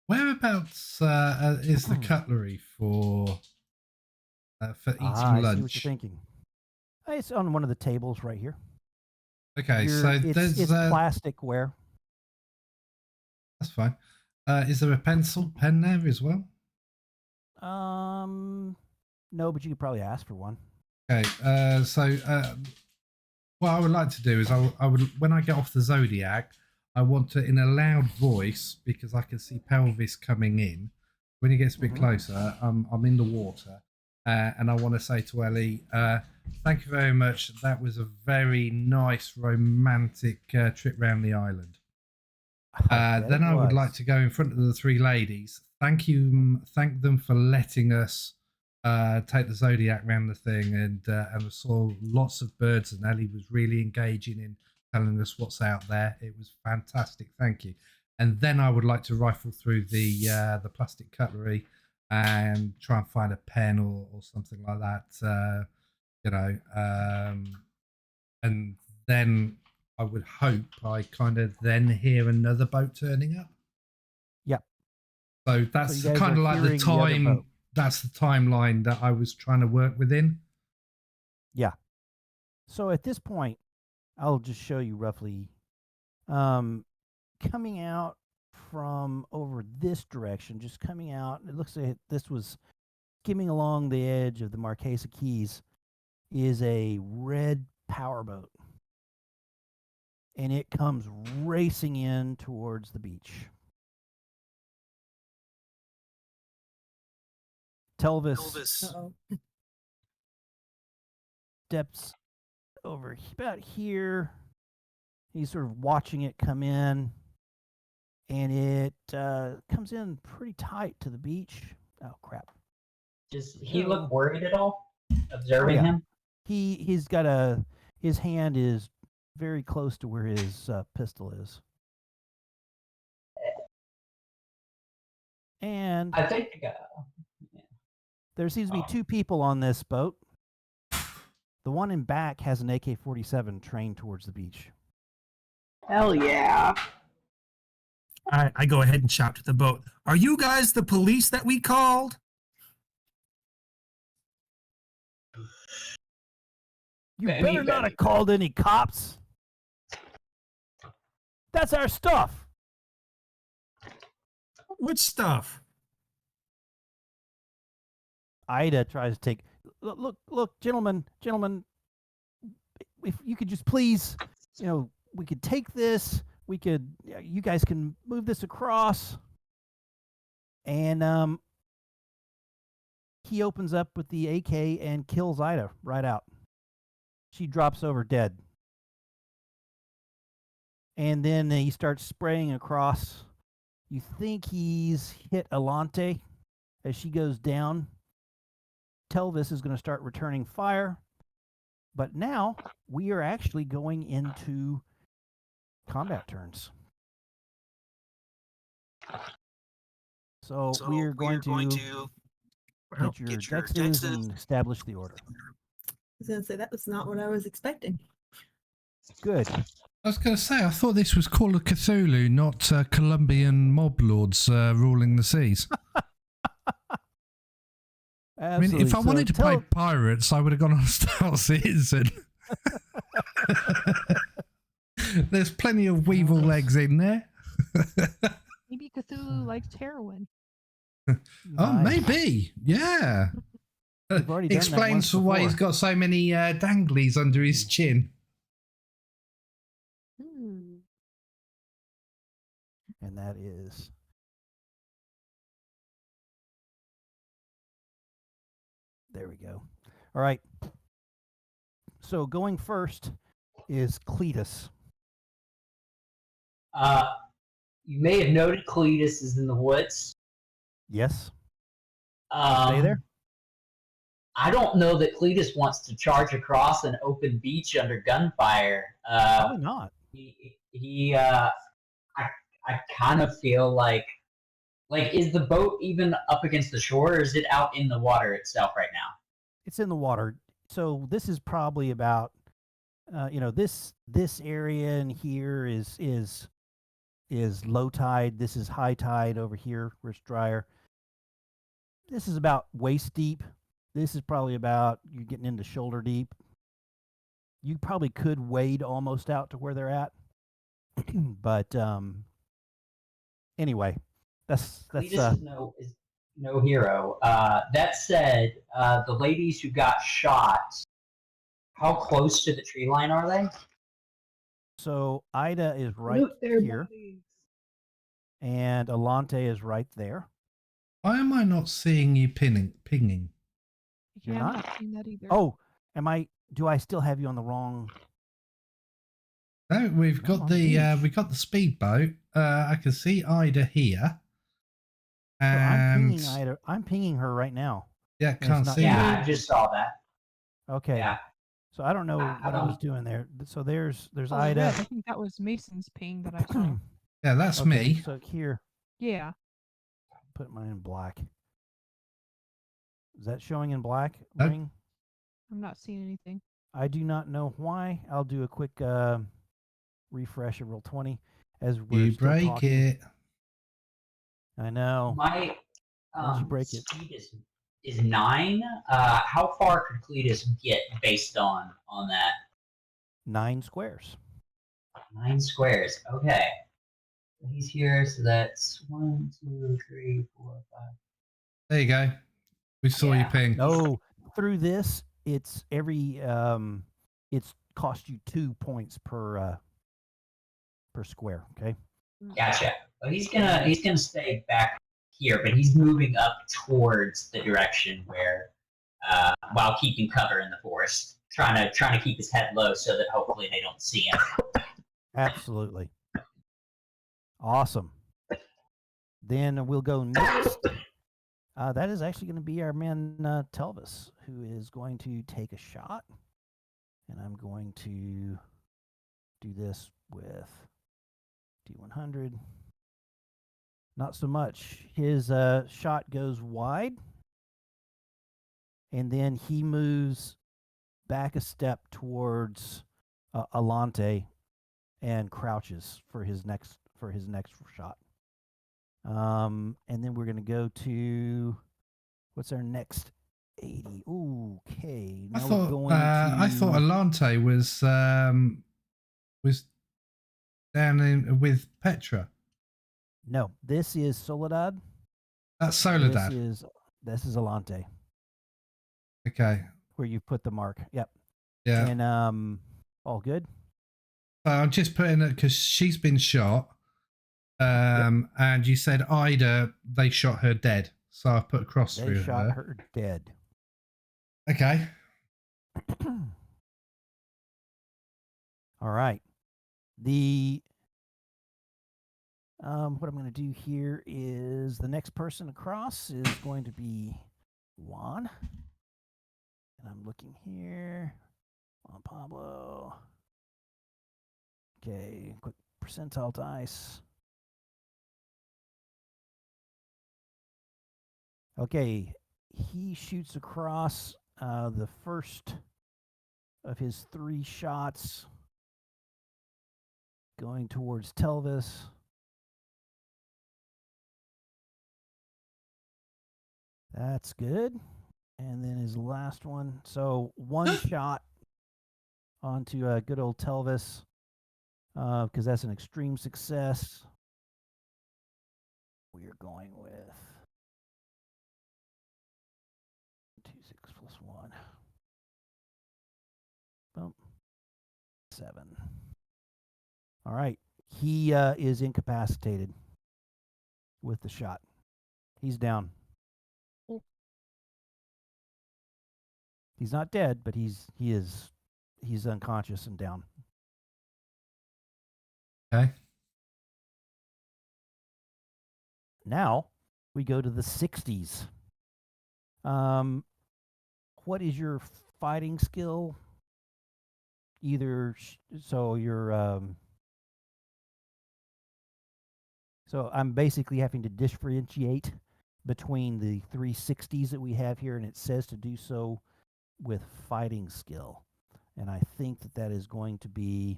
Whereabouts is the cutlery for eating I lunch? see what you're thinking. It's on one of the tables right here. Okay, so it's plasticware. That's fine. Is there a pen there as well? No, but you could probably ask for one. Okay, so what I would like to do is I would when I get off the Zodiac, I want to, in a loud voice, because I can see Pelvis coming in. When he gets a bit closer, I'm in the water, and I want to say to Ellie, thank you very much. That was a very nice, romantic trip round the island. Then I would like to go in front of the three ladies. Thank them for letting us take the Zodiac round the thing, and I saw lots of birds, and Ellie was really engaging in telling us what's out there. It was fantastic. Thank you. And then I would like to rifle through the plastic cutlery and try and find a pen or something like that. And then I would hope I kind of then hear another boat turning up. Yep. So that's you guys kind are of like the hearing the other time. boat. That's the timeline that I was trying to work within. Yeah. So at this point, I'll just show you roughly. Coming out from over this direction, just coming out, it looks like this was skimming along the edge of the Marquesa Keys, is a red powerboat. And it comes racing in towards the beach. Telvis Uh-oh. steps over about here. He's sort of watching it come in, and it comes in pretty tight to the beach. Oh crap! Does he look worried at all? Observing him? He's got his hand is very close to where his pistol is, and I think there seems to be two people on this boat. The one in back has an AK-47 trained towards the beach. Hell yeah. I go ahead and shout to the boat. Are you guys the police that we called? You better not have called any cops. That's our stuff. What stuff? Ida tries to take. Look, gentlemen. If you could just please, we could take this. We could. You guys can move this across. And he opens up with the AK and kills Ida right out. She drops over dead. And then he starts spraying across. You think he's hit Alante as she goes down. Telvis is going to start returning fire. But now we are actually going into combat turns. So we are going to get your dexes and establish the order. I was going to say, that was not what I was expecting. Good. I was going to say, I thought this was Call of Cthulhu, not Colombian mob lords ruling the seas. I mean, if I wanted to play pirates, I would have gone on Star Citizen. There's plenty of weevil legs in there. Maybe Cthulhu likes heroin. Oh, maybe. Yeah. Explains why he's got so many danglies under his chin. And that is... There we go. All right. So going first is Cletus. You may have noted Cletus is in the woods. Yes. Stay there? I don't know that Cletus wants to charge across an open beach under gunfire. Probably not. I kind of feel like is the boat even up against the shore, or is it out in the water itself right now? It's in the water. So this is probably about, this area in here is low tide. This is high tide over here where it's drier. This is about waist deep. This is probably about you're getting into shoulder deep. You probably could wade almost out to where they're at. But anyway, that's Cletus is no hero. That said, the ladies who got shot, how close to the tree line are they? So Ida is right here, and Alante is right there. Why am I not seeing you pinging? You're I'm not seeing that either. Oh, do I still have you on the wrong? No, we've got the speedboat. I can see Ida here. And So I'm pinging her right now. Yeah, can't see. Yeah, I just saw that. Okay. Yeah. So I don't know what I was doing there. So there's Oh, Ida. red. I think that was Mason's ping that I saw. Yeah, that's Okay, me. so here, Yeah. put mine in black. Is that showing in black, Nope. Ring? I'm not seeing anything. I do not know why. I'll do a quick refresh of Roll20 as we're You still break talking. it. I know. My Once you break it. speed is 9. How far could Cletus get based on that? 9 squares. 9 squares. Okay. He's here, so that's 1, 2, 3, 4, 5. There you go. We saw your Yeah. ping. No, through this, it's every it's cost you 2 points per square. Okay. Gotcha. Well, he's gonna stay back here, but he's moving up towards the direction where, while keeping cover in the forest, trying to keep his head low so that hopefully they don't see him. Absolutely. Awesome. Then we'll go next. That is actually going to be our man Telvis, who is going to take a shot. And I'm going to do this with D100. Not so much. His shot goes wide. And then he moves back a step towards Alante and crouches for his next shot. And then we're going to go to what's our next 80? Ooh, okay. I Now thought we're going to. I thought Alante was down in with Petra. No, this is Soledad. That's Soledad. This is Alante, Okay. where you put the mark. Yep. Yeah. And all good. So I'm just putting it because she's been shot. And you said Ida, they shot her dead. So I put a cross They through shot her. her dead. Okay. All right. The what I'm going to do here is the next person across is going to be Juan. And I'm looking here. Juan Pablo. Okay, quick percentile dice. Okay, he shoots across the first of his 3 shots going towards Telvis. That's good. And then his last one. So 1 shot onto good old Telvis because that's an extreme success. We are going with 2, 6 plus 1. Boom. 7. All right. He is incapacitated with the shot. He's down. He's not dead, but he's unconscious and down. Okay. Now we go to the 60s. What is your fighting skill? Either so you're so I'm basically having to differentiate between the 360s that we have here, and it says to do so with fighting skill. And I think that is going to be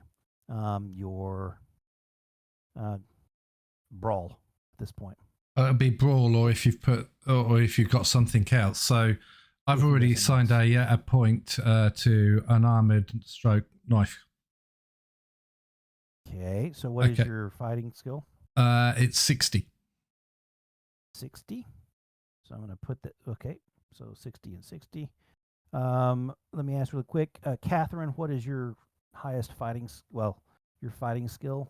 your brawl at this point. It'll be brawl, or if you've got something else. So I've already assigned a point to an armored stroke knife. Okay, so what is your fighting skill? It's 60. 60. So I'm going to put that. Okay, so 60 and 60. Let me ask really quick, Catherine, what is your highest your fighting skill?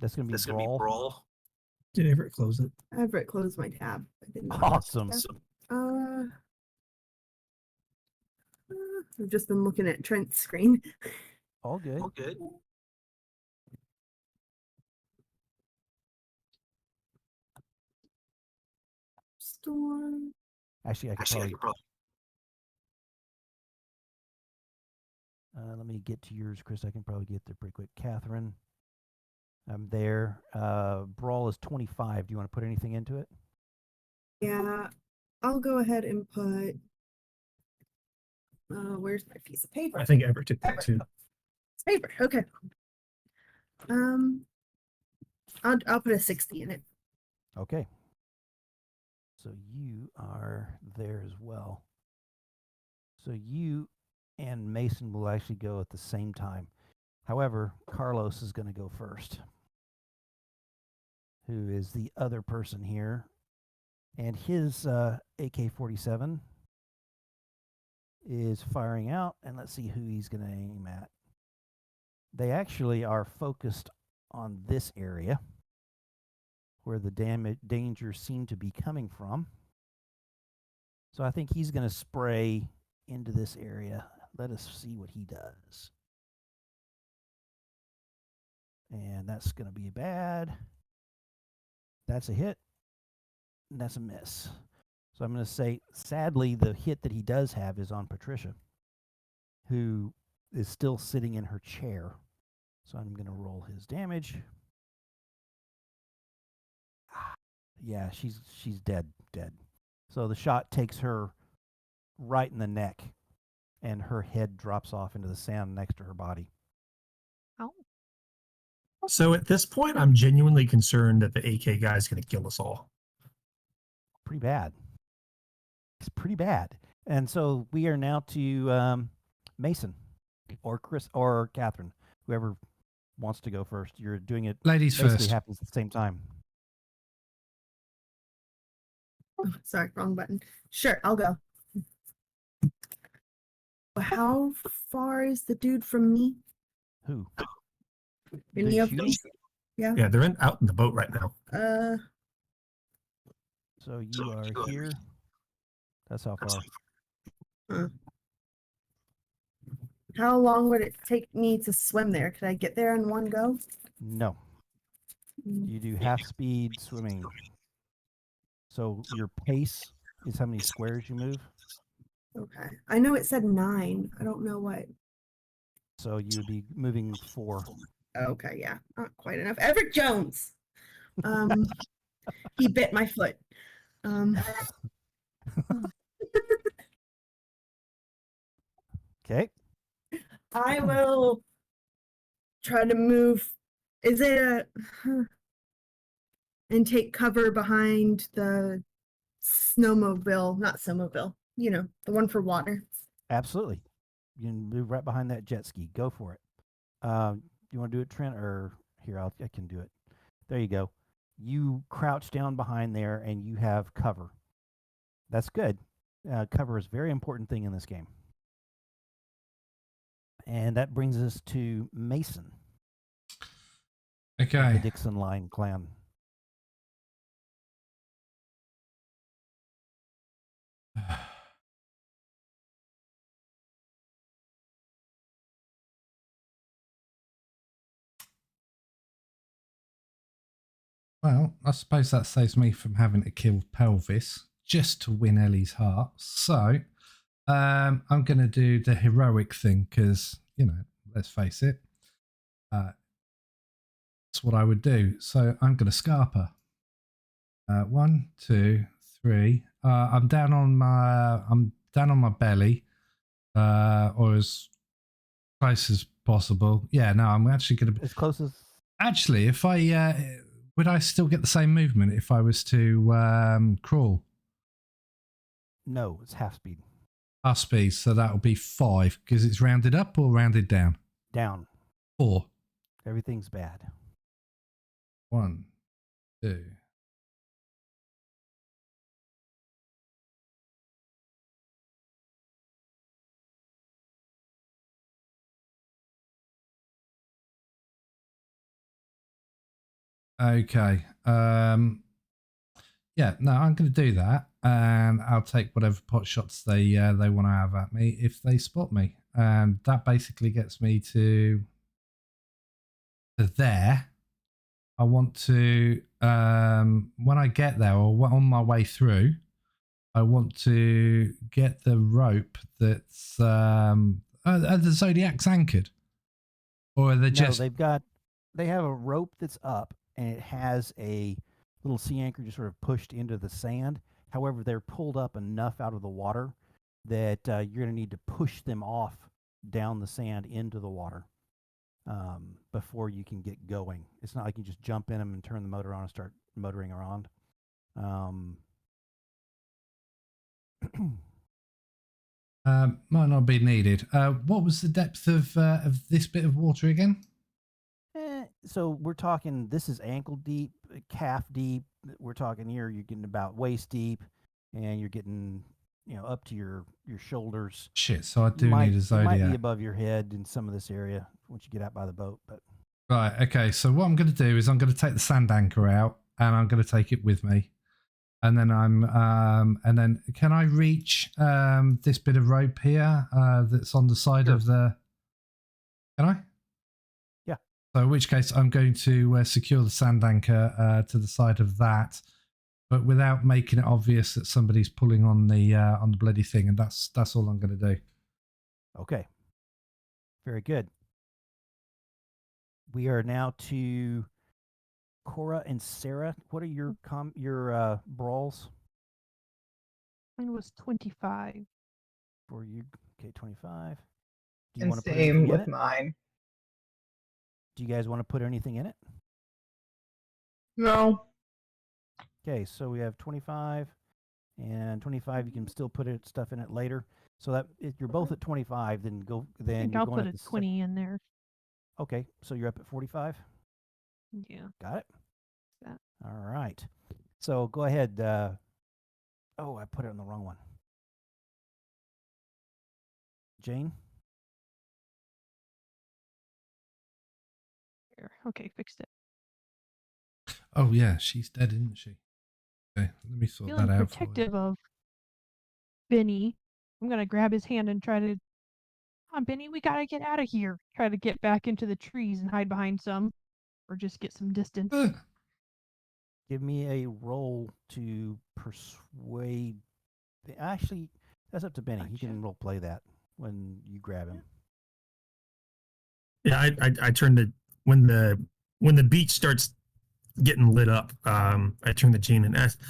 That's going to be brawl. Did Everett close it? Everett closed my tab. I didn't Awesome. I've just been looking at Trent's screen. All good. Storm. Actually, I could probably. Let me get to yours, Chris. I can probably get there pretty quick. Catherine, I'm there. Brawl is 25. Do you want to put anything into it? Yeah, I'll go ahead and put. Where's my piece of paper? I think Ever took that too. It's paper. Okay. I'll put a 60 in it. Okay. So you are there as well. So you and Mason will actually go at the same time. However, Carlos is going to go first, who is the other person here. And his AK-47 is firing out. And let's see who he's going to aim at. They actually are focused on this area where the danger seemed to be coming from. So I think he's going to spray into this area. Let us see what he does. And that's going to be bad. That's a hit. And that's a miss. So I'm going to say, sadly, the hit that he does have is on Patricia, who is still sitting in her chair. So I'm going to roll his damage. Yeah, she's dead. So the shot takes her right in the neck, and her head drops off into the sand next to her body. Oh. So at this point, I'm genuinely concerned that the AK guy is going to kill us all. Pretty bad. It's pretty bad. And so we are now to Mason or Chris or Catherine, whoever wants to go first. You're doing it. Ladies basically first. happens at the same time. Oh, sorry, wrong button. Sure, I'll go. How far is the dude from me? Who? Any The of them? shooting? Yeah. Yeah, they're out in the boat right now. So you are here. That's how far. How long would it take me to swim there? Could I get there in one go? No. You do half speed swimming. So your pace is how many squares you move. Okay. I know it said 9. I don't know what. So you would be moving 4. Okay, yeah. Not quite enough. Everett Jones. He bit my foot. Okay. I will try to move. Is it a and take cover behind the snowmobile, not snowmobile, you know, the one for water. Absolutely. You can move right behind that jet ski. Go for it. You want to do it, Trent, or here? I can do it. There you go. You crouch down behind there, and you have cover. That's good. Cover is a very important thing in this game. And that brings us to Mason. Okay. The Dixon Line clan. Well, I suppose that saves me from having to kill Pelvis just to win Ellie's heart. So I'm going to do the heroic thing because, you know, let's face it, that's what I would do. So I'm going to Scarper. 1, 2, 3. I'm down on my belly, or as close as possible. Yeah, no, I'm actually going to as close as. Actually, if I would I still get the same movement if I was to crawl? No, it's half speed. Half speed, so that'll be 5 because it's rounded up or rounded down. Down. 4. Everything's bad. 1, 2. Okay. Yeah, no, I'm going to do that, and I'll take whatever pot shots they want to have at me if they spot me, and that basically gets me to there. I want to when I get there or on my way through, I want to get the rope that's are the Zodiac's anchored, or are they No, just? they have a rope that's up, and it has a little sea anchor just sort of pushed into the sand. However, they're pulled up enough out of the water that you're going to need to push them off down the sand into the water before you can get going. It's not like you just jump in them and turn the motor on and start motoring around. Might not be needed. What was the depth of this bit of water again? So we're talking, this is ankle deep, calf deep. We're talking here, you're getting about waist deep, and you're getting, up to your shoulders. Shit, so I do need a Zodiac. It might be above your head in some of this area once you get out by the boat. But Right, okay, so what I'm going to do is I'm going to take the sand anchor out, and I'm going to take it with me. And then can I reach this bit of rope here that's on the side of the? Can I? Yeah. So in which case I'm going to secure the sand anchor to the side of that, but without making it obvious that somebody's pulling on the bloody thing, and that's all I'm going to do. Okay. Very good. We are now to Cora and Sarah. What are your brawls? Mine was 25. For you, okay, 25. Do you And want to put same anything in with it? mine. Do you guys want to put anything in it? No. Okay, so we have 25 and 25. You can still put stuff in it later. So that if you're both at 25, then go. I Then think you're I'll going put at a the 20 in there. Okay, so you're up at 45. Yeah. Got it. That. All right. So go ahead. Oh, I put it on the wrong one. Jane. Here. Okay, fixed it. Oh yeah, she's dead, isn't she? Okay, let me sort Feeling that out protective of Benny. I'm gonna grab his hand and try to. Come on, Benny, we gotta get out of here. Try to get back into the trees and hide behind some, or just get some distance. for you. Give me a roll to persuade. Actually, that's up to Benny. He can role play that when you grab him. Yeah, I turn to when the beach starts getting lit up. I turn to Jane and ask,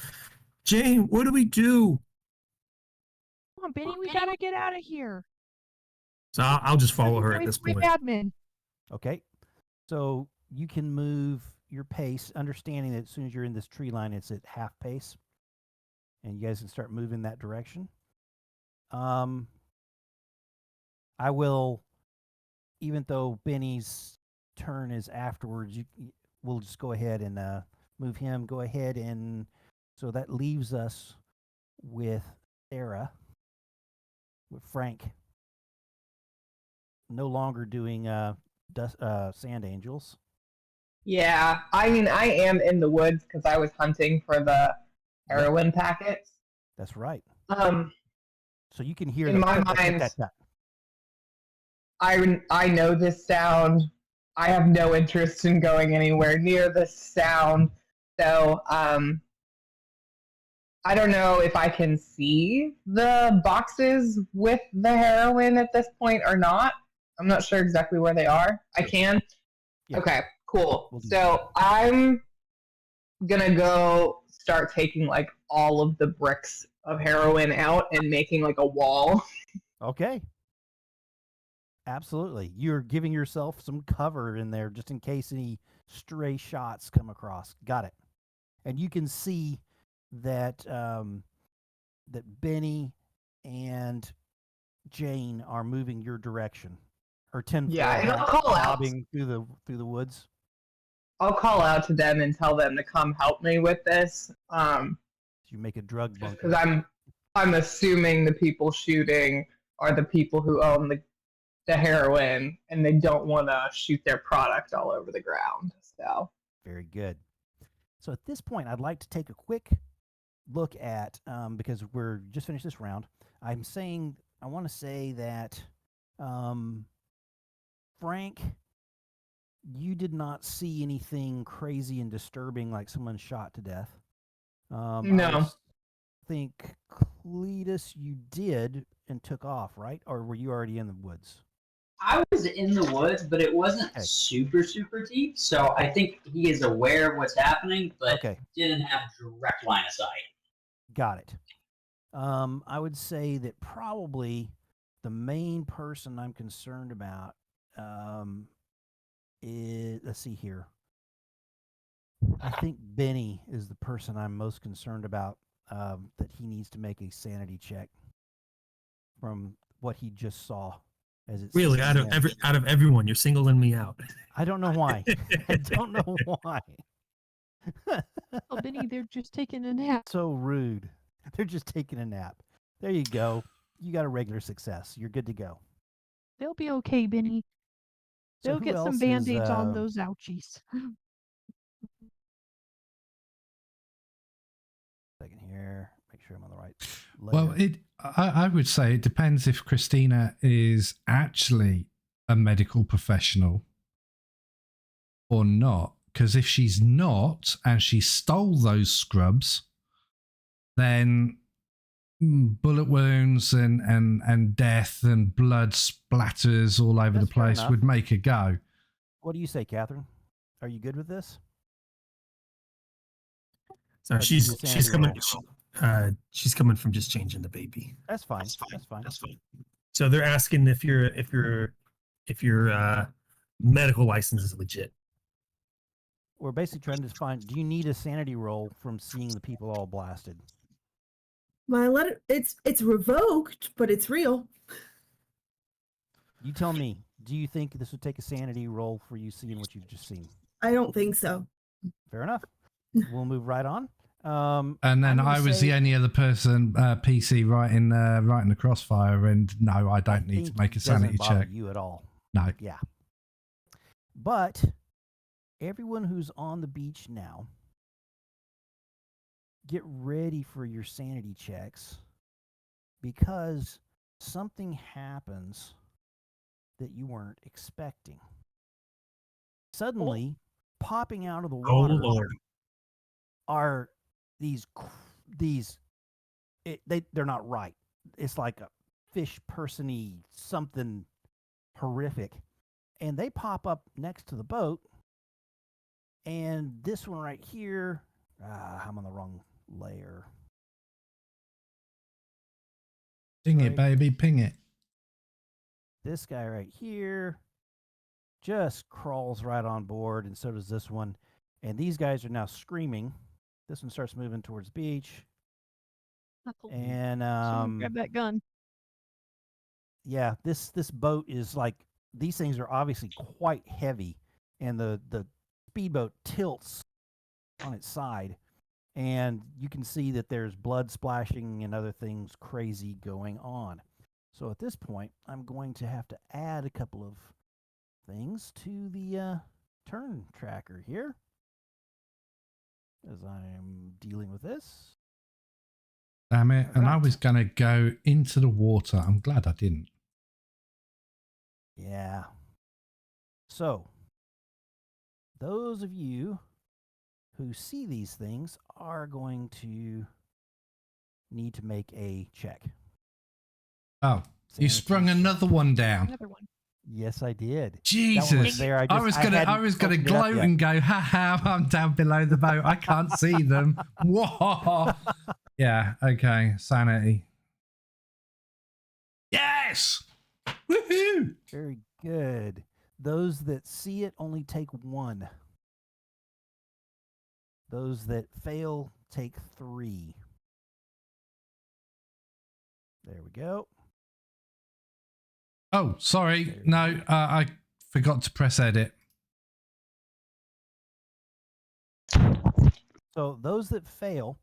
Jane, what do we do? Come on, Benny, we gotta get out of here. So I'll just follow her at this point. Admin. Okay. So you can move your pace, understanding that as soon as you're in this tree line, it's at half pace. And you guys can start moving that direction. I will, even though Benny's turn is afterwards, we'll just go ahead and move him. Go ahead and so that leaves us with Sarah, with Frank. No longer doing sand angels. Yeah, I mean, I am in the woods because I was hunting for the heroin packets. That's right. So you can hear in my mind, I know this sound. I have no interest in going anywhere near this sound. So I don't know if I can see the boxes with the heroin at this point or not. I'm not sure exactly where they are. I can. Yeah. Okay, cool. So I'm gonna go start taking like all of the bricks of heroin out and making like a wall. Okay. Absolutely. You're giving yourself some cover in there just in case any stray shots come across. Got it. And you can see that that Benny and Jane are moving your direction. Or 10 bobbing through the woods. I'll call out to them and tell them to come help me with this. You make a drug bunker. Because I'm assuming the people shooting are the people who own the heroin, and they don't want to shoot their product all over the ground. So very good. So at this point, I'd like to take a quick look at because we're just finished this round. I want to say that Frank, you did not see anything crazy and disturbing like someone shot to death. No. I think Cletus, you did and took off, right? Or were you already in the woods? I was in the woods, but it wasn't Okay. super deep. So I think he is aware of what's happening, but Okay. didn't have direct line of sight. Got it. I would say that probably the main person I'm concerned about is, let's see here. I think Benny is the person I'm most concerned about, that he needs to make a sanity check from what he just saw. As it Really, sinks in. out of everyone, you're singling me out. I don't know why. I don't know why. Oh, Benny, they're just taking a nap. So rude. They're just taking a nap. There you go. You got a regular success. You're good to go. They'll be okay, Benny. So They'll who get some else band-aids is, on those ouchies. second here. Make sure I'm on the right Well, layer. I would say it depends if Christina is actually a medical professional or not. Because if she's not and she stole those scrubs, then bullet wounds and death and blood splatters all over That's the fair place enough. would make her go. What do you say, Catherine? Are you good with this? So Or do you do she's sanity coming. She's coming from just changing the baby. That's fine. That's fine. That's fine. So they're asking if your medical license is legit. We're basically trying to find, do you need a sanity roll from seeing the people all blasted? My letter, it's revoked, but it's real. You tell me, do you think this would take a sanity roll for you seeing what you've just seen? I don't think so. Fair enough. We'll move right on. And then I'm gonna I was say- the only other person, PC, right in the crossfire. And no, I don't need to think make a it doesn't sanity bother check. you at all. No. Yeah. But everyone who's on the beach now, get ready for your sanity checks because something happens that you weren't expecting. Suddenly, popping out of the Oh water Lord! are they're not right. It's like a fish person-y something horrific. And they pop up next to the boat. And this one right here, I'm on the wrong layer. Ping Sorry. it, baby, ping it. This guy right here just crawls right on board, and so does this one. And these guys are now screaming. This one starts moving towards the beach. And Someone grab that gun. yeah, this boat is like, these things are obviously quite heavy, and the speedboat tilts on its side, and you can see that there's blood splashing and other things crazy going on. So at this point, I'm going to have to add a couple of things to the turn tracker here as I'm dealing with this. Damn it. And I Right. was going to go into the water. I'm glad I didn't. Yeah. So, those of you who see these things are going to need to make a check. Oh, you Sanity sprung check. another one down. Another one. Yes, I did. That one Jesus. was there. I was gonna hadn't opened it up gloat yet. and go, ha, I'm down below the boat. I can't see them. Whoa. Yeah, okay. Sanity. Yes. Woohoo. Very good. Those that see it only take 1. Those that fail take 3. There we go. Oh, sorry. No, I forgot to press edit. So those that fail,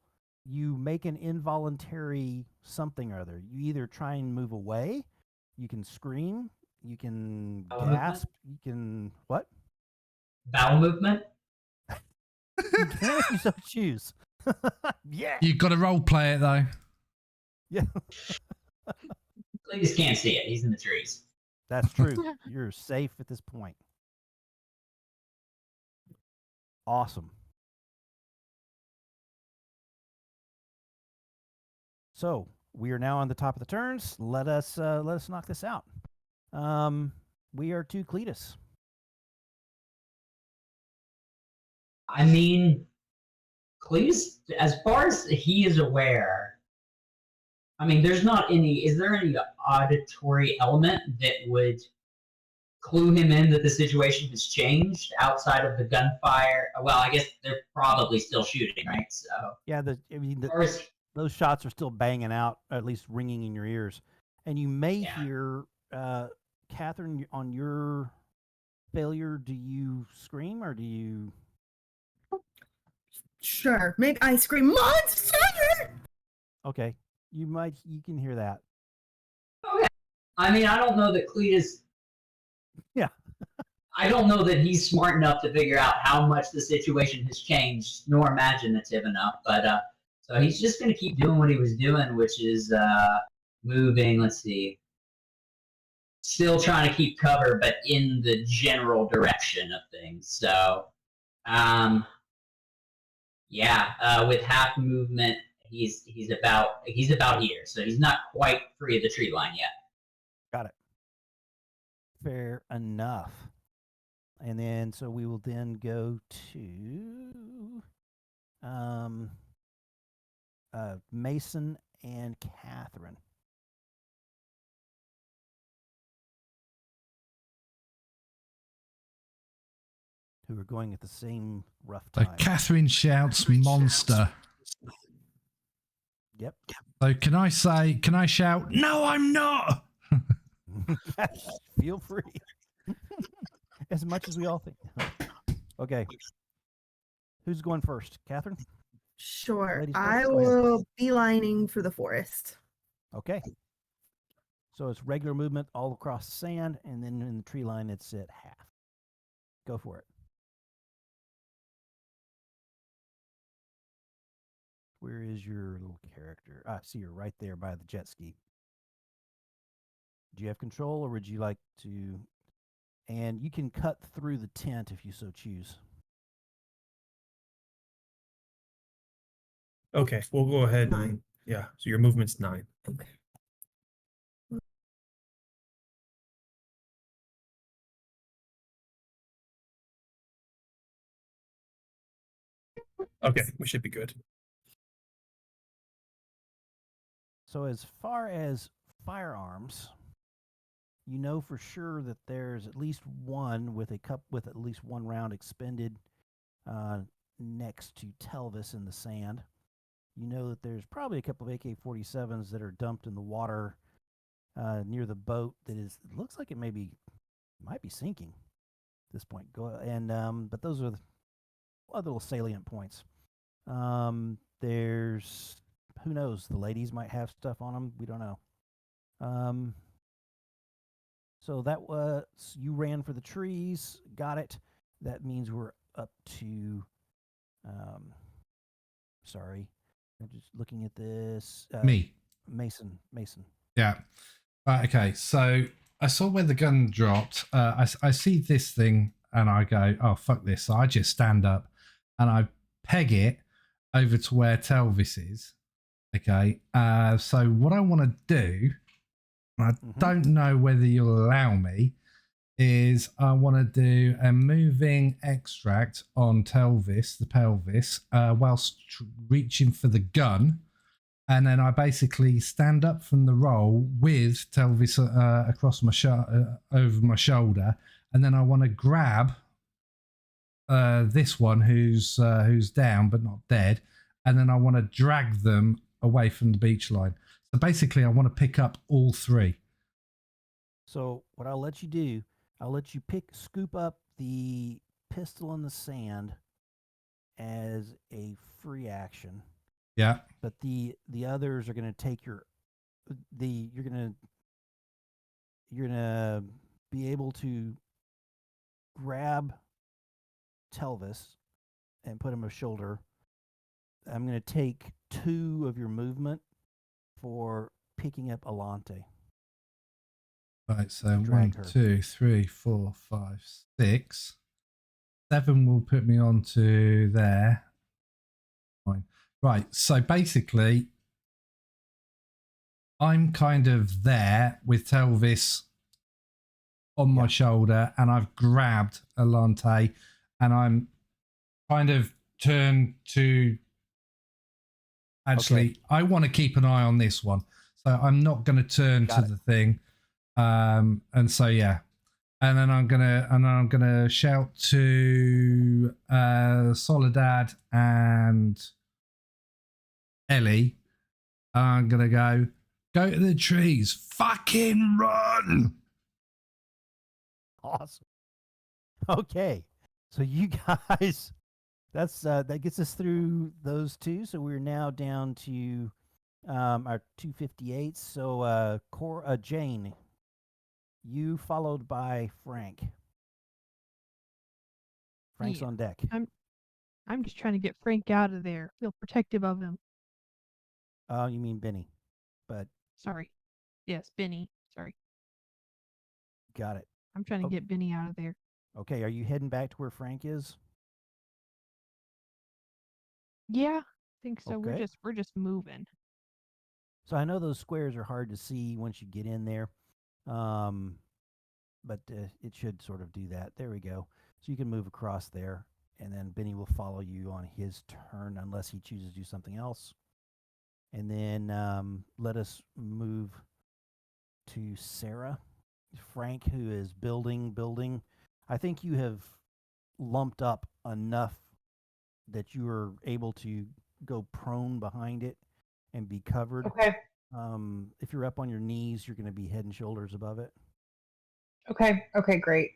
you make an involuntary something or other. You either try and move away, you can scream, you can Bowel gasp, you can what? Bowel movement? You can if you so choose. Yeah. You've got to role play it though. Yeah. Cletus can't see it. He's in the trees. That's true. You're safe at this point. Awesome. So we are now on the top of the turns. Let us knock this out. We are to Cletus. I mean, Cletus, as far as he is aware, I mean, there's not any. Is there any auditory element that would clue him in that the situation has changed outside of the gunfire? Well, I guess they're probably still shooting, right? So yeah, those shots are still banging out, at least ringing in your ears, and you may hear Catherine on your failure. Do you scream or do you? Sure, maybe I scream monster. Okay, you can hear that. okay. I mean, I don't know that Cletus. Yeah. I don't know that he's smart enough to figure out how much the situation has changed, nor imaginative enough. But so he's just going to keep doing what he was doing, which is moving. Let's see, still trying to keep cover, but in the general direction of things. So, with half movement, he's about here. So he's not quite free of the tree line yet. Got it. Fair enough. And then, so we will then go to Mason and Catherine. Who are going at the same rough time. Catherine shouts monster. Yep. So can I shout, no, I'm not? Feel free. As much as we all think. Okay. Who's going first? Catherine? Sure. Ladies I first? Go ahead. will be lining for the forest. Okay. So it's regular movement all across the sand, and then in the tree line, it's at half. Go for it. Where is your little character? I see you're right there by the jet ski. Do you have control, or would you like to? And you can cut through the tent if you so choose. Okay, we'll go ahead. 9. Yeah, so your movement's 9. Okay. Okay, we should be good. So as far as firearms, you know for sure that there's at least one with at least one round expended next to Telvis in the sand. You know that there's probably a couple of AK-47s that are dumped in the water near the boat that looks like it might be sinking at this point. But those are the other little salient points. There's, who knows, the ladies might have stuff on them. We don't know. So that was, you ran for the trees, got it. That means we're up to, sorry, I'm just looking at this. Me. Mason. Yeah. Right, okay. So I saw where the gun dropped. I see this thing and I go, oh, fuck this. So I just stand up and I peg it over to where Telvis is. Okay. So what I want to do, and I don't know whether you'll allow me, is I want to do a moving extract on Telvis, the pelvis, whilst reaching for the gun. And then I basically stand up from the roll with Telvis across my over my shoulder, and then I want to grab this one who's down but not dead, and then I want to drag them away from the beach line. So basically, I want to pick up all three. So what I'll let you do, I'll let you scoop up the pistol in the sand as a free action. Yeah. But the others are going to take you're going to be able to grab Telvis and put him on shoulder. I'm going to take 2 of your movement for picking up Alante. Right, so 1, 2, 3, 4, 5, 6. 7 will put me onto there. Fine. Right, so basically, I'm kind of there with Telvis on my shoulder, and I've grabbed Alante, and I'm kind of turned to. Actually, I want to keep an eye on this one, so I'm not going to turn to the thing. And so yeah, and then I'm gonna shout to Soledad and Ellie. I'm gonna go to the trees, fucking run. Awesome. Okay, so you guys, that gets us through those two. So we're now down to our 258. So Jane, you followed by Frank. Frank's on deck. I'm just trying to get Frank out of there. Feel protective of him. Oh, you mean Benny? But sorry. Yes, Benny. Sorry. Got it. I'm trying to get Benny out of there. Okay, are you heading back to where Frank is? Yeah, I think so. Okay. We're just moving. So I know those squares are hard to see once you get in there, but it should sort of do that. There we go. So you can move across there, and then Benny will follow you on his turn unless he chooses to do something else. And then let us move to Sarah. Frank, who is building. I think you have lumped up enough that you are able to go prone behind it and be covered. Okay. If you're up on your knees, you're going to be head and shoulders above it. Okay. Okay, great.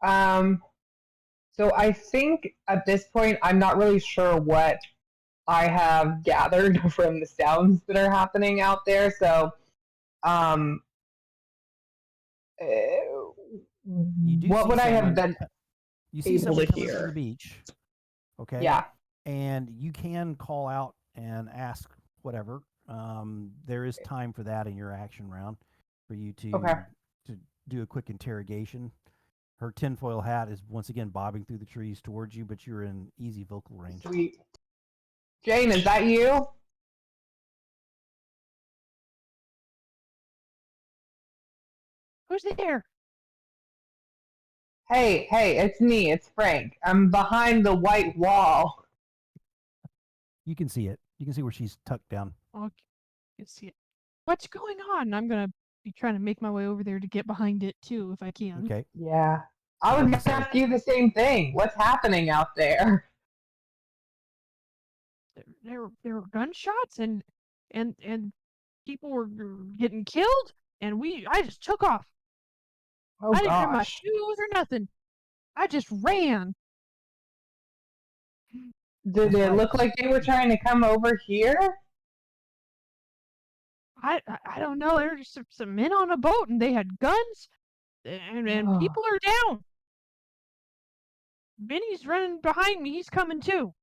So I think at this point, I'm not really sure what I have gathered from the sounds that are happening out there. So, what would I have been you see able someone to coming from the hear? beach? Okay. Yeah. And you can call out and ask whatever. There is time for that in your action round for you to do a quick interrogation. Her tinfoil hat is once again bobbing through the trees towards you, but you're in easy vocal range. Sweet. Jane, is that you? Who's there? Hey, it's me. It's Frank. I'm behind the white wall. You can see it. You can see where she's tucked down. Oh, you can see it. What's going on? I'm gonna be trying to make my way over there to get behind it too, if I can. Okay. Yeah. I was going to ask you the same thing. What's happening out there? There were gunshots and people were getting killed, and I just took off. Oh, I didn't have my gosh. shoes or nothing. I just ran. Did it look like they were trying to come over here? I don't know. There were just some men on a boat, and they had guns, and people are down. Benny's running behind me. He's coming too.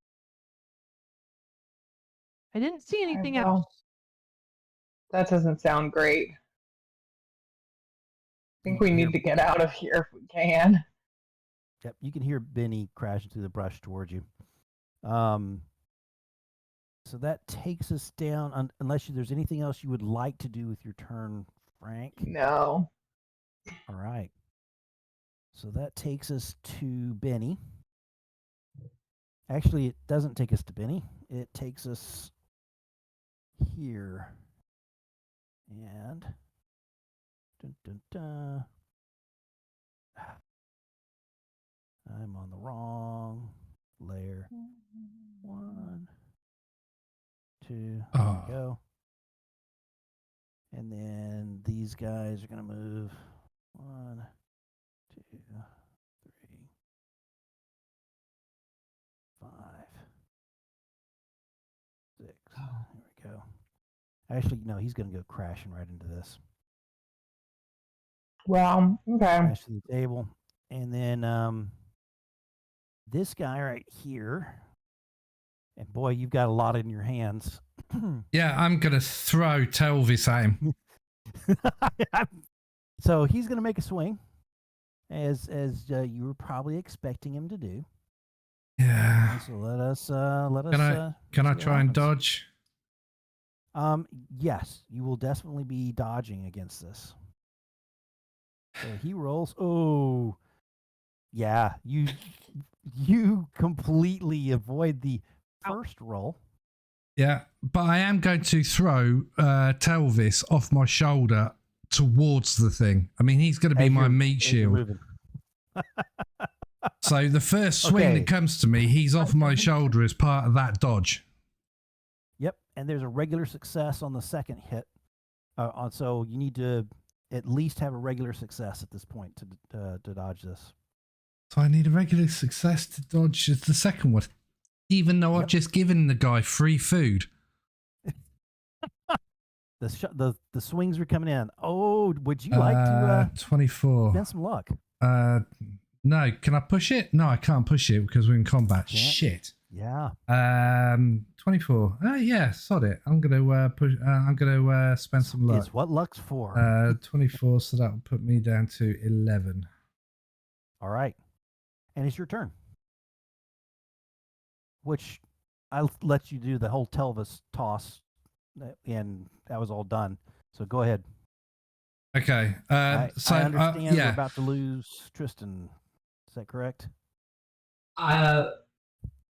I didn't see anything else. That doesn't sound great. I think we need to get out of here if we can. Yep, you can hear Benny crashing through the brush towards you. So that takes us down, unless there's anything else you would like to do with your turn, Frank. No. All right. So that takes us to Benny. Actually, it doesn't take us to Benny. It takes us here. And dun, dun, dun. I'm on the wrong layer. 1, 2, there we go. And then these guys are going to move 1, 2, 3, 5, 6. There we go. Actually, no, he's going to go crashing right into this. Well, okay. Crash to the table. And then this guy right here. And boy, you've got a lot in your hands. Yeah, I'm going to throw Telvis at him. So he's going to make a swing, as you were probably expecting him to do. Yeah. So let us. Can I try and dodge? Yes, you will definitely be dodging against this. So he rolls. Oh, yeah. You completely avoid the first roll. Yeah, but I am going to throw Telvis off my shoulder towards the thing. I mean, he's going to be my meat shield. So the first swing that comes to me, he's off my shoulder as part of that dodge. Yep, and there's a regular success on the second hit. So you need to at least have a regular success at this point to dodge this. So I need a regular success to dodge the second one, even though I've just given the guy free food. The swings are coming in. Oh, would you like to 24 spend some luck? No, can I push it? No, I can't push it because we're in combat. Shit. Yeah. 24. Yeah, sod it. I'm gonna push. I'm gonna spend some luck. Is what luck's for? 24. So that will put me down to 11. All right, and it's your turn. Which I'll let you do the whole Telvis toss, and that was all done. So go ahead. Okay. I understand we're yeah. about to lose Tristan. Is that correct? I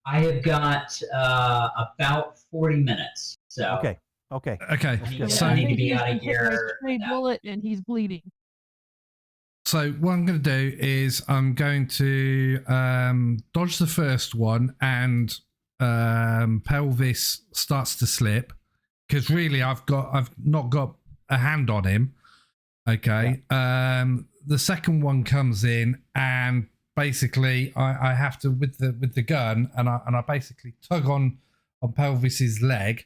have got about 40 minutes. So okay. I need to be out of here. Straight bullet, and he's bleeding. So what I'm going to do is I'm going to dodge the first one, and Pelvis starts to slip because really I've not got a hand on him. Okay. Yeah. The second one comes in, and basically I have to with the gun, and I basically tug on Pelvis's leg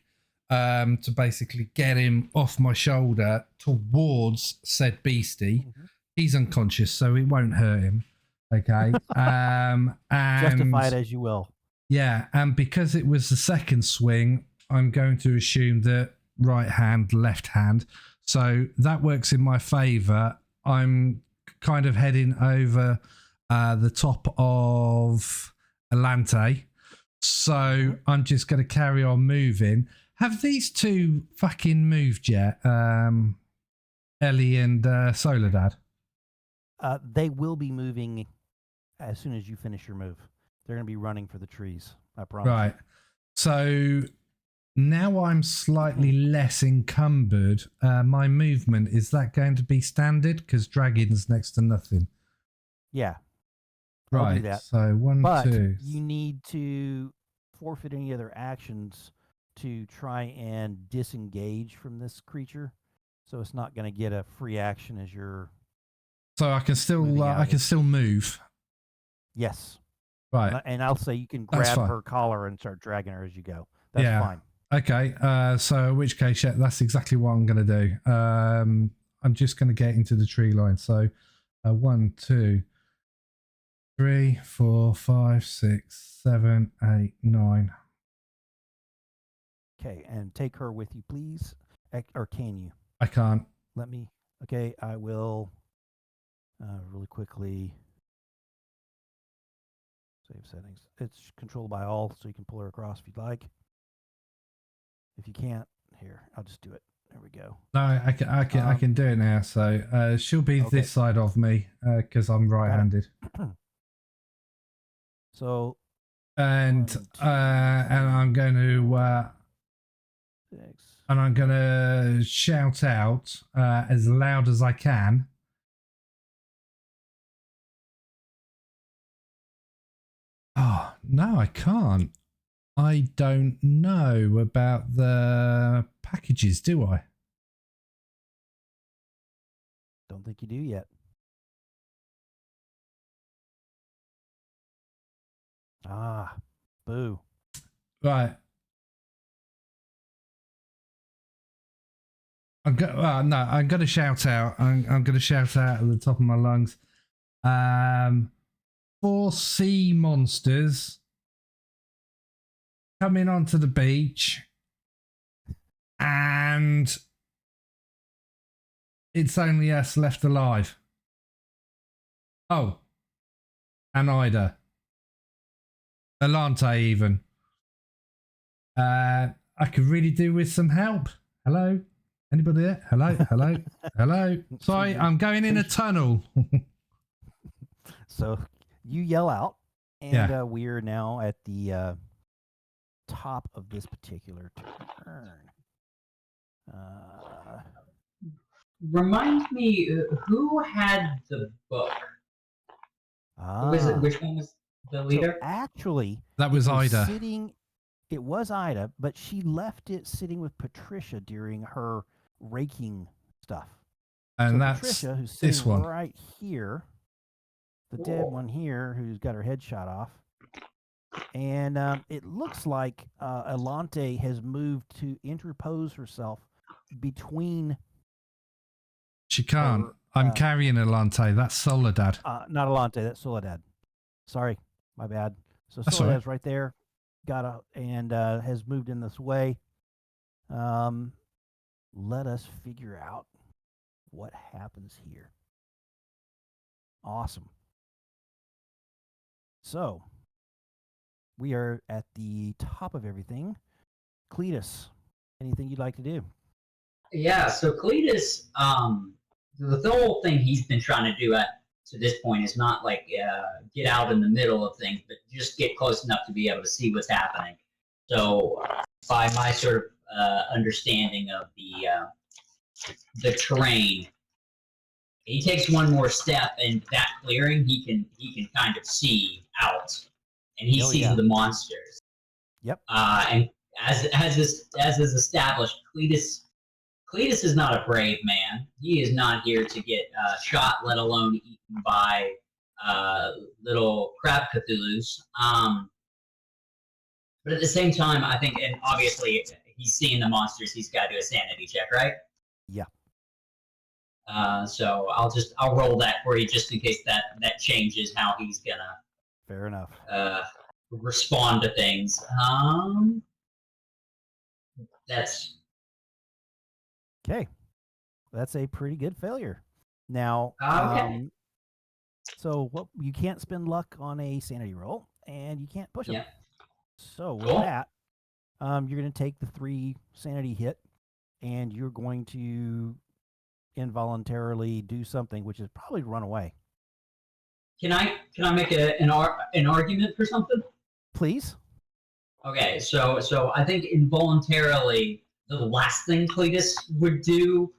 to basically get him off my shoulder towards said beastie. Mm-hmm. He's unconscious, so it won't hurt him. Okay. And justify it as you will. Yeah, and because it was the second swing, I'm going to assume that right hand, left hand. So that works in my favor. I'm kind of heading over the top of Alante. So I'm just going to carry on moving. Have these two fucking moved yet? Ellie and Soledad? They will be moving as soon as you finish your move. They're going to be running for the trees, I promise. Right. So now I'm slightly less encumbered. My movement, is that going to be standard? Because dragon's next to nothing. Yeah. Right. I'll do that. So one, but two. You need to forfeit any other actions to try and disengage from this creature. So it's not going to get a free action as you're. So I can still move. Yes. Right. And I'll say you can grab her collar and start dragging her as you go. That's fine. Okay. So in which case, yeah, that's exactly what I'm going to do. I'm just going to get into the tree line. So 1, 2, 3, 4, 5, 6, 7, 8, 9. Okay, and take her with you, please. Or can you? I can't. Let me. Okay, I will really quickly save settings. It's controlled by all, so you can pull her across if you'd like. If you can't, here, I'll just do it. There we go. No, I can do it now. So she'll be this side of me because I'm right-handed. So. And I'm going to. 6. And I'm going to shout out as loud as I can. Oh, no, I can't. I don't know about the packages, do I? Don't think you do yet. Ah, boo. Right. I'm going to shout out. I'm going to shout out at the top of my lungs. 4 sea monsters coming onto the beach, and it's only us left alive. Oh, and Ida, Alante even. I could really do with some help. Hello? Anybody there? Hello? Hello? Hello? Sorry, I'm going in a tunnel. So you yell out, and Yeah. we are now at the top of this particular turn. Remind me, who had the book? Who was it? Which one was the leader? So actually, That was Ida. It was Ida, but she left it sitting with Patricia during her raking stuff. And so that's Patricia, who's this sitting one. right here, the dead one here, who's got her head shot off. And it looks like Alante has moved to interpose herself between. She can't. Her, I'm carrying Alante. That's Soledad. Not Alante, that's Soledad. Sorry, my bad. So That's Soledad's right there, has moved in this way. Let us figure out what happens here. Awesome. So we are at the top of everything. Cletus, anything you'd like to do? Yeah, so Cletus, the whole thing he's been trying to do to this point is not like get out in the middle of things, but just get close enough to be able to see what's happening. So by my sort of understanding of the terrain, he takes one more step, and that clearing he can kind of see out, and he sees the monsters. Yep. And as is established, Cletus is not a brave man. He is not here to get shot, let alone eaten by little crab Cthulhus. But at the same time, I think, and obviously he's seeing the monsters, he's got to do a sanity check, right? Yeah. So I'll roll that for you just in case that changes how he's gonna. Fair enough. Respond to things. That's okay. That's a pretty good failure. Now, okay. So what you can't spend luck on a sanity roll, and you can't push them. Yeah. So with that, you're going to take the 3 sanity hit, and you're going to involuntarily do something, which is probably run away. Can I make an argument for something? Please. Okay, so I think involuntarily the last thing Cletus would do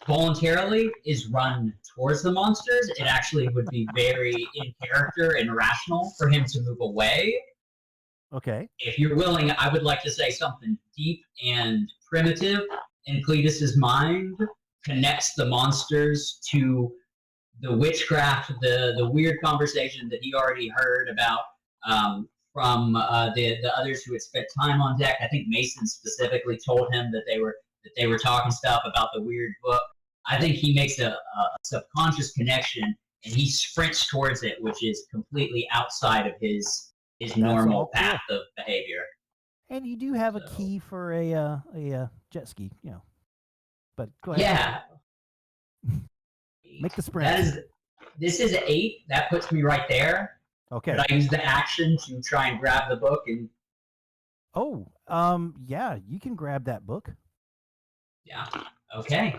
voluntarily is run towards the monsters. It actually would be very in character and rational for him to move away. Okay. If you're willing, I would like to say something deep and primitive in Cletus's mind connects the monsters to the witchcraft, the weird conversation that he already heard about from the others who had spent time on deck. I think Mason specifically told him that they were talking stuff about the weird book. I think he makes a subconscious connection, and he sprints towards it, which is completely outside of his normal path of behavior. And you do have a key for a jet ski, But go ahead. Yeah. Make the sprint. This is 8. That puts me right there. Okay. Could I use the action to try and grab the book and? Oh, yeah, you can grab that book. Yeah. Okay.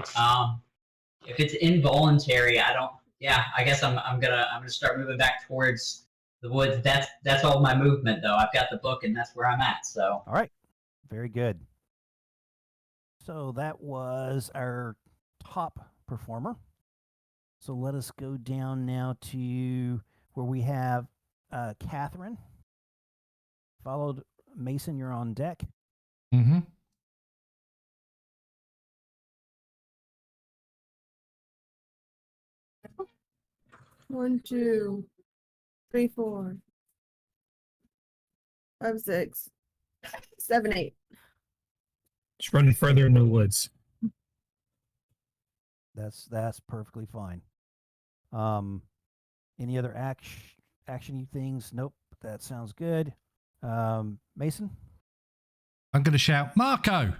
If it's involuntary, I don't. Yeah, I guess I'm gonna start moving back towards the woods. That's all my movement, though. I've got the book, and that's where I'm at. So. All right. Very good. So that was our top performer. So let us go down now to where we have Catherine. Followed Mason, you're on deck. Mm-hmm. One, 2, 3, 4, 5, 6, 7, 8. Just running further in the woods. That's perfectly fine. Any other actiony things? Nope. That sounds good. Mason? I'm going to shout, Marco!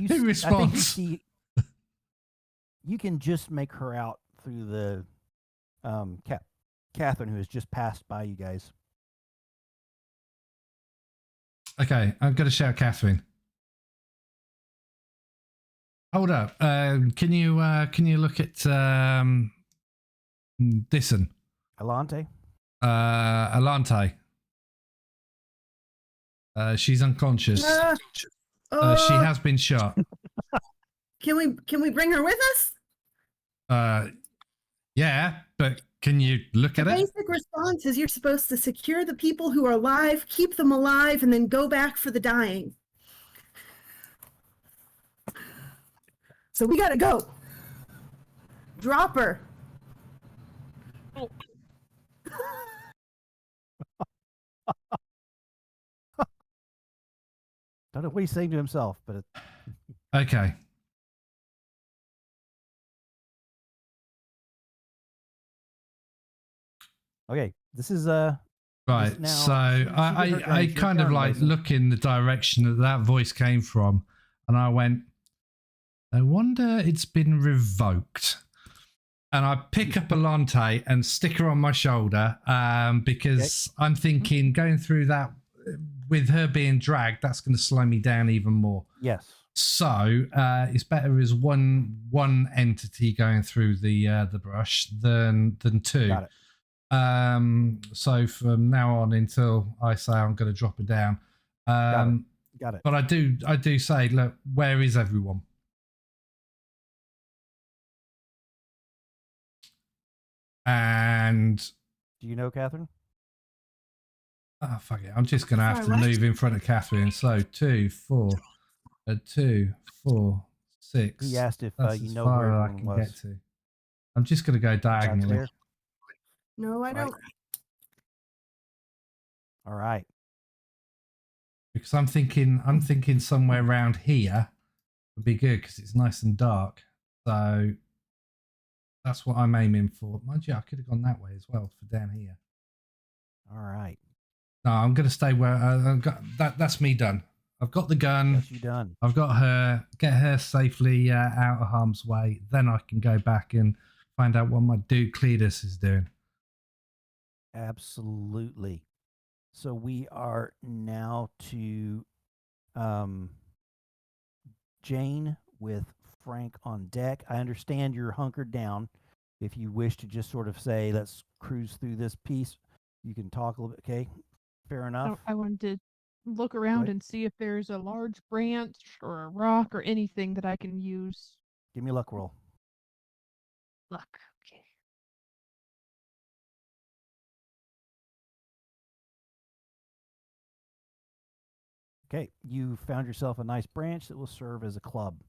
Who responds? You can just make her out through the Catherine, who has just passed by you guys. Okay, I'm going to shout Catherine. Hold up. Can you look at Disson? Alante? Alante. She's unconscious. She has been shot. Can we bring her with us? Yeah, but can you look at The it? basic response is you're supposed to secure the people who are alive, keep them alive, and then go back for the dying. So we gotta go. Drop her. Don't know what he's saying to himself, but Okay. okay. This is Right. now- So she did her I turn. It's your kind of turn, like Mason. look in the direction that that voice came from, and I went, I wonder it's been revoked. And I pick up Alante and stick her on my shoulder because I'm thinking going through that with her being dragged, that's going to slow me down even more. Yes. So it's better as one entity going through the brush than two. Got it. So from now on until I say I'm going to drop it down. Got it. But I do say, look, where is everyone? And do you know Catherine? Oh, fuck it. I'm just going to have to Sorry, what? move in front of Catherine. So 2, 4, 2, 4, 6. He asked if That's you as know far where as I everyone can was. get to. I'm just going to go That's diagonally. clear? No, I don't. All right. Because I'm thinking somewhere around here would be good because it's nice and dark. So that's what I'm aiming for. Mind you, I could have gone that way as well for down here. All right. No, I'm going to stay where I've got that. That's me done. I've got the gun. That's you done. I've got her. Get her safely out of harm's way. Then I can go back and find out what my dude Cletus is doing. Absolutely. So we are now to Jane with Frank on deck. I understand you're hunkered down. If you wish to just sort of say, let's cruise through this piece, you can talk a little bit. Okay, fair enough. I wanted to look around ahead. and see if there's a large branch or a rock or anything that I can use. Give me a luck roll. Luck. Okay. Okay, you found yourself a nice branch that will serve as a club.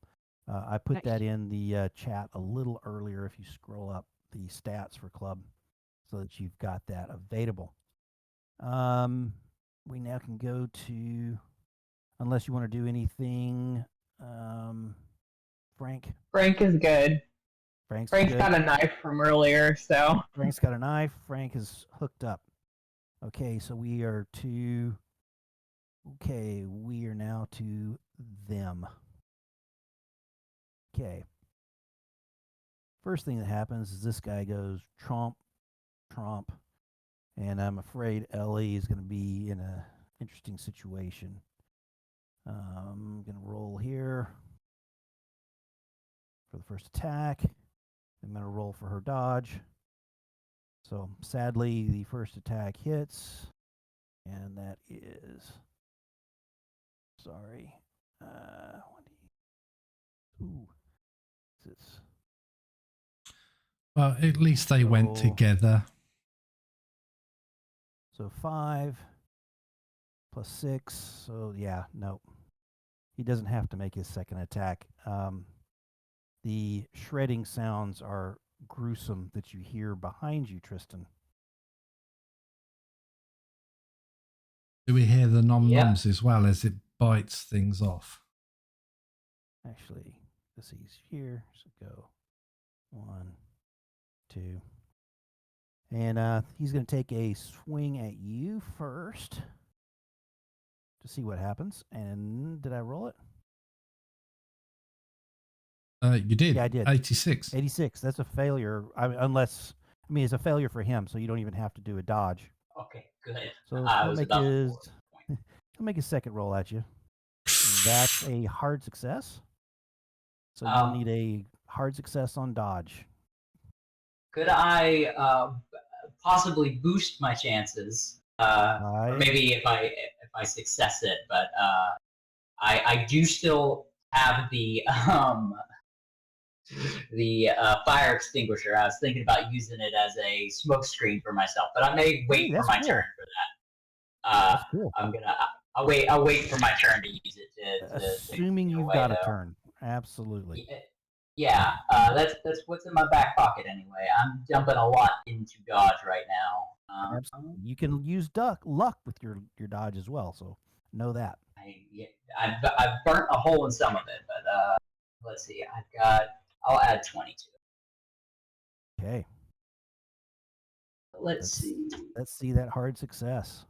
I put Nice. that in the chat a little earlier if you scroll up the stats for club so that you've got that available. We now can go to, unless you want to do anything, Frank. Frank is good. Frank's Frank's got a knife from earlier, so. Frank's got a knife. Frank is hooked up. Okay, so we are to. Okay, we are now to them. Okay. First thing that happens is this guy goes tromp, tromp, and I'm afraid Ellie is going to be in an interesting situation. I'm going to roll here for the first attack. I'm going to roll for her dodge. So sadly, the first attack hits, and that is. Sorry. Ooh. This. Well, at least they went So- together. So 5 plus 6. So yeah, no. He doesn't have to make his second attack. The shredding sounds are gruesome that you hear behind you, Tristan. Do we hear the nom-noms as well as it bites things off? Actually, this is here. So go 1, 2. And he's going to take a swing at you first to see what happens. And did I roll it? You did. Yeah, I did. 86. 86. That's a failure. It's a failure for him, so you don't even have to do a dodge. Okay, good. So I he'll was make about his to point. I'll make a second roll at you. That's a hard success. So you'll Um, need a hard success on dodge. Could I possibly boost my chances? Or maybe if I success it, but I do still have the fire extinguisher. I was thinking about using it as a smoke screen for myself, but I may wait for my turn for that. That's cool. I'll wait for my turn to use it. Assuming you've got a turn, absolutely. Yeah, that's what's in my back pocket anyway. I'm dumping a lot into dodge right now. You can use luck with your dodge as well, so know that. I've burnt a hole in some of it, but let's see. I'll add 22. Okay. Let's see. Let's see that hard success.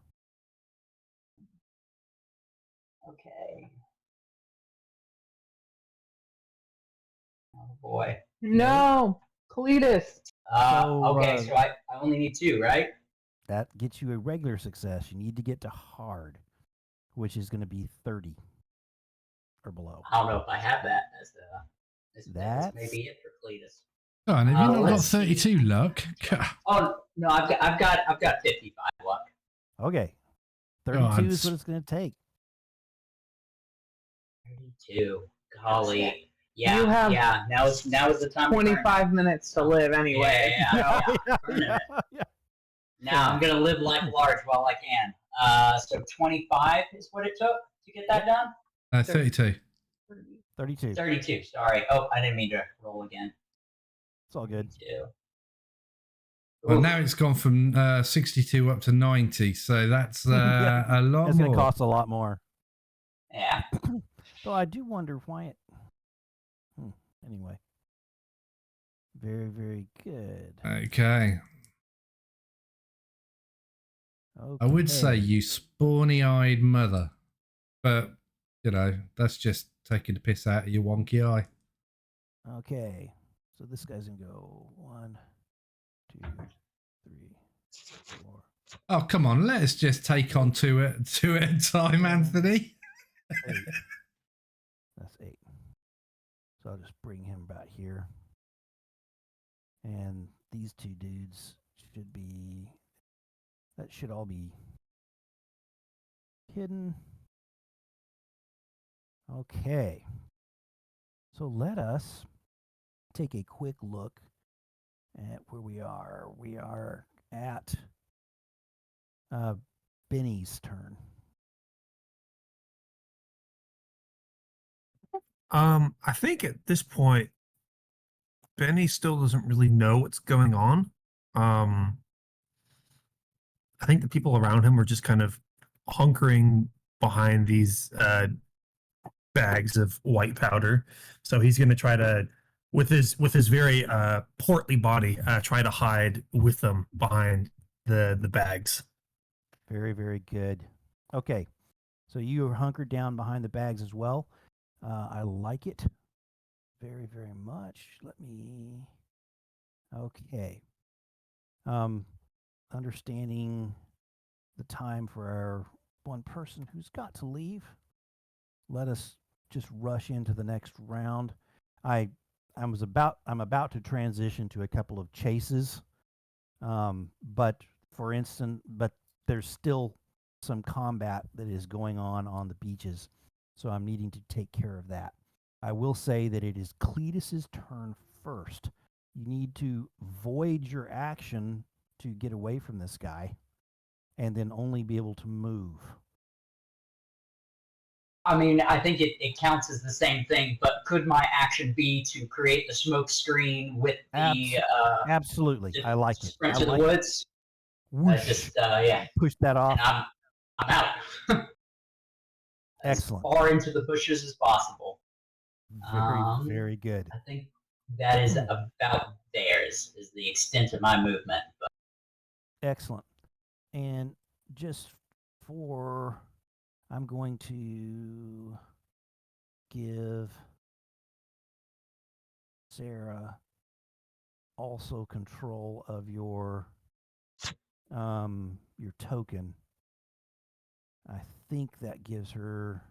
Okay. Oh boy. No, Cletus. Okay, so I only need 2, right? That gets you a regular success. You need to get to hard, which is going to be 30 or below. I don't know if I have that That's maybe it for Cletus. Oh, and have you not got 32 luck? Oh no, I've got 55 luck. Okay. 32 is what it's going to take. 32. Golly. Yeah, You have Now is the time. 25 minutes to live anyway. Yeah. Now I'm gonna live life large while I can. So 25 is what it took to get that done. 32. 32. 32. Sorry. Oh, I didn't mean to roll again. It's all good. 32. Well, now it's gone from 62 up to 90, so that's a lot That's more. going to cost a lot more. Yeah. Though I do wonder why it. Anyway. Very, very good. Okay. I would say you spawny-eyed mother, but, you know, that's just taking the piss out of your wonky eye. Okay. So this guy's going to go 1, 2, 3, 4. Oh, come on. Let us just take on two at a time, Anthony. 8. That's 8. So I'll just bring him about here. And these 2 dudes should all be hidden. Okay. So let us take a quick look at where we are. We are at Benny's turn. I think at this point, Benny still doesn't really know what's going on. I think the people around him are just kind of hunkering behind these bags of white powder. So he's going to try to, with his very portly body, try to hide with them behind the bags. Very, very good. Okay, so you are hunkered down behind the bags as well. I like it very, very much. Let me. Okay. Understanding the time for our one person who's got to leave. Let us just rush into the next round. I'm about to transition to a couple of chases. But there's still some combat that is going on the beaches. So I'm needing to take care of that. I will say that it is Cletus's turn first. You need to void your action to get away from this guy, and then only be able to move. I mean, I think it counts as the same thing, but could my action be to create the smoke screen with the absolutely? I like it. Sprint to the woods. Push that off. And I'm out. Excellent. As far into the bushes as possible. Very good. I think that is about theirs, is the extent of my movement. But. Excellent. And just I'm going to give Sarah also control of your token. I think that gives her.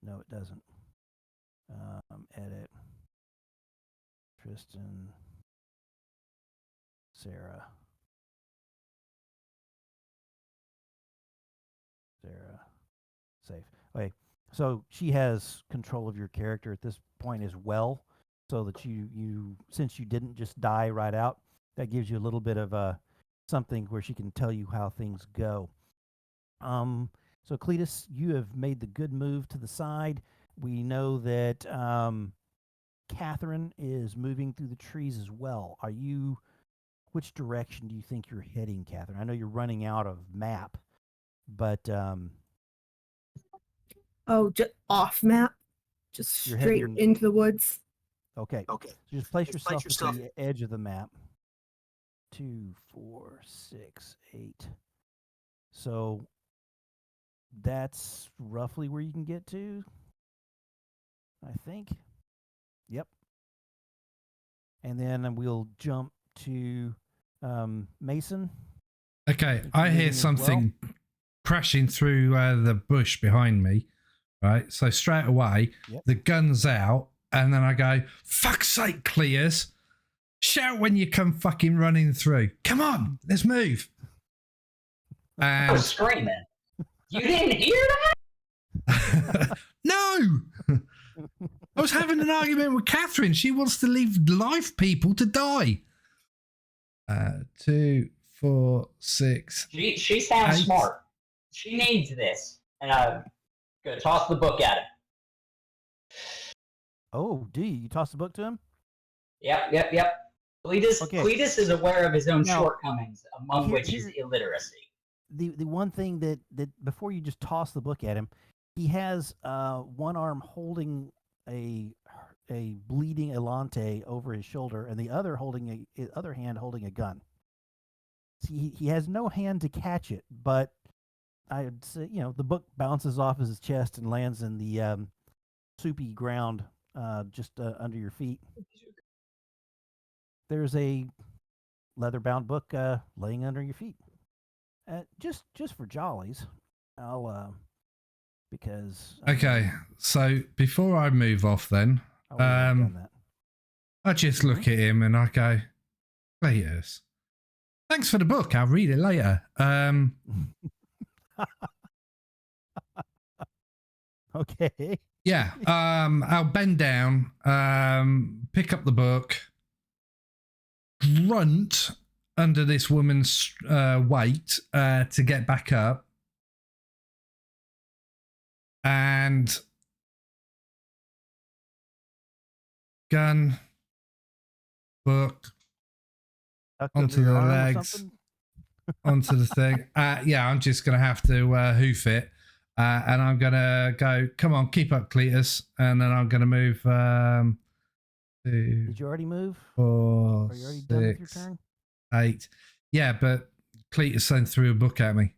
No, it doesn't. Edit. Tristan. Sarah. Save. Okay. So she has control of your character at this point as well, so that you since you didn't just die right out, that gives you a little bit of something where she can tell you how things go. So Cletus, you have made the good move to the side. We know that Catherine is moving through the trees as well. Which direction do you think you're heading, Catherine? I know you're running out of map, but just off map, just You're straight heading- into the woods. okay. So just place yourself at the edge of the map. 2, 4, 6, 8. So that's roughly where you can get to, I think. Yep. And then we'll jump to Mason. Okay, Think I you're hear moving as something crashing through the bush behind me. Right, so straight away, Yep. the gun's out, and then I go, "Fuck's sake, Clears! Shout when you come fucking running through. Come on, let's move." I was And screaming. You didn't hear that? no, I was having an argument with Catherine. She wants to leave live people to die. 2, 4, 6. She sounds 8. smart. She needs this. And I'm going to toss the book at him. Oh, do you toss the book to him? Yep. Cletus, Okay. Cletus is aware of his own Now, shortcomings, among which is illiteracy. The one thing that before you just toss the book at him, he has one arm holding a bleeding Elante over his shoulder, and the other hand holding a gun. See, he has no hand to catch it, but I'd say the book bounces off his chest and lands in the soupy ground just under your feet. There's a leather-bound book laying under your feet. Just for jollies, I'll because Okay, so before I move off, then I would have done that. I just look at him and I go, "Cletus, thanks for the book. I'll read it later." Okay. Yeah, I'll bend down, pick up the book, grunt under this woman's weight to get back up, and gun, book, Tucked onto under your the arm or legs, something? onto the thing. Yeah, I'm just going to have to hoof it. And I'm going to go, "Come on, keep up, Cletus." And then I'm going to move 2, Did you already move? 4, Are you already done with your 6, turn? 8. Yeah, but Cletus then threw a book at me.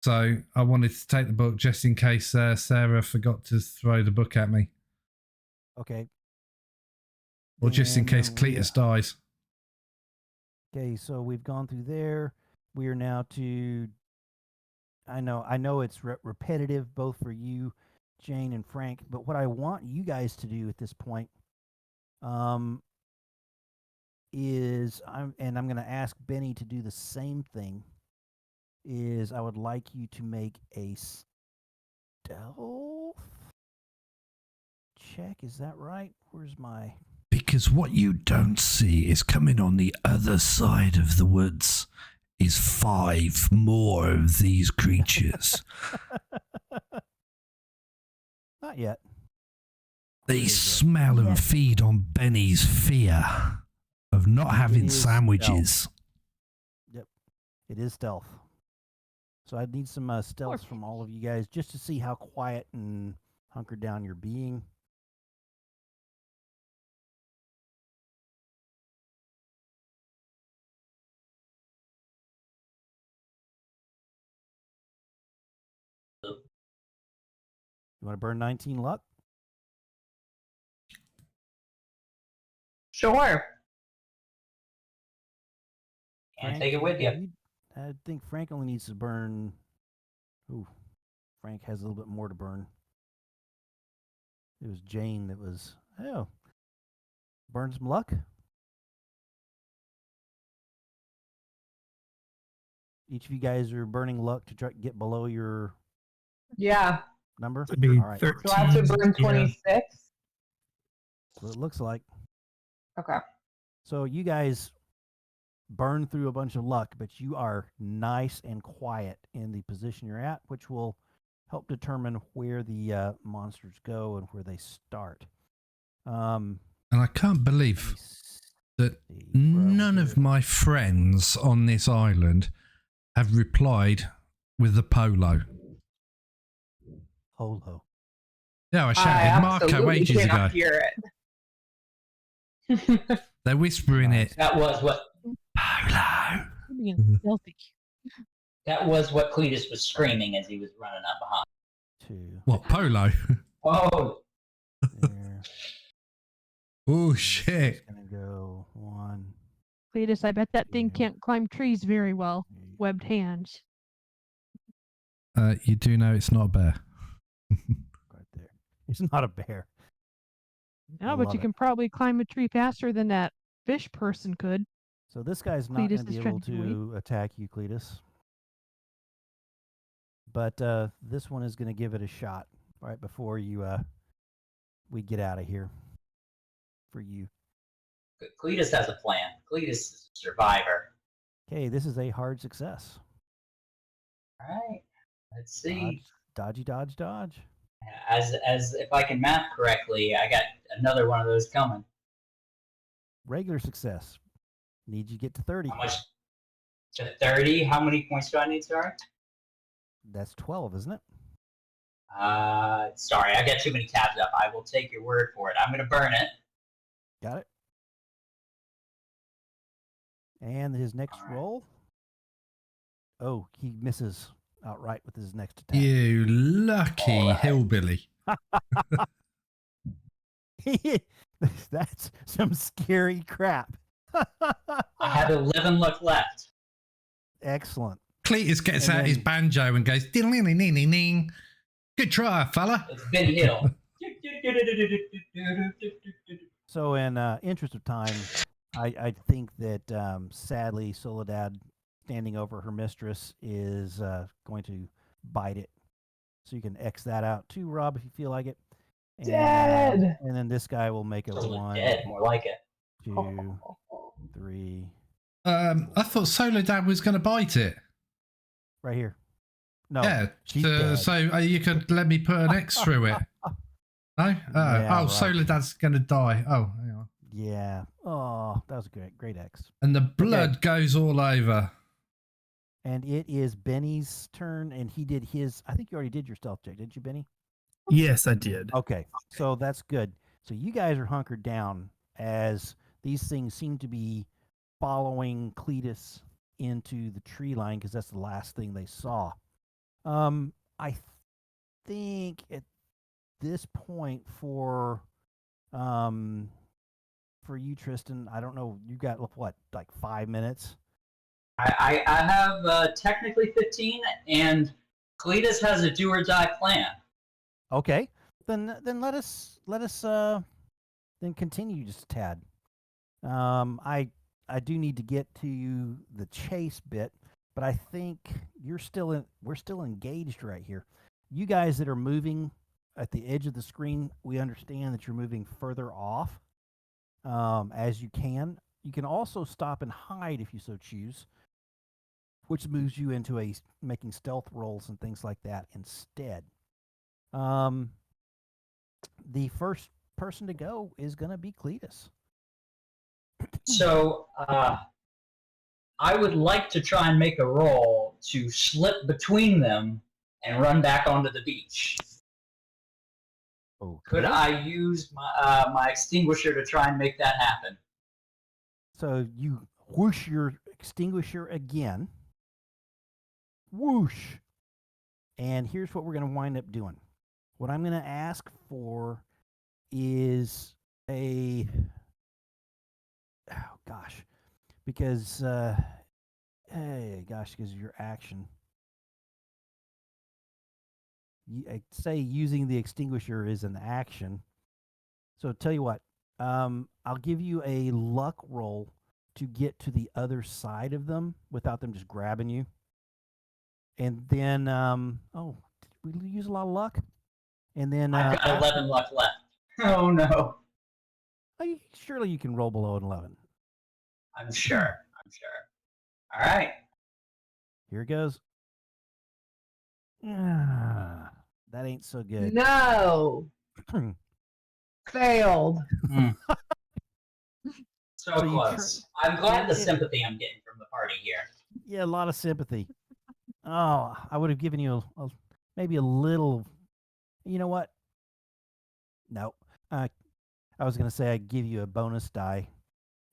So I wanted to take the book just in case Sarah forgot to throw the book at me. Okay. Or just in case Then we- Cletus dies. Okay, so we've gone through there. We are now to. I know it's repetitive both for you, Jane and Frank, but what I want you guys to do at this point, is I'm going to ask Benny to do the same thing. Is I would like you to make a stealth check. Is that right? Where's my? Because what you don't see is coming on the other side of the woods is 5 more of these creatures. Not yet. They Where is it? smell and feed on Benny's fear of not having is sandwiches. It is stealth. So I need some stealths from all of you guys just to see how quiet and hunkered down you're being. You want to burn 19 luck? Sure. Can't take it with you. I think Frank only needs to burn. Ooh, Frank has a little bit more to burn. It was Jane that was. Oh, burn some luck. Each of you guys are burning luck to try to get below your Yeah. number. It'd be All right. 13. So I have to burn Yeah. 26. That's what it looks like. Okay. So you guys burn through a bunch of luck, but you are nice and quiet in the position you're at, which will help determine where the monsters go and where they start. And I can't Let believe me that see where I will none do of it. my friends on this island have replied with the polo. Holo. Yeah, I I shouted Marco absolutely ages ago. cannot hear it. They're whispering it. That was what Polo. You're being stealthy. Cletus was screaming as he was running up behind. 2. What, polo? Oh, There. Oh, It's shit. gonna go 1. Cletus, I bet that thing Yeah. can't climb trees very well. 3. Webbed hands. You do know it's not a bear. Right there. It's not a bear. No, I but love you it. can probably climb a tree faster than that fish person could. So this guy's not Cletus going to is be trying able to get away. to attack you, Cletus. But this one is going to give it a shot right before you we get out of here. For you. Cletus has a plan. Cletus is a survivor. Okay, this is a hard success. All right. Let's see. Dodge, dodgy, dodge. As if I can math correctly, I got another one of those coming. Regular success. Need you to get to 30. How much? To 30? How many points do I need, sorry? That's 12, isn't it? Sorry, I got too many tabs up. I will take your word for it. I'm going to burn it. Got it. And his next All right. roll. Oh, he misses outright with his next attack. You lucky All right. hillbilly. That's some scary crap. I have 11 luck left. Excellent. Cletus gets And out his then- banjo and goes, ding-ling-ling-ling-ling. Good try, fella. It's Ben Hill. So, in interest of time, I think that sadly, Soledad standing over her mistress is going to bite it. So you can X that out too, Rob, if you feel like it. And, Dead. And then this guy will make a Totally 1, dead, more like it. 2, 3, I thought Soledad was going to bite it. right here. No, Yeah, she's dead. so you could let me put an X through it. No? Yeah, right. Soledad's going to die. Oh, hang on. Yeah. Oh, that was a great X. And the blood goes all over. And it is Benny's turn, and he did his. I think you already did your stealth check, didn't you, Benny? Yes, I did. Okay, so that's good. So you guys are hunkered down as these things seem to be following Cletus into the tree line because that's the last thing they saw. I think at this point for you, Tristan, I don't know, you got what, like 5 minutes? I have technically 15, and Cletus has a do or die plan. Okay, then let us then continue just a tad. I do need to get to the chase bit, but I think we're still engaged right here. You guys that are moving at the edge of the screen, we understand that you're moving further off as you can. You can also stop and hide if you so choose, which moves you into making stealth rolls and things like that instead. The first person to go is going to be Cletus. So I would like to try and make a roll to slip between them and run back onto the beach. Okay. Could I use my extinguisher to try and make that happen? So you whoosh your extinguisher again. Whoosh. And here's what we're going to wind up doing. What I'm going to ask for is because Okay, gosh, because of your action. I say using the extinguisher is an action. So tell you what, I'll give you a luck roll to get to the other side of them without them just grabbing you. And then, did we use a lot of luck? And then I've got 11 luck left. Oh no! Surely you can roll below an 11. I'm sure. All right. Here it goes. That ain't so good. No. Failed. So close. I'm glad the sympathy I'm getting from the party here. Yeah, a lot of sympathy. Oh, I would have given you maybe a little. You know what? No. I was going to say I'd give you a bonus die.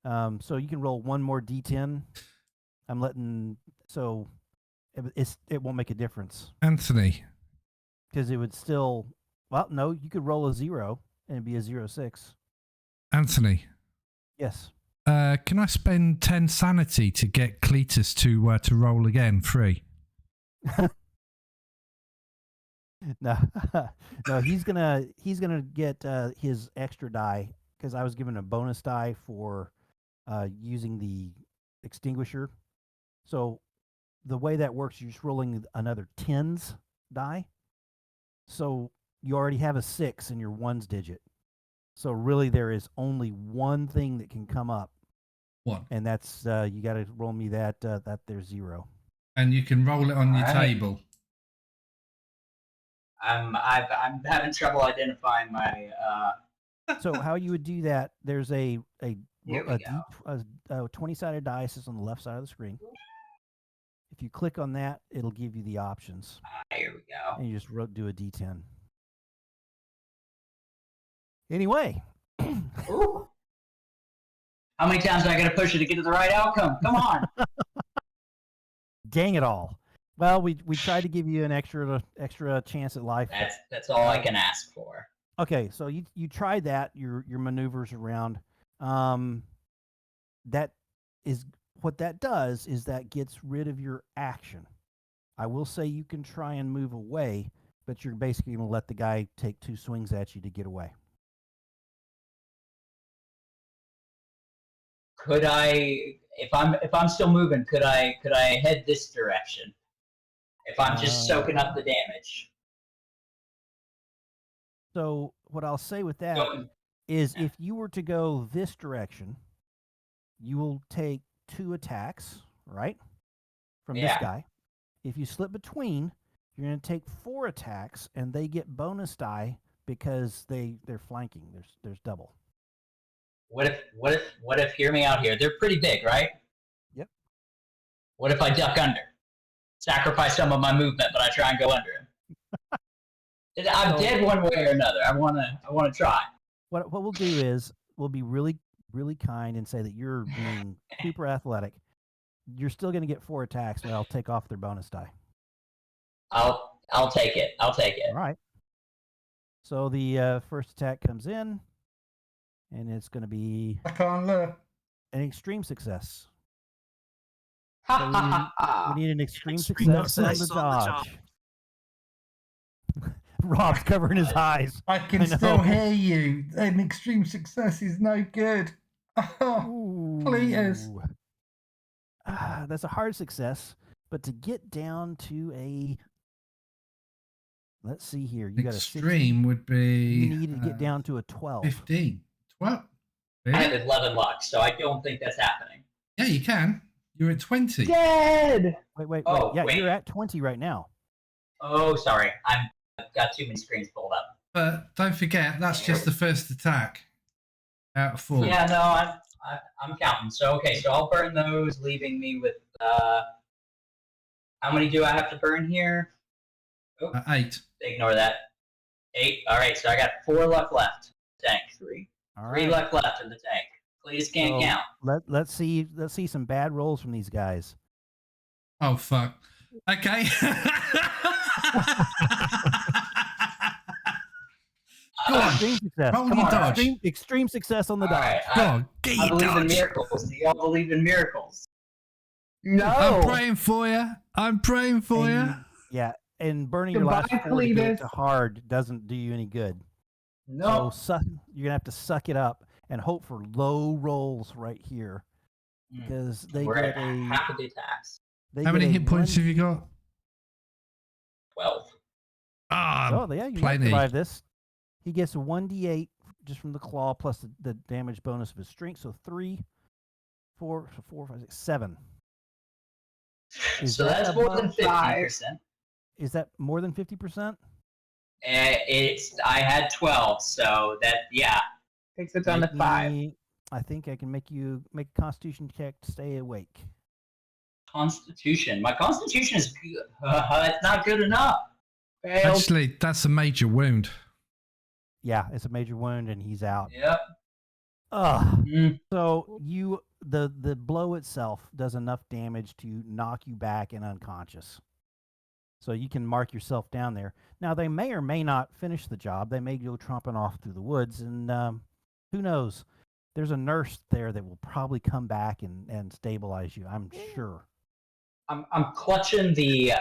So you can roll one more d10. I'm letting. So it won't make a difference. Anthony. Because it would still. Well, no, you could roll a 0 and it'd be a 0-6. Anthony. Yes. Can I spend 10 sanity to get Cletus to roll again free? No, no, he's gonna get his extra die because I was given a bonus die for using the extinguisher. So the way that works, you're just rolling another 10s die. So you already have a 6 in your ones digit. So really, there is only one thing that can come up. What? And that's you got to roll me that there's 0. And you can roll it on your table. I'm having trouble identifying my. So how you would do that? There's a 20-sided dice is on the left side of the screen. If you click on that, it'll give you the options. Here we go. And you just do a D10. Anyway. Ooh. How many times do I got to push it to get to the right outcome? Come on. Dang it all. Well, we tried to give you an extra chance at life. That's all I can ask for. Okay, so you tried that, your maneuvers around. That is what that does is that gets rid of your action. I will say you can try and move away, but you're basically going to let the guy take 2 swings at you to get away. Could I, if I'm still moving, could I head this direction? If I'm just soaking up the damage. So what I'll say with that is if you were to go this direction, you will take 2 attacks, right? From this guy. If you slip between, you're going to take 4 attacks, and they get bonus die because they're flanking. There's double. What if? Hear me out here. They're pretty big, right? Yep. What if I duck under? Sacrifice some of my movement, but I try and go under him. I'm dead one way or another. I wanna try. What we'll do is we'll be really, really kind and say that you're being super athletic. You're still going to get 4 attacks, but I'll take off their bonus die. I'll take it. All right. So the first attack comes in, and it's going to be an extreme success. Ha We need an extreme success on the dodge. Rob's covering his eyes. I can still hear you. An extreme success is no good. Please. That's a hard success, but to get down to a, let's see here, you got a extreme would be. You need to get down to a 12. 15. 12. Really? I have 11 luck, so I don't think that's happening. Yeah, you can. You're at 20. Dead. Wait. Oh, yeah, wait. You're at 20 right now. Oh, sorry. I've got too many screens pulled up. But don't forget, that's just the first attack out of 4. Yeah, no, I'm counting. So okay, so I'll burn those, leaving me with how many do I have to burn here? Oh, 8. Ignore that. 8. All right, so I got 4 luck left. Tank 3. All 3 right. luck left in the tank. Please can't count. Let's see some bad rolls from these guys. Oh fuck. Okay. Go on. Extreme success. Roll Come your on. dodge. Extreme success on the dodge. Right, Go on. Get I your believe in dodge. miracles. Do y'all believe in miracles? No. I'm praying for you. I'm praying for you. Yeah, and burning your last Goodbye, 4 to go Cletus. to hard doesn't do you any good. No. So you're gonna have to suck it up and hope for low rolls right here, because they We're get at a half of the attacks. How many hit points have you got? 12. Ah, Oh, yeah, you might plenty. survive this. He gets a 1d8 just from the claw plus the damage bonus of his strength. So 3, 4, 5, 6, 7. So that's more than above five? 50%. Is that more than 50%? I had 12, so that Takes it down to Make 5. me- I think I can make you make a Constitution check to stay awake. Constitution. My Constitution is good. It's not good enough. Failed. Actually, that's a major wound. Yeah, it's a major wound and he's out. Yep. Ugh. Mm. So the blow itself does enough damage to knock you back and unconscious. So you can mark yourself down there. Now they may or may not finish the job. They may go tromping off through the woods, and who knows? There's a nurse there that will probably come back and stabilize you. I'm sure. I'm clutching the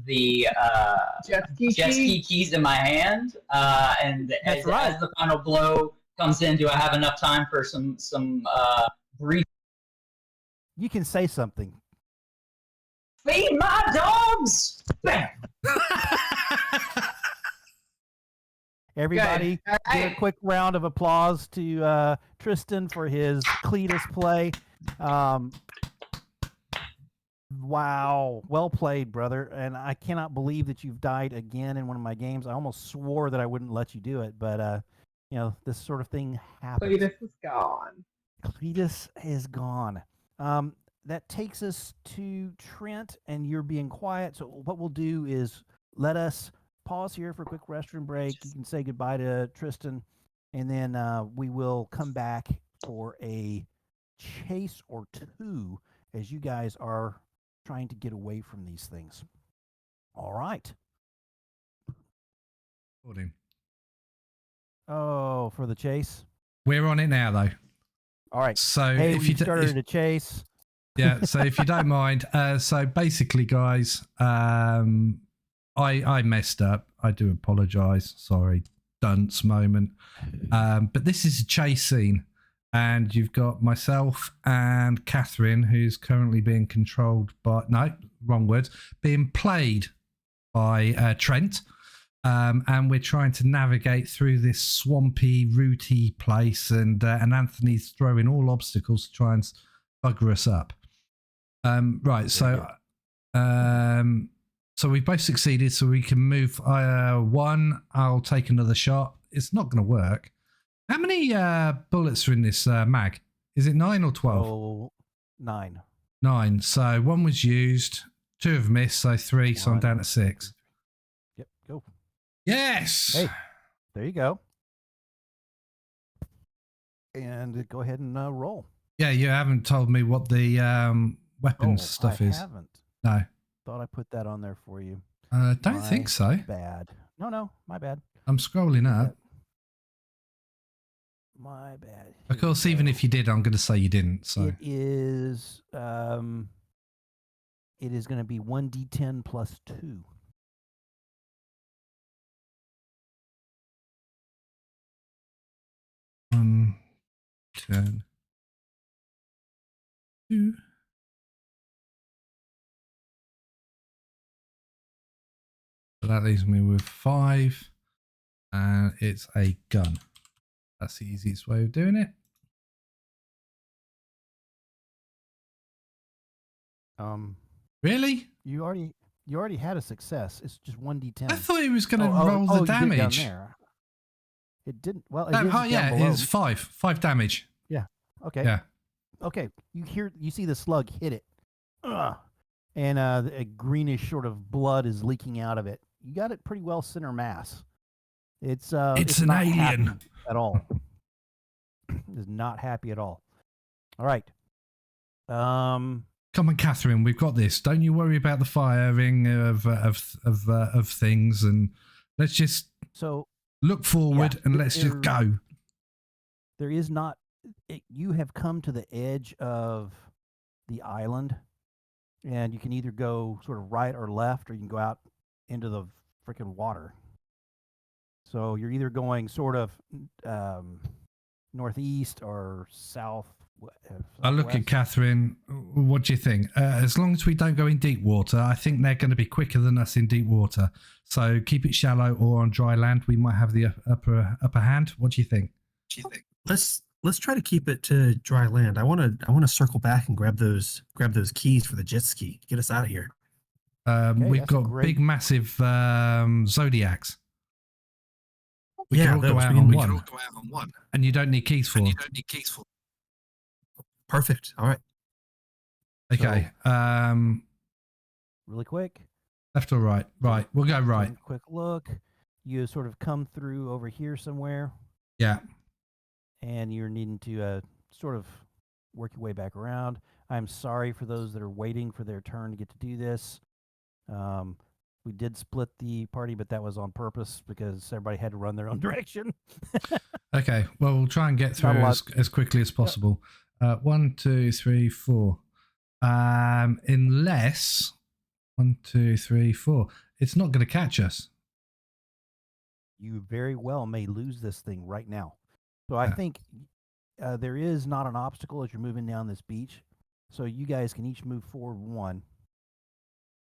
Jet ski jet ski key. keys in my hand, and as the final blow comes in, do I have enough time for some brief? You can say something. Feed my dogs. Bam. Everybody, All give a right. quick round of applause to Tristan for his Cletus play. Wow, well played, brother. And I cannot believe that you've died again in one of my games. I almost swore that I wouldn't let you do it, but this sort of thing happens. Cletus is gone. Cletus is gone. That takes us to Trent, and you're being quiet. So what we'll do is let us pause here for a quick restroom break. You can say goodbye to Tristan, and then we will come back for a chase or two as you guys are trying to get away from these things. All right. Oh, for the chase? We're on it now, though. All right. So Hey, if we you started a chase. yeah, so if you don't mind, so basically, guys, I messed up. I do apologise. Sorry, dunce moment. But this is a chase scene, and you've got myself and Catherine, who's currently being controlled by wrong words, being played by Trent. And we're trying to navigate through this swampy, rooty place, and Anthony's throwing all obstacles to try and bugger us up. Right, so we've both succeeded, so we can move. One, I'll take another shot. It's not going to work. How many bullets are in this mag? Is it 9 or 12? Oh, 9. 9. So one was used, 2 have missed, so 3. So I'm down to 6. Yep, go. Yes. Hey, there you go. And go ahead and roll. Yeah, you haven't told me what the weapons stuff is. I haven't. No. Thought I put that on there for you. Don't think so. Bad. No, my bad. I'm scrolling up. My bad. Of course, even if you did, I'm going to say you didn't. So it is going to be 1d10 plus 2. One, 10, 2. So that leaves me with 5, and it's a gun. That's the easiest way of doing it. Really? You already had a success. It's just 1d10. I thought he was going to roll the damage. It didn't. Well, it it's 5 damage. Yeah. Okay. Yeah. Okay. You see the slug hit it, and a greenish sort of blood is leaking out of it. You got it pretty well center mass. It's an not alien happy at all. Is not happy at all. All right. Come on, Catherine, we've got this. Don't you worry about the firing of things, and let's just look forward and let's just go. There is not. You have come to the edge of the island, and you can either go sort of right or left, or you can go out into the freaking water. So you're either going sort of northeast or south. I look at Catherine. What do you think? As long as we don't go in deep water, I think they're going to be quicker than us in deep water. So keep it shallow or on dry land. We might have the upper hand. What do you think? Let's try to keep it to dry land. I want to circle back and grab those keys for the jet ski. Get us out of here. We've got big, massive zodiacs. We can all go out on one, and you don't need keys for. Perfect. All right. Okay. So, really quick. Left or right? Right. We'll go right. Quick look. You sort of come through over here somewhere. Yeah. And you're needing to sort of work your way back around. I'm sorry for those that are waiting for their turn to get to do this. We did split the party, but that was on purpose because everybody had to run their own direction. Okay. Well, we'll try and get through as quickly as possible. 1, 2, 3, 4. Unless 1, 2, 3, 4. It's not going to catch us. You very well may lose this thing right now. So I think there is not an obstacle as you're moving down this beach. So you guys can each move forward 1.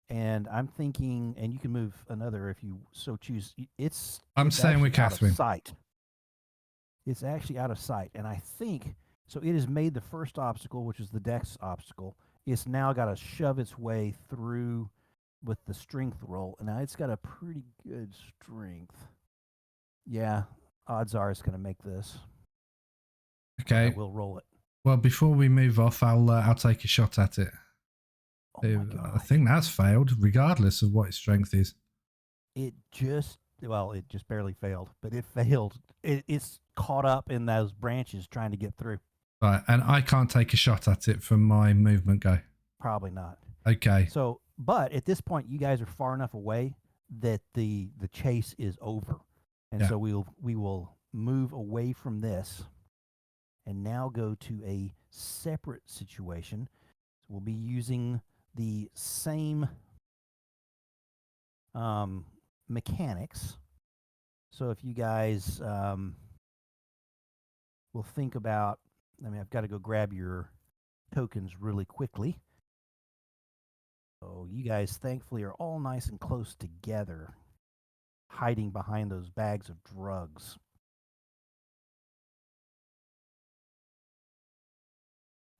And I'm thinking, and you can move another if you so choose. I'm staying with Catherine. Sight. It's actually out of sight. And I think, so it has made the first obstacle, which is the dex obstacle. It's now got to shove its way through with the strength roll. And now it's got a pretty good strength. Yeah, odds are it's going to make this. Okay. We'll roll it. Well, before we move off, I'll take a shot at it. I think that's failed, regardless of what its strength is. It just barely failed, but it failed. It's caught up in those branches trying to get through. Right, and I can't take a shot at it from my movement go. Probably not. Okay. So, but at this point, you guys are far enough away that the chase is over, and so we will move away from this, and now go to a separate situation. We'll be using the same mechanics. So if you guys will think about, I've got to go grab your tokens really quickly. So you guys thankfully are all nice and close together, hiding behind those bags of drugs.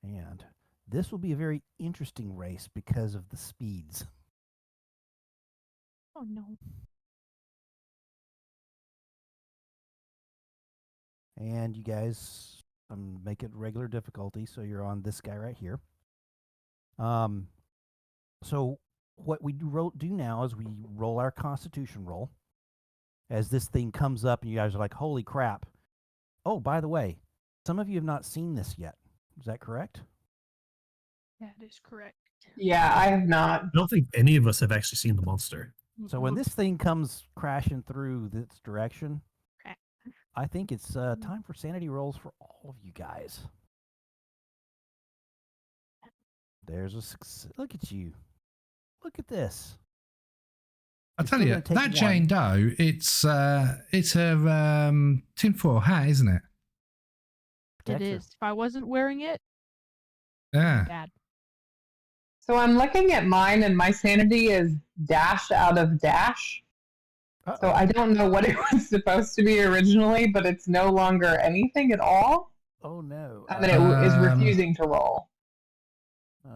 And this will be a very interesting race because of the speeds. Oh, no. And you guys make it regular difficulty, so you're on this guy right here. So what we do now is we roll our Constitution roll. As this thing comes up, and you guys are like, holy crap. Oh, by the way, some of you have not seen this yet. Is that correct? That is correct. Yeah, I have not. I don't think any of us have actually seen the monster. So when this thing comes crashing through this direction, I think it's time for sanity rolls for all of you guys. There's a success. Look at you. Look at this. I tell you, that Jane Doe, it's her tinfoil hat, isn't it? It is. If I wasn't wearing it, yeah. Bad. So I'm looking at mine, and my sanity is dash out of dash. Uh-oh. So I don't know what it was supposed to be originally, but it's no longer anything at all. Oh no! And then it is refusing to roll.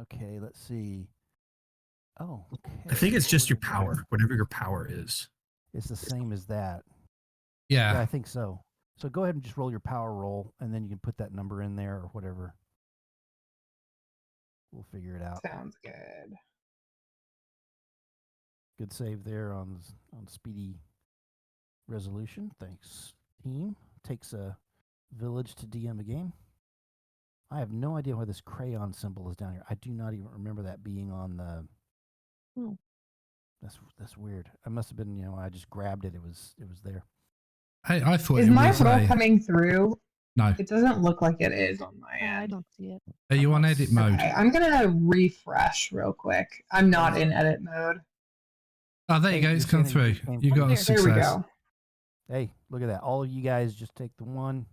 Okay, let's see. Oh, okay. I think it's just your power, whatever your power is. It's the same as that. Yeah. Yeah, I think so. So go ahead and just roll your power roll, and then you can put that number in there or whatever. We'll figure it out. Sounds good. Good save there on speedy resolution. Thanks, team. Takes a village to DM a game. I have no idea why this crayon symbol is down here. I do not even remember that being on the. Hmm. That's weird. I must have been, I just grabbed it. It was there. Hey, I thought Is it my was roll coming through No. It doesn't look like it is on my I end. don't see it. Are you on edit mode? Okay, I'm gonna refresh real quick. I'm not in edit mode. Oh, there you Hey, go. you're It's come standing- through. you're You got a There success. There we go. Hey, look at that. All of you guys just take the one.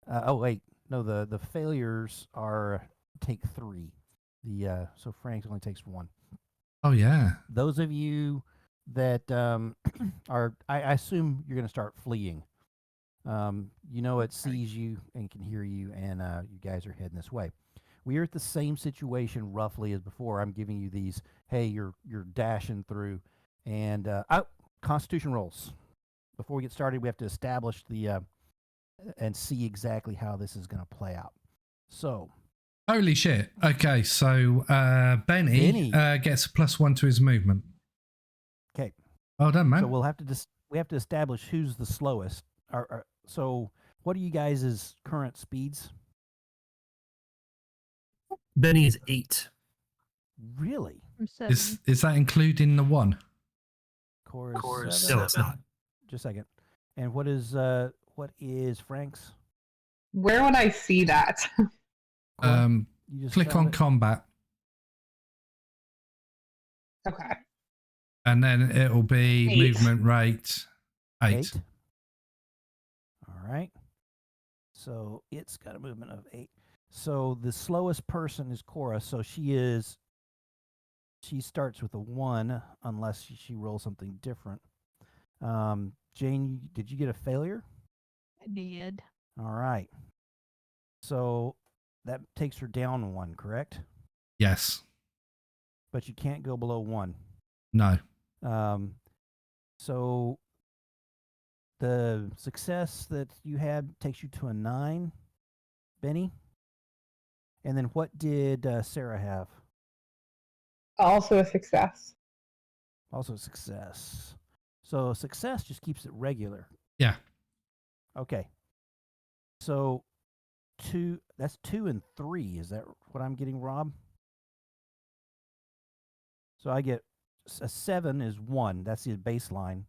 Oh wait, no, the failures are take 3. So Frank only takes 1. Oh yeah. Those of you that are, I assume you're going to start fleeing. It sees you and can hear you, and you guys are heading this way. We are at the same situation roughly as before. I'm giving you these. Hey, you're dashing through, and Constitution rolls. Before we get started, we have to establish the and see exactly how this is going to play out. So, Holy shit. Okay, so Benny gets a +1 to his movement. okay. Well done, man. So we'll have to we have to establish who's the slowest. So, what are you guys' current speeds? Benny is 8. Really? I'm 7. Is that including the 1? Core's No, it's not. Just a second. And what is Frank's? Where would I see that? You just Click found on it? combat, Okay. and then it'll be 8. movement rate 8. All right. So it's got a movement of 8. So the slowest person is Cora. So she starts with a 1 unless she rolls something different. Jane, did you get a failure? I did. All right. So that takes her down 1, correct? Yes. But you can't go below 1. No. So the success that you had takes you to a 9, Benny. And then what did Sarah have? Also a success. Also success. So success just keeps it regular. Yeah. Okay. So that's 2 and 3. Is that what I'm getting, Rob? So I get a 7 is 1. That's the baseline.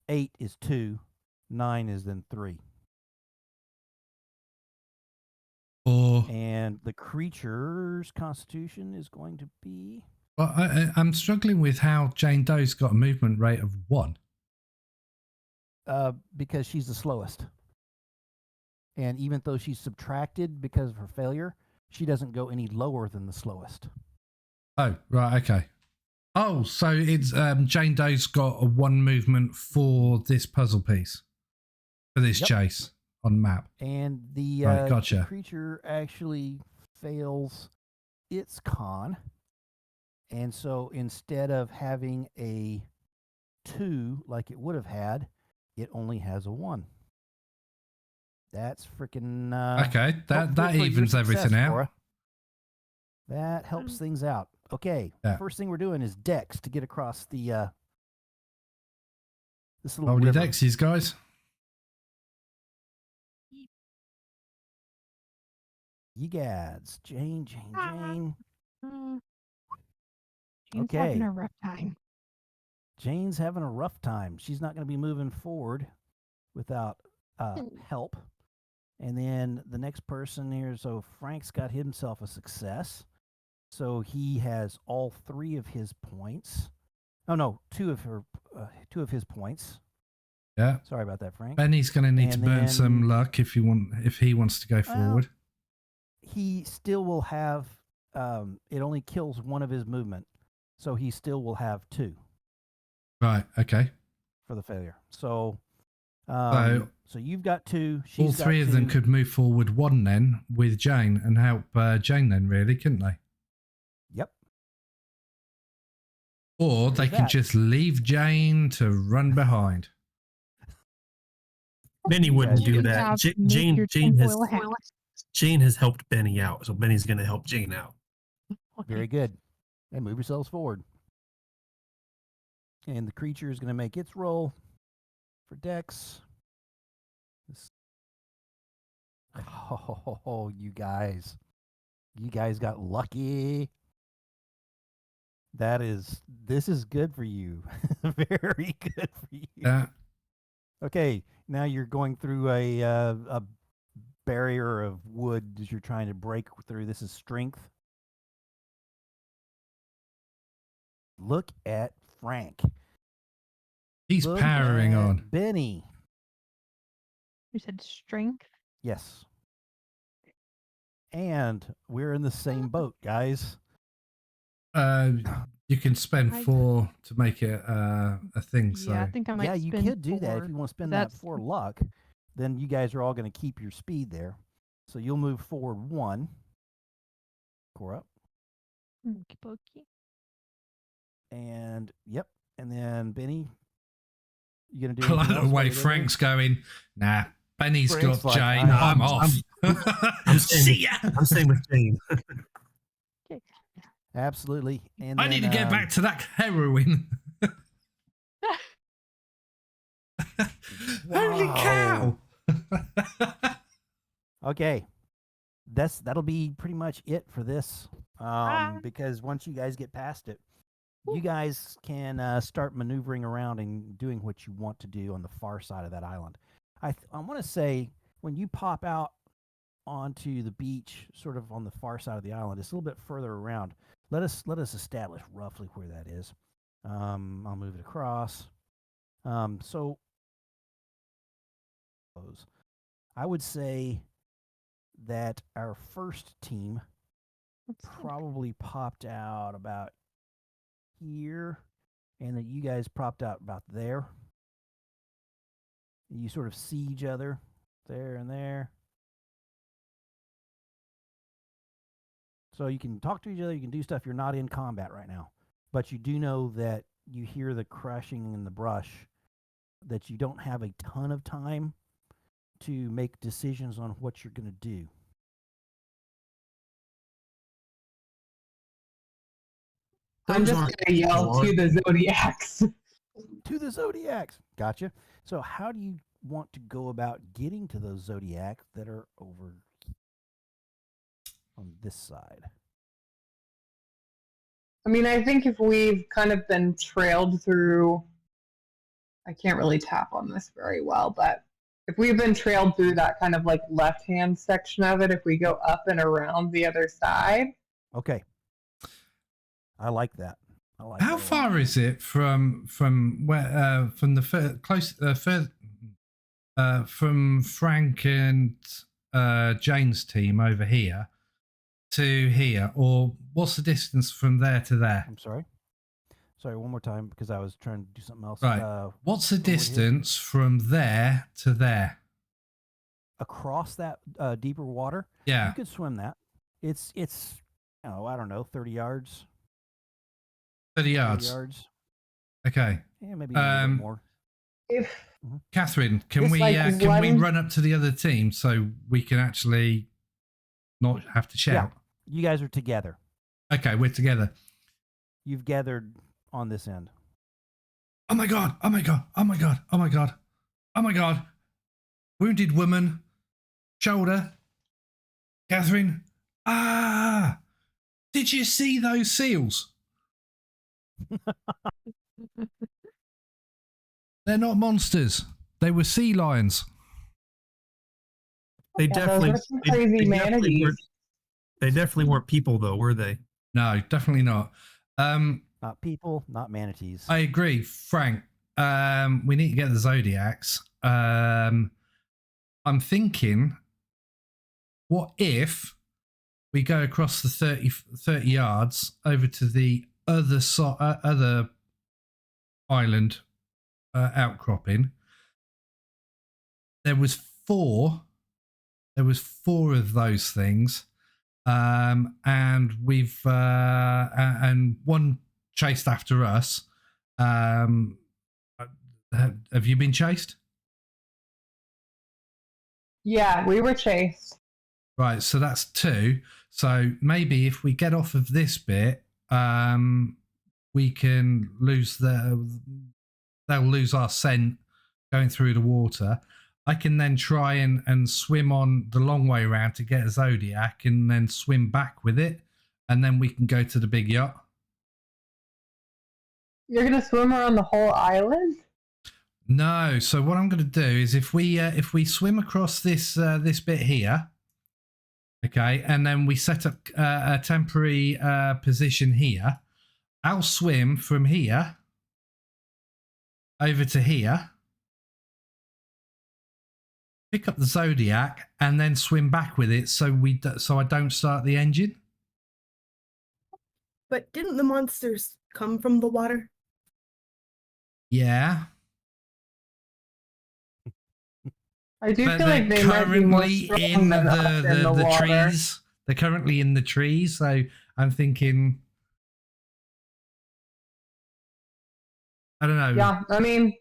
8 is 2. 9 is then 3. Or And the creature's constitution is going to be... well, I'm struggling with how Jane Doe's got a movement rate of 1. Because she's the slowest. And even though she's subtracted because of her failure, she doesn't go any lower than the slowest. Oh, right, okay. Oh, so it's Jane Doe's got a 1 movement for this puzzle piece, for this Yep. chase on the map. And the, Right, gotcha. the creature actually fails its con. And so instead of having a 2 like it would have had, it only has a 1. That's freaking Okay, that helpful for your evens everything success, out. Cora. That helps things out. Okay, Yeah. first thing we're doing is Dex to get across the this little Holy river. Dexies, guys. Ye gads, Jane. Mm. Jane's having Okay. a rough time. Jane's having a rough time. She's not going to be moving forward without help. And then the next person here, so Frank's got himself a success. So he has all 3 of his points. Oh no, 2 of his points. Yeah. Sorry about that, Frank. Benny's going to need to And burn some then- luck if he wants to go forward. He still will have it only kills 1 of his movement. So he still will have 2 Right, okay. for the failure. So so you've got 2, she's All got 3 of them 2. could move forward 1 then with Jane and help Jane then, really, couldn't they? Yep. Or they There's can that. just leave Jane to run behind. Benny wouldn't You do can that. have Jane your Jane has tinfoil hat. Jane has helped Benny out, so Benny's going to help Jane out. Very good. And move yourselves forward. And the creature is going to make its roll for Dex. Oh, you guys got lucky. This is good for you. Very good for you. Yeah. Okay, now you're going through a barrier of wood as you're trying to break through. This is strength. Look at Frank. He's Look powering at on. Benny. You said strength. Yes. And we're in the same boat, guys. You can spend I- 4 to make it a thing. So Yeah, I think I might. Yeah, you spend could do that if 4. you want to spend That's- that for luck. Then you guys are all going to keep your speed there. So you'll move forward 1. Core up. Okey dokey. And yep. And then Benny, you going to do I like anything the else while way you're there? Frank's going. Nah, Benny's Frank's got like, Jane. I'm I'm off. I'm staying See ya. I'm staying with Jane. Absolutely. And I need to then, get back to that heroin. Holy cow! Okay. That'll be pretty much it for this. Because once you guys get past it, you guys can start maneuvering around and doing what you want to do on the far side of that island. I want to say when you pop out onto the beach, sort of on the far side of the island, it's a little bit further around. Let us establish roughly where that is. I'll move it across. So I would say that our first team probably popped out about here, and that you guys popped out about there. You sort of see each other there and there. So you can talk to each other, you can do stuff. You're not in combat right now, but you do know that you hear the crashing in the brush, that you don't have a ton of time to make decisions on what you're going to do. I'm just going to yell to the Zodiacs. To the Zodiacs. Gotcha. So how do you want to go about getting to those Zodiacs that are over on this side? I mean, I think if we've kind of been trailed through, I can't really tap on this very well, but if we've been trailed through that kind of like left-hand section of it, if we go up and around the other side. Okay. I like that. I like How that a lot. far is it from where from the close from Frank and Jane's team over here to here, or what's the distance from there to there? I'm sorry. Sorry, one more time because I was trying to do something else. Right. What's the over here. distance from there to there? Across that deeper water? Yeah. You could swim that. It's I don't know, 30 yards. 30 30 yards. yards. Okay. Yeah, maybe a little bit more. If Catherine, can It's we like can we one- run up to the other team so we can actually not have to shout? You guys are together. Okay, we're together. You've gathered on this end. Oh my god! Oh my god! Oh my god! Oh my god! Oh my god! Wounded woman, shoulder. Catherine. Ah! Did you see those seals? They're not monsters. They were sea lions. They Yeah, those definitely, are some crazy definitely manatees. weren't, they definitely weren't people though, were they? No, definitely not. Not people, not manatees. I agree, Frank. We need to get the Zodiacs. I'm thinking, what if we go across the 30 yards over to the other island outcropping? There was four of those things, and we've and one chased after us. Have you been chased? Yeah, we were chased. Right, so that's 2. So maybe if we get off of this bit, we can lose they'll lose our scent going through the water. I can then try and swim on the long way around to get a Zodiac and then swim back with it, and then we can go to the big yacht. You're going to swim around the whole island? No. So what I'm going to do is if we swim across this this bit here, okay, and then we set up a temporary position here, I'll swim from here over to here, pick up the Zodiac, and then swim back with it so I don't start the engine. But didn't the monsters come from the water? Yeah. I do But feel like they're they might be more currently strong in than us in the the water. trees. They're currently in the trees, so I'm thinking, I don't know. Yeah, I mean,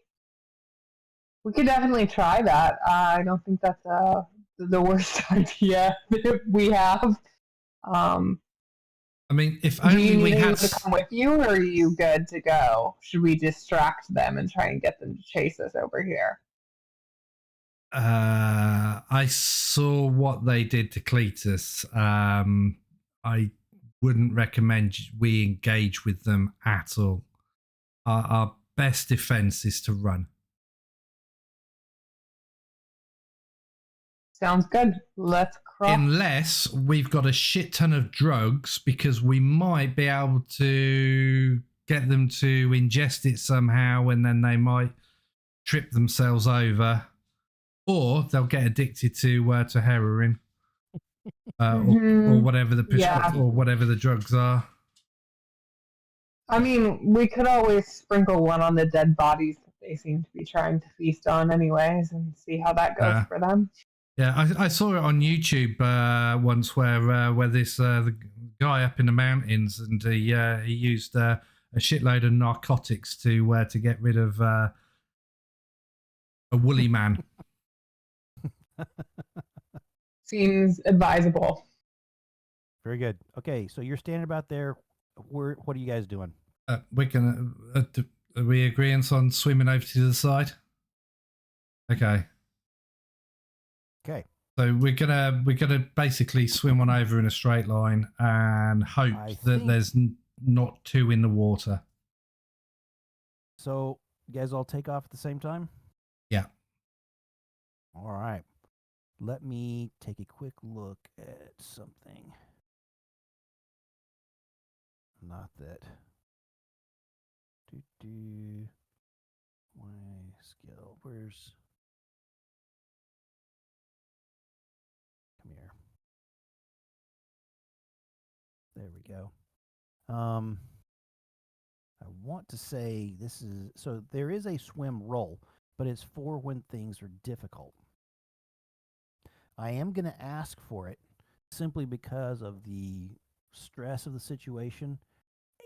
we could definitely try that. I don't think that's the worst idea that we have. I mean, if Do only you we need had. anyone to come with you, or are you good to go? Should we distract them and try and get them to chase us over here? I saw what they did to Cletus. I wouldn't recommend we engage with them at all. Our best defense is to run. Sounds good. Let's cross. Unless we've got a shit ton of drugs, because we might be able to get them to ingest it somehow, and then they might trip themselves over, or they'll get addicted to heroin, or whatever the or whatever the drugs are. I mean, we could always sprinkle one on the dead bodies that they seem to be trying to feast on, anyways, and see how that goes for them. Yeah, I saw it on YouTube once where this the guy up in the mountains, and he used a shitload of narcotics to get rid of a woolly man. Seems advisable. Very good. Okay, so you're standing about there. What are you guys doing? We're gonna. Are we agreeing on swimming over to the side? Okay. Okay. So we're gonna basically swim on over in a straight line and hope that there's not two in the water. So you guys all take off at the same time? Yeah. All right. Let me take a quick look at something. Not that. My skill. Where's? Come here. There we go. I want to say this is so there is a swim roll, but it's for when things are difficult. I am going to ask for it simply because of the stress of the situation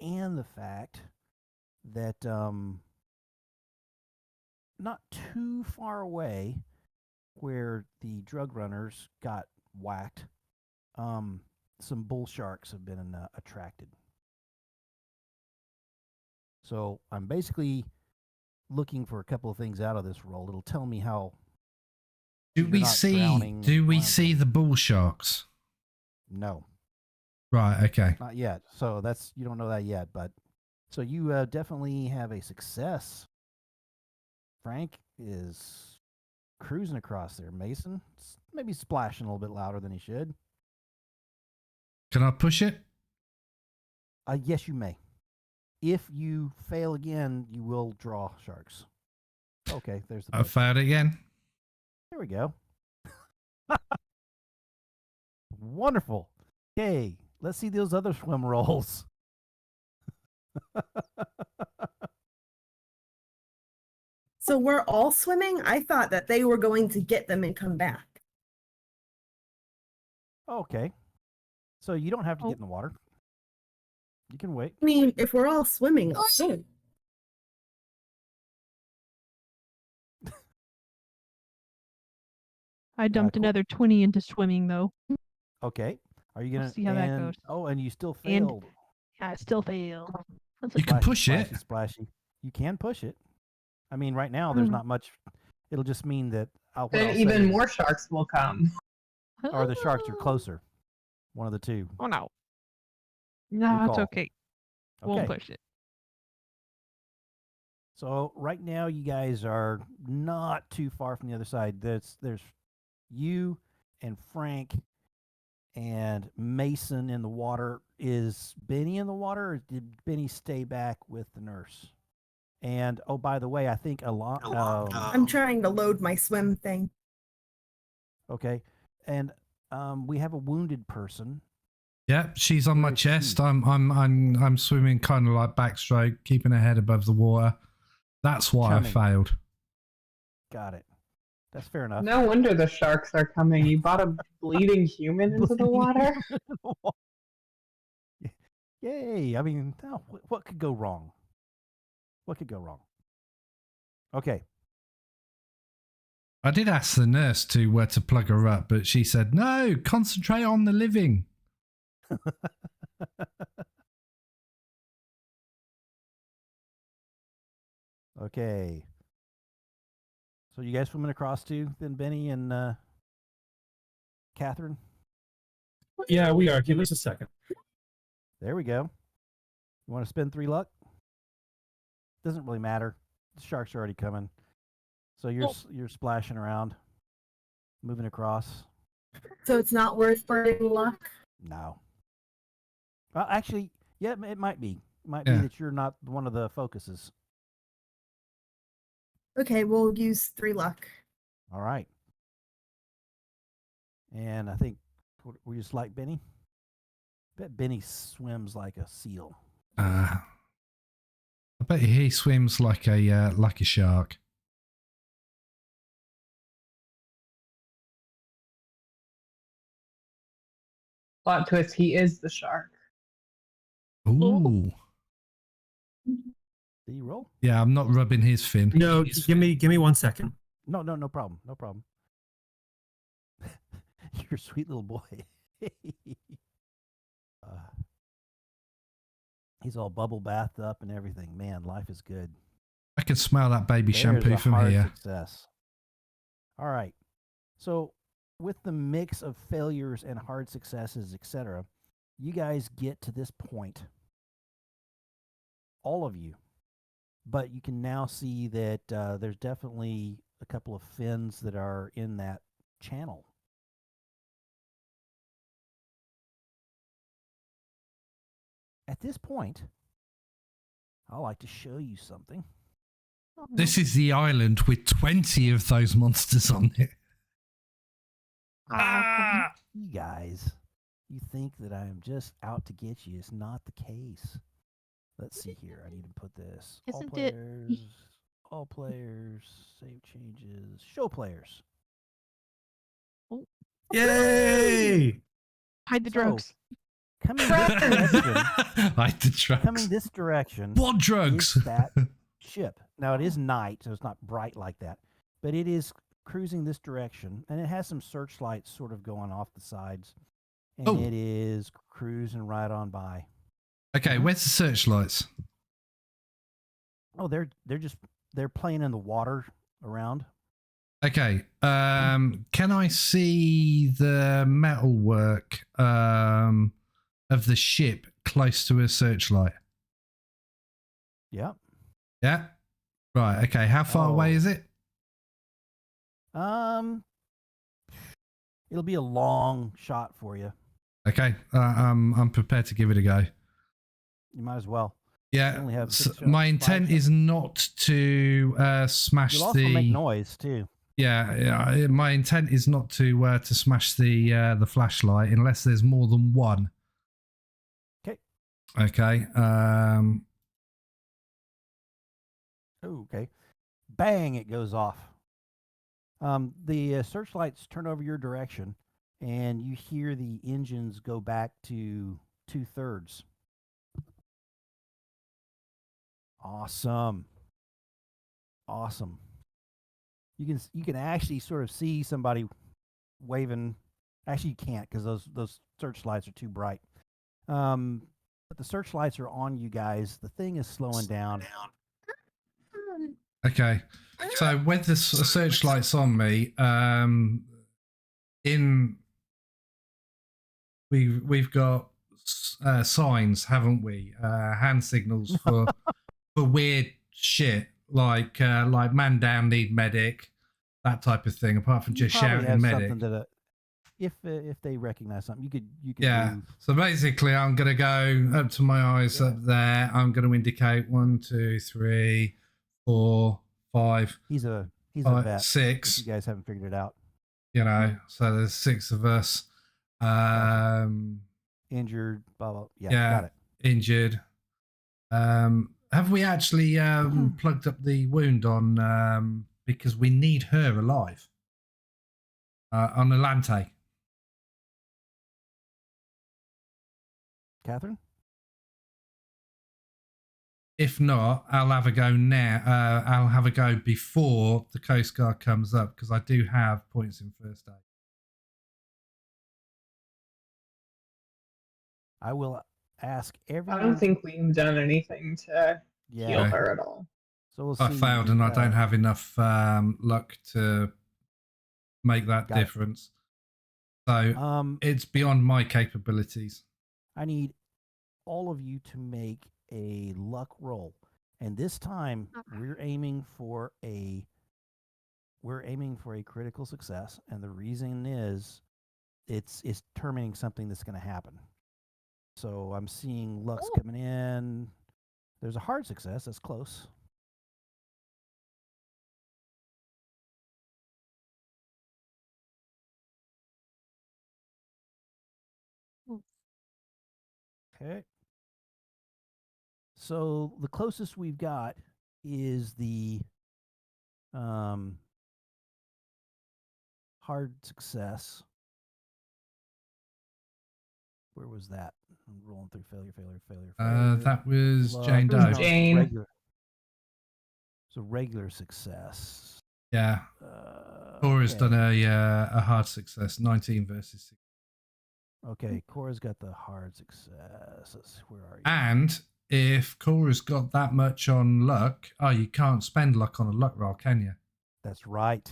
and the fact that not too far away where the drug runners got whacked, some bull sharks have been attracted. So I'm basically looking for a couple of things out of this roll. It'll tell me how. Do we see the bull sharks? No. Right. Okay. Not yet. So you don't know that yet, but so you definitely have a success. Frank is cruising across there. Mason maybe splashing a little bit louder than he should. Can I push it? Yes, you may. If you fail again, you will draw sharks. Okay, there's the. I failed again. There we go. Wonderful. Okay, let's see those other swim rolls. So we're all swimming? I thought that they were going to get them and come back. Okay. So you don't have to get in the water. You can wait. I mean, if we're all swimming, I'll swim. I dumped another 20 into swimming, though. Okay. Are you going to see how that goes? Oh, and you still failed. Yeah, I still failed. You can push it. Splashy. You can push it. I mean, right now, there's not much. It'll just mean that then even more sharks will come. Or the sharks are closer. One of the two. Oh, no. No, it's okay. We'll push it. So right now, you guys are not too far from the other side. There's you and Frank and Mason in the water. Is Benny in the water, or did Benny stay back with the nurse? And oh, by the way, I think I'm trying to load my swim thing. okay, and we have a wounded person. Yeah, she's on my Where is chest. she? I'm swimming kind of like backstroke, keeping her head above the water. That's why Chumming. I failed. Got it. That's fair enough. No wonder the sharks are coming. You brought a bleeding human into the water. Yay! I mean, what could go wrong? What could go wrong? Okay. I did ask the nurse to plug her up, but she said no. Concentrate on the living. Okay. So you guys swimming across too, then Benny and Catherine? Yeah, we are. Give us a second. There we go. You want to spend 3 luck? Doesn't really matter. The sharks are already coming. So you're splashing around, moving across. So it's not worth burning luck. No. Well, actually, yeah, it might be. It might be Yeah. that you're not one of the focuses. Okay, we'll use 3 luck. All right. And I think we just like Benny. Bet Benny swims like a seal. I bet he swims like a shark. Plot twist: he is the shark. Ooh. Did you roll? Yeah, I'm not rubbing his fin. No, give me 1 second. No problem. No problem. You're a sweet little boy. He's all bubble bathed up and everything. Man, life is good. I can smell that baby There's shampoo a from hard here. Success. All right. So, with the mix of failures and hard successes, etc., you guys get to this point. All of you. But you can now see that there's definitely a couple of fins that are in that channel. At this point, I'd like to show you something. This is the island with 20 of those monsters on it. You guys, you think that I am just out to get you. It's not the case. Let's see here. I need to put this. Isn't it- All players, save changes, show players. Yay! Hide the So, drugs. Coming this direction, Hide the drugs. coming this direction What drugs? is that ship. Now, it is night, so it's not bright like that, but it is cruising this direction, and it has some searchlights sort of going off the sides, and Oh. it is cruising right on by. Okay, where's the searchlights? Oh, they're playing in the water around. Okay, can I see the metalwork of the ship close to a searchlight? Yeah. Yeah. Right. Okay. How far away Oh. is it? It'll be a long shot for you. Okay. I'm prepared to give it a go. You might as well. Yeah. only have So 6 shots, my 5 intent shots. is not to smash You'll also make the. noise too. Yeah. My intent is not to smash the flashlight unless there's more than one. Okay. Okay. Oh, okay. Bang! It goes off. The searchlights turn over your direction, and you hear the engines go back to 2/3. Awesome. You can actually sort of see somebody waving. Actually, you can't because those searchlights are too bright. But the searchlights are on you guys. The thing is slowing down. Okay. So with the searchlights on me, we've got signs, haven't we? Hand signals for weird shit. like man down, need medic, that type of thing. Apart from You just probably shouting have medic. something that if they recognize something, you could Yeah. do. So basically, I'm going to go up to my eyes up there. I'm going to indicate 1, 2, 3, 4, 5. He's a vet. If 6. you guys haven't figured it out. You know, so there's 6 of us. Gotcha. Injured, blah blah. Yeah, got it. Injured. Have we actually plugged up the wound on because we need her alive on Alante? Catherine? If not, I'll have a go now. I'll have a go before the Coast Guard comes up because I do have points in first aid. I will ask everyone. I don't think we've done anything to heal her at all. So we'll see. I failed and I don't have enough luck to make that difference. So it's beyond my capabilities. I need all of you to make a luck roll, and this time we're aiming for a critical success, and the reason is it's determining something that's going to happen. So I'm seeing lucks coming in. There's a hard success. That's close. Okay. So the closest we've got is the hard success. Where was that? I'm rolling through failure. That was Jane Doe. Jane. Regular. So regular success. Yeah. Cora's done a hard success, 19 versus 6. Okay, Cora's got the hard success. Where are you? And if Cora's got that much on luck, you can't spend luck on a luck roll, can you? That's right.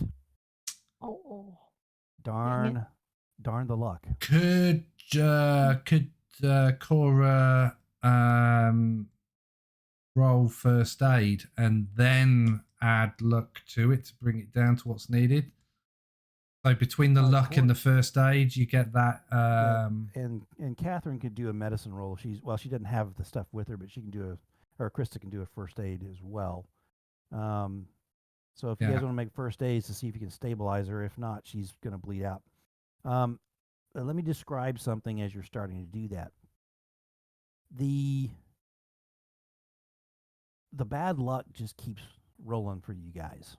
Oh. Darn the luck. Could Cora roll first aid and then add luck to it to bring it down to what's needed? So between the luck and the first aid, you get that. And Catherine could do a medicine roll. She doesn't have the stuff with her, but she can do or Krista can do a first aid as well. So if you guys want to make first aids to see if you can stabilize her, if not, she's going to bleed out. Let me describe something as you're starting to do that. The bad luck just keeps rolling for you guys.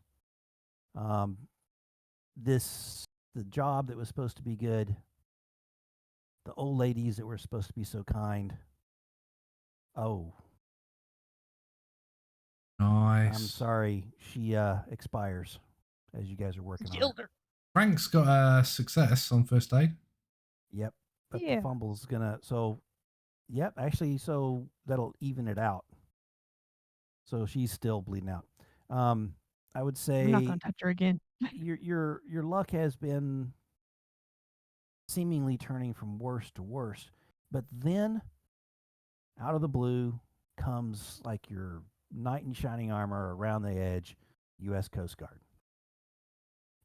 The job that was supposed to be good, the old ladies that were supposed to be so kind. Oh. Nice. I'm sorry. She expires as you guys are working on her. Frank's got a success on first aid. Yep. But the fumble's gonna so that'll even it out. So she's still bleeding out. I would say I'm not gonna touch her again. your luck has been seemingly turning from worse to worse, but then out of the blue comes like your knight in shining armor around the edge, U.S. Coast Guard.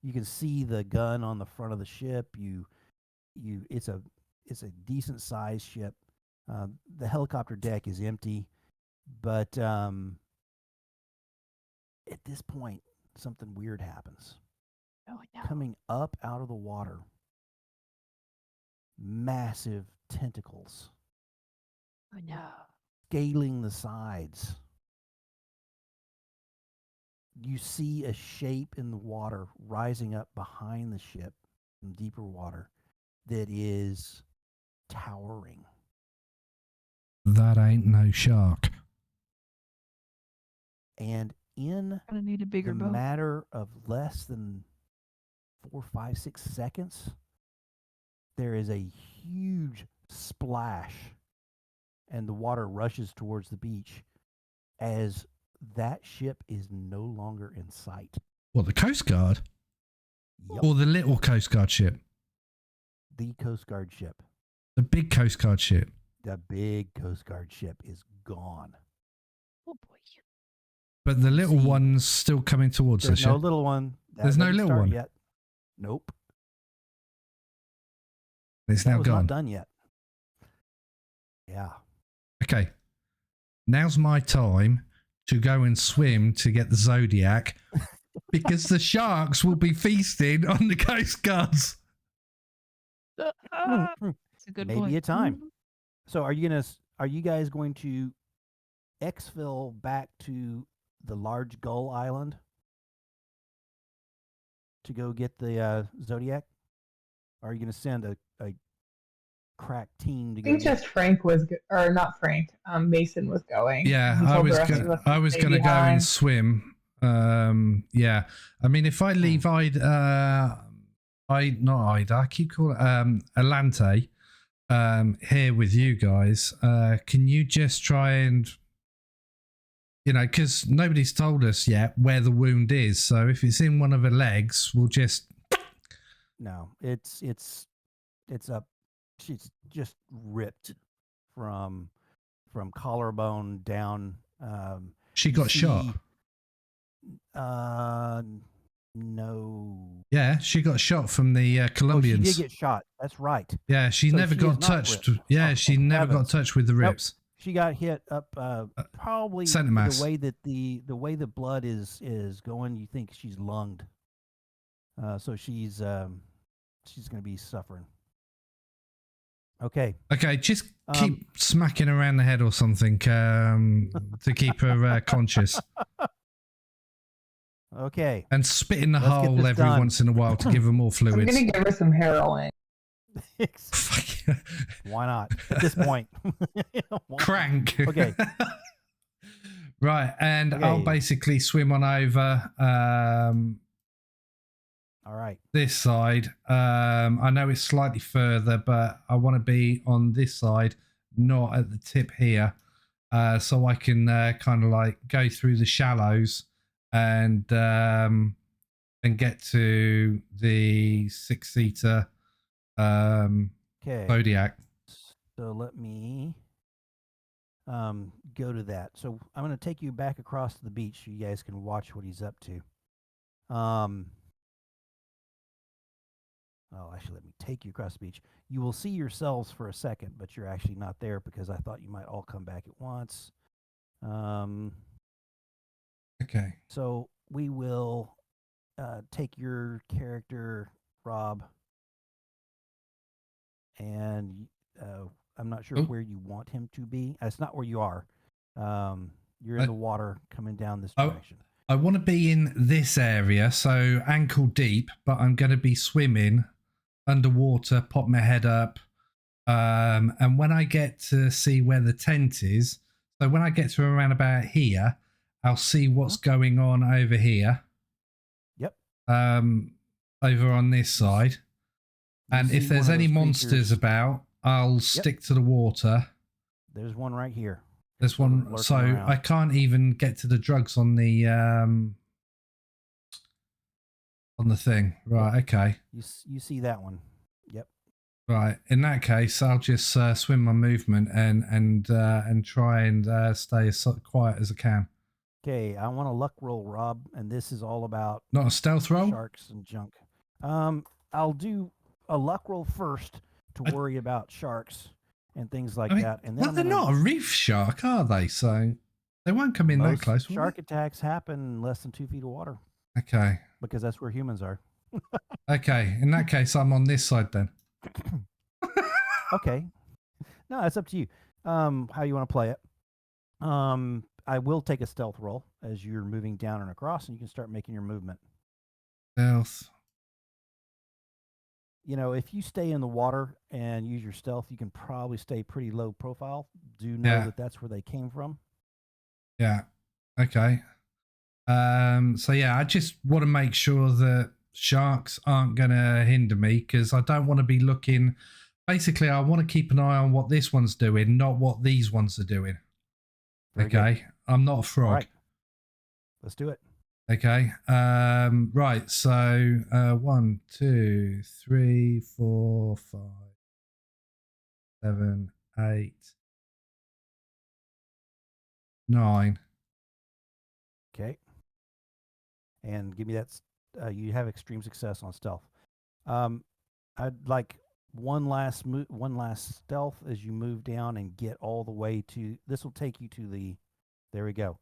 You can see the gun on the front of the ship. It's a decent sized ship. The helicopter deck is empty, but at this point, something weird happens. Oh no! Coming up out of the water, massive tentacles. Oh no! Scaling the sides. You see a shape in the water rising up behind the ship from deeper water that is towering. That ain't no shark. And in I need a bigger the boat. matter of less than 4, 5, 6 seconds, there is a huge splash and the water rushes towards the beach as that ship is no longer in sight. What, the Coast Guard? Yep. Or the little Coast Guard ship? The Coast Guard ship. The big Coast Guard ship. The big Coast Guard ship is gone. Oh boy! But the little See, one's still coming towards There's us. no Yeah? little one. That There's no didn't little start one? yet. Nope. It's That now was gone. not done yet. Yeah. Okay. Now's my time to go and swim to get the Zodiac because the sharks will be feasting on the Coast Guards. It's a good Maybe point. a time. So are you guys going to exfil back to the large gull island to go get the Zodiac? Or are you going to send a crack team to I go think get just Frank was, or not Frank, Mason was going. Yeah, He I told the was rest of gonna, us to I was stay gonna go behind. and swim. Yeah. I mean, if I leave I keep calling Alante here with you guys. Can you just try and, because nobody's told us yet where the wound is. So if it's in one of her legs, we'll just. No, it's up. She's just ripped from collarbone down. She you got shot. see- No. Yeah, she got shot from the Oh, she Colombians. did get shot. That's right. Yeah, she So never she got is not touched. ripped. Yeah, Oh, she never got heavens. touched with the Nope. ribs. She got hit up probably Center mass. the way that the way the blood is going. You think she's lunged. So she's going to be suffering. Okay. Okay, just keep smacking her around the head or something to keep her conscious. Okay. And spit in the Let's get hole this every done. once in a while to give her more I'm fluids. gonna give her some heroin. Why not? At this point. Crank. Okay. Right, and I'll Okay. basically swim on over All right. this side. I know it's slightly further, but I want to be on this side, not at the tip here, so I can kind of like go through the shallows and get to the 6-seater Okay. Zodiac. So let me go to that. So I'm going to take you back across the beach so you guys can watch what he's up to. Actually, let me take you across the beach. You will see yourselves for a second, but you're actually not there because I thought you might all come back at once. Okay. So we will take your character, Rob, and I'm not sure Oh. where you want him to be. It's not where you are. You're in I- the water coming down this Oh. direction. I want to be in this area, so ankle deep, but I'm going to be swimming underwater, pop my head up. And when I get to see where the tent is, so when I get to around about here, I'll see what's going on over here. Yep. Over on this side. And see if there's one of any those monsters creatures. about, I'll stick to the water. There's one right here. There's sort of one, lurking so around. I can't even get to the drugs on the thing. Right, okay. You see that one? Yep. Right. In that case, I'll just swim my movement and try and stay as quiet as I can. Okay, I want a luck roll, Rob, and this is all about Not a stealth roll? sharks and junk. I'll do a luck roll first to worry about sharks and things like I mean, that, and then well, I'm they're gonna- not a reef shark, are they? So they won't come in that most close. will Shark attacks happen in less than 2 feet of water they? Okay. because that's where humans are. Okay. In that case, I'm on this side then. Okay. No, it's up to you. How you want to play it. I will take a stealth roll as you're moving down and across, and you can start making your movement. Stealth. You know, if you stay in the water and use your stealth, you can probably stay pretty low profile. Do know Yeah. that that's where they came from. Yeah. Okay. So yeah, I just want to make sure that sharks aren't going to hinder me because I don't want to be looking. Basically, I want to keep an eye on what this one's doing, not what these ones are doing. Very good. Okay. I'm not a frog. All right. Let's do it. Okay. Right. So 1, 2, 3, 4, 5, 7, 8, 9. Okay. And give me that. You have extreme success on stealth. I'd like one last stealth as you move down and get all the way to. This will take you to the. There we go.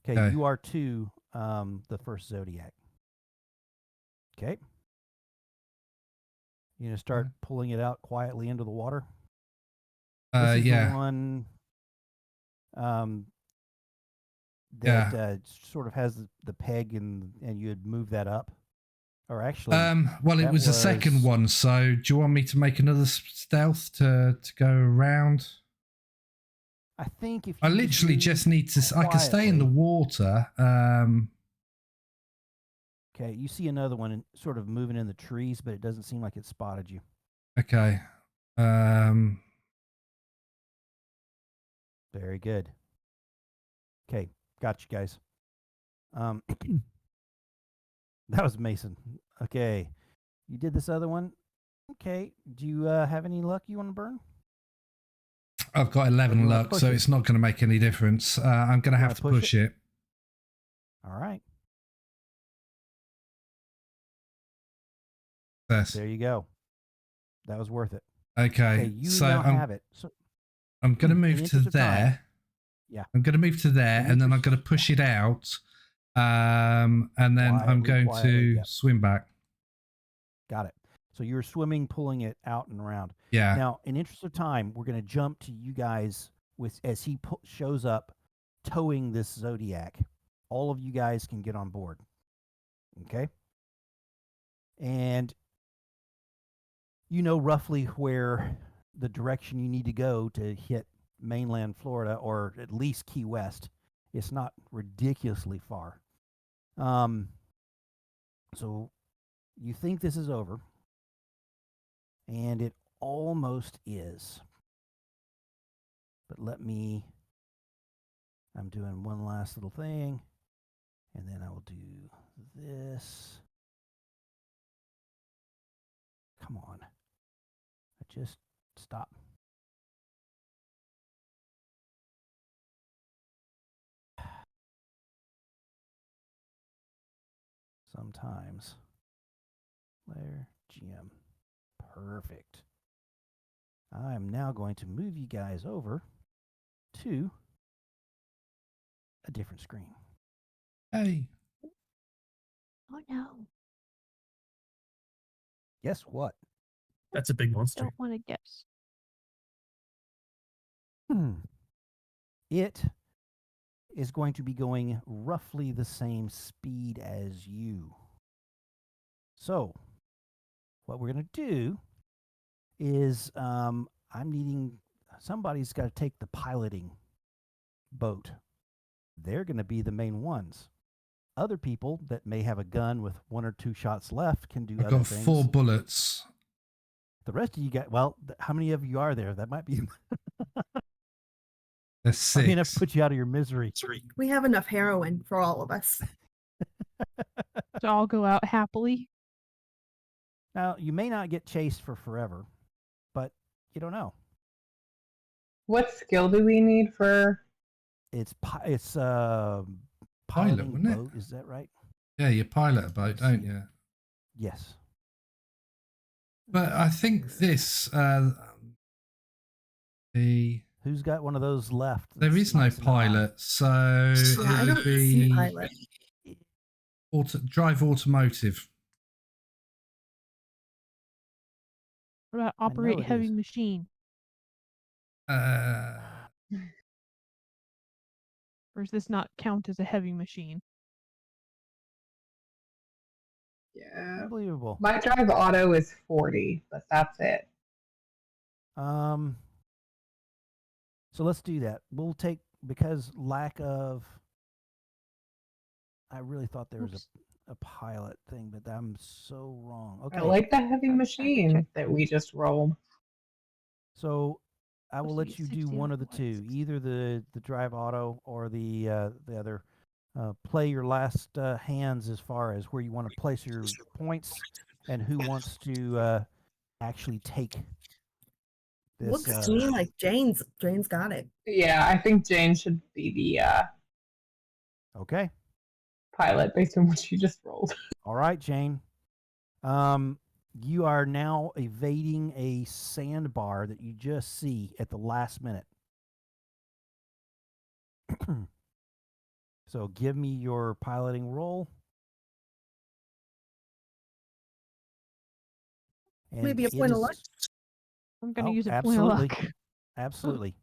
Okay, you are to the first zodiac. Okay. You're gonna start pulling it out quietly into the water. This is the one that sort of has the peg and you had moved that up. Or actually, well, it was the second one. So, do you want me to make another stealth to go around? I think if I literally just need to. Quietly. I can stay in the water. Okay, you see another one sort of moving in the trees, but it doesn't seem like it spotted you. Okay. Very good. Okay, got you guys. That was Mason. Okay, you did this other one. Okay, do you have any luck you want to burn? I've got 11 luck, so it's not going to make any difference. I'm going to have to push it. All right. Yes. There you go. That was worth it. Okay, you now have it. So, I'm going to move to there. Yeah. I'm going to move to there, and then I'm going to push it out. And then I'm going to swim back. Got it. So you're swimming, pulling it out and around. Yeah. Now, in interest of time, we're going to jump to you guys as he shows up, towing this Zodiac. All of you guys can get on board. Okay. And you know roughly where the direction you need to go to hit mainland Florida, or at least Key West. It's not ridiculously far. So you think this is over, and it almost is. But I'm doing one last little thing, and then I will do this. Come on. Just stop. Sometimes. Layer GM. Perfect. I'm now going to move you guys over to a different screen. Hey. Oh no. Guess what? That's a big monster. Don't want to guess. It is going to be going roughly the same speed as you. So, what we're going to do is I'm needing somebody's got to take the piloting boat. They're going to be the main ones. Other people that may have a gun with 1 or 2 shots left can do other things. I've got 4 bullets. The rest of you got, well, how many of you are there? That might be. There's 6. I mean, I've put you out of your misery. We have enough heroin for all of us. To all go out happily. Now, you may not get chased for forever, but you don't know. What skill do we need for? It's pilot, piloting wouldn't it? boat. Is that right? Yeah, you pilot a boat, don't you? Yes. But I think this Who's got one of those left? There is no pilot, so I it don't would see be pilot. drive automotive. What about operate it heavy is. machine? Uh, Or does this not count as a heavy machine? Yeah. Unbelievable. My drive auto is 40, but that's it. So let's do that. We'll take, because lack of, I really thought there was a pilot thing, but I'm so wrong. Okay. I like the heavy machine that we just rolled. So I will So you let you get do 60 one on of the points. two, either the drive auto or the other. Play your last hands as far as where you want to place your points and who wants to actually take this. Looks to me like Jane's got it. Yeah, I think Jane should be the Okay. pilot based on what she just rolled. All right, Jane. You are now evading a sandbar that you just see at the last minute. So give me your piloting roll. And Maybe a it point of is- luck. I'm going to Oh, use a absolutely. point of luck. Absolutely.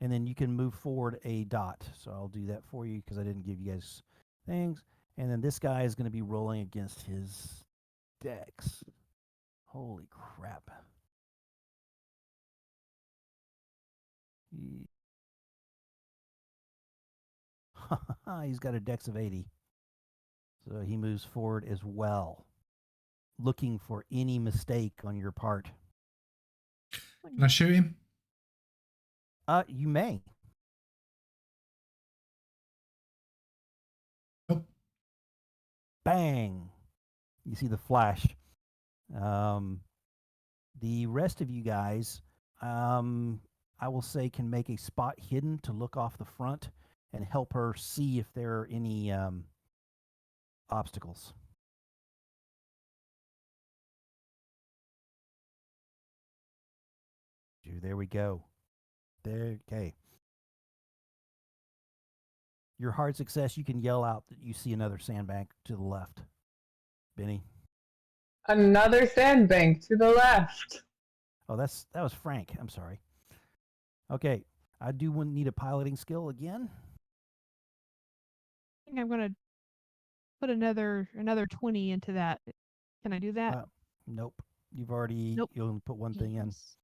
And then you can move forward a dot. So I'll do that for you because I didn't give you guys things. And then this guy is going to be rolling against his dex. Holy crap. He's got a dex of 80. So he moves forward as well, looking for any mistake on your part. Can I shoot him? You may. Nope. Bang. You see the flash. The rest of you guys, I will say, can make a spot hidden to look off the front and help her see if there are any obstacles. There we go. There, okay. Your hard success, you can yell out that you see another sandbank to the left. Benny. Another sandbank to the left. Oh, that was Frank. I'm sorry. Okay, I do need a piloting skill again. I think I'm going to put another 20 into that. Can I do that? Nope. You've already Nope. you only put one thing in. Yes.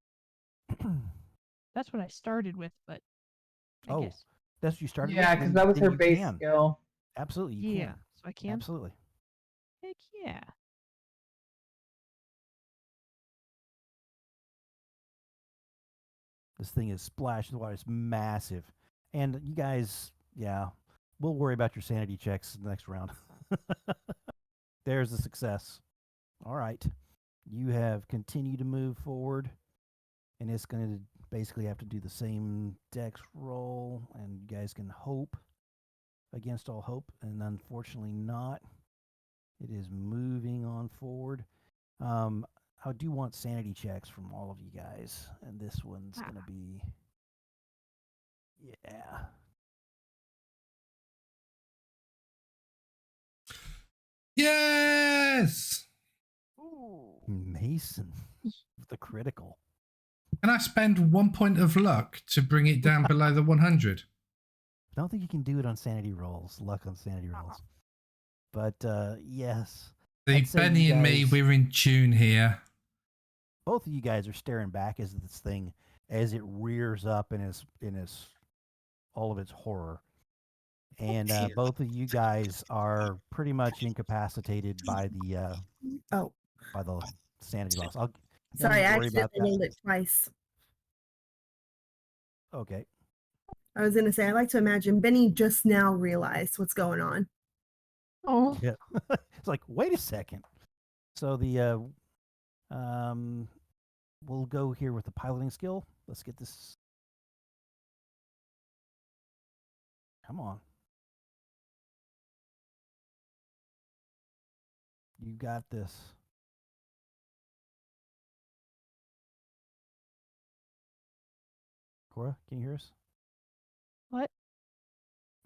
That's what I started with, but I Oh, guess. that's what you started with? Yeah, because that was Then her you base can. skill. Absolutely, you Yeah, can. so I can. Absolutely. Heck yeah. This thing is splashed with water. It's massive. And you guys, yeah, we'll worry about your sanity checks in the next round. There's a success. All right. You have continued to move forward, and it's going to basically have to do the same dex roll, and you guys can hope against all hope, and unfortunately not. It is moving on forward. I do want sanity checks from all of you guys, and this one's going to be, yeah. Yes! Mason with the critical. Can I spend 1 point of luck to bring it down below the 100? I don't think you can do it on sanity rolls, luck on sanity rolls. But yes. See, I'd say Benny you and me, guys- we're in tune here. Both of you guys are staring back as this thing, as it rears up in its all of its horror. And both of you guys are pretty much incapacitated by the by the sanity loss. Sorry, I worry about accidentally rolled that. it twice. Okay. I was gonna say I like to imagine Benny just now realized what's going on. Oh. Yeah. It's like, wait a second. So the we'll go here with the piloting skill. Let's get this. Come on. You got this. Cora, can you hear us? What?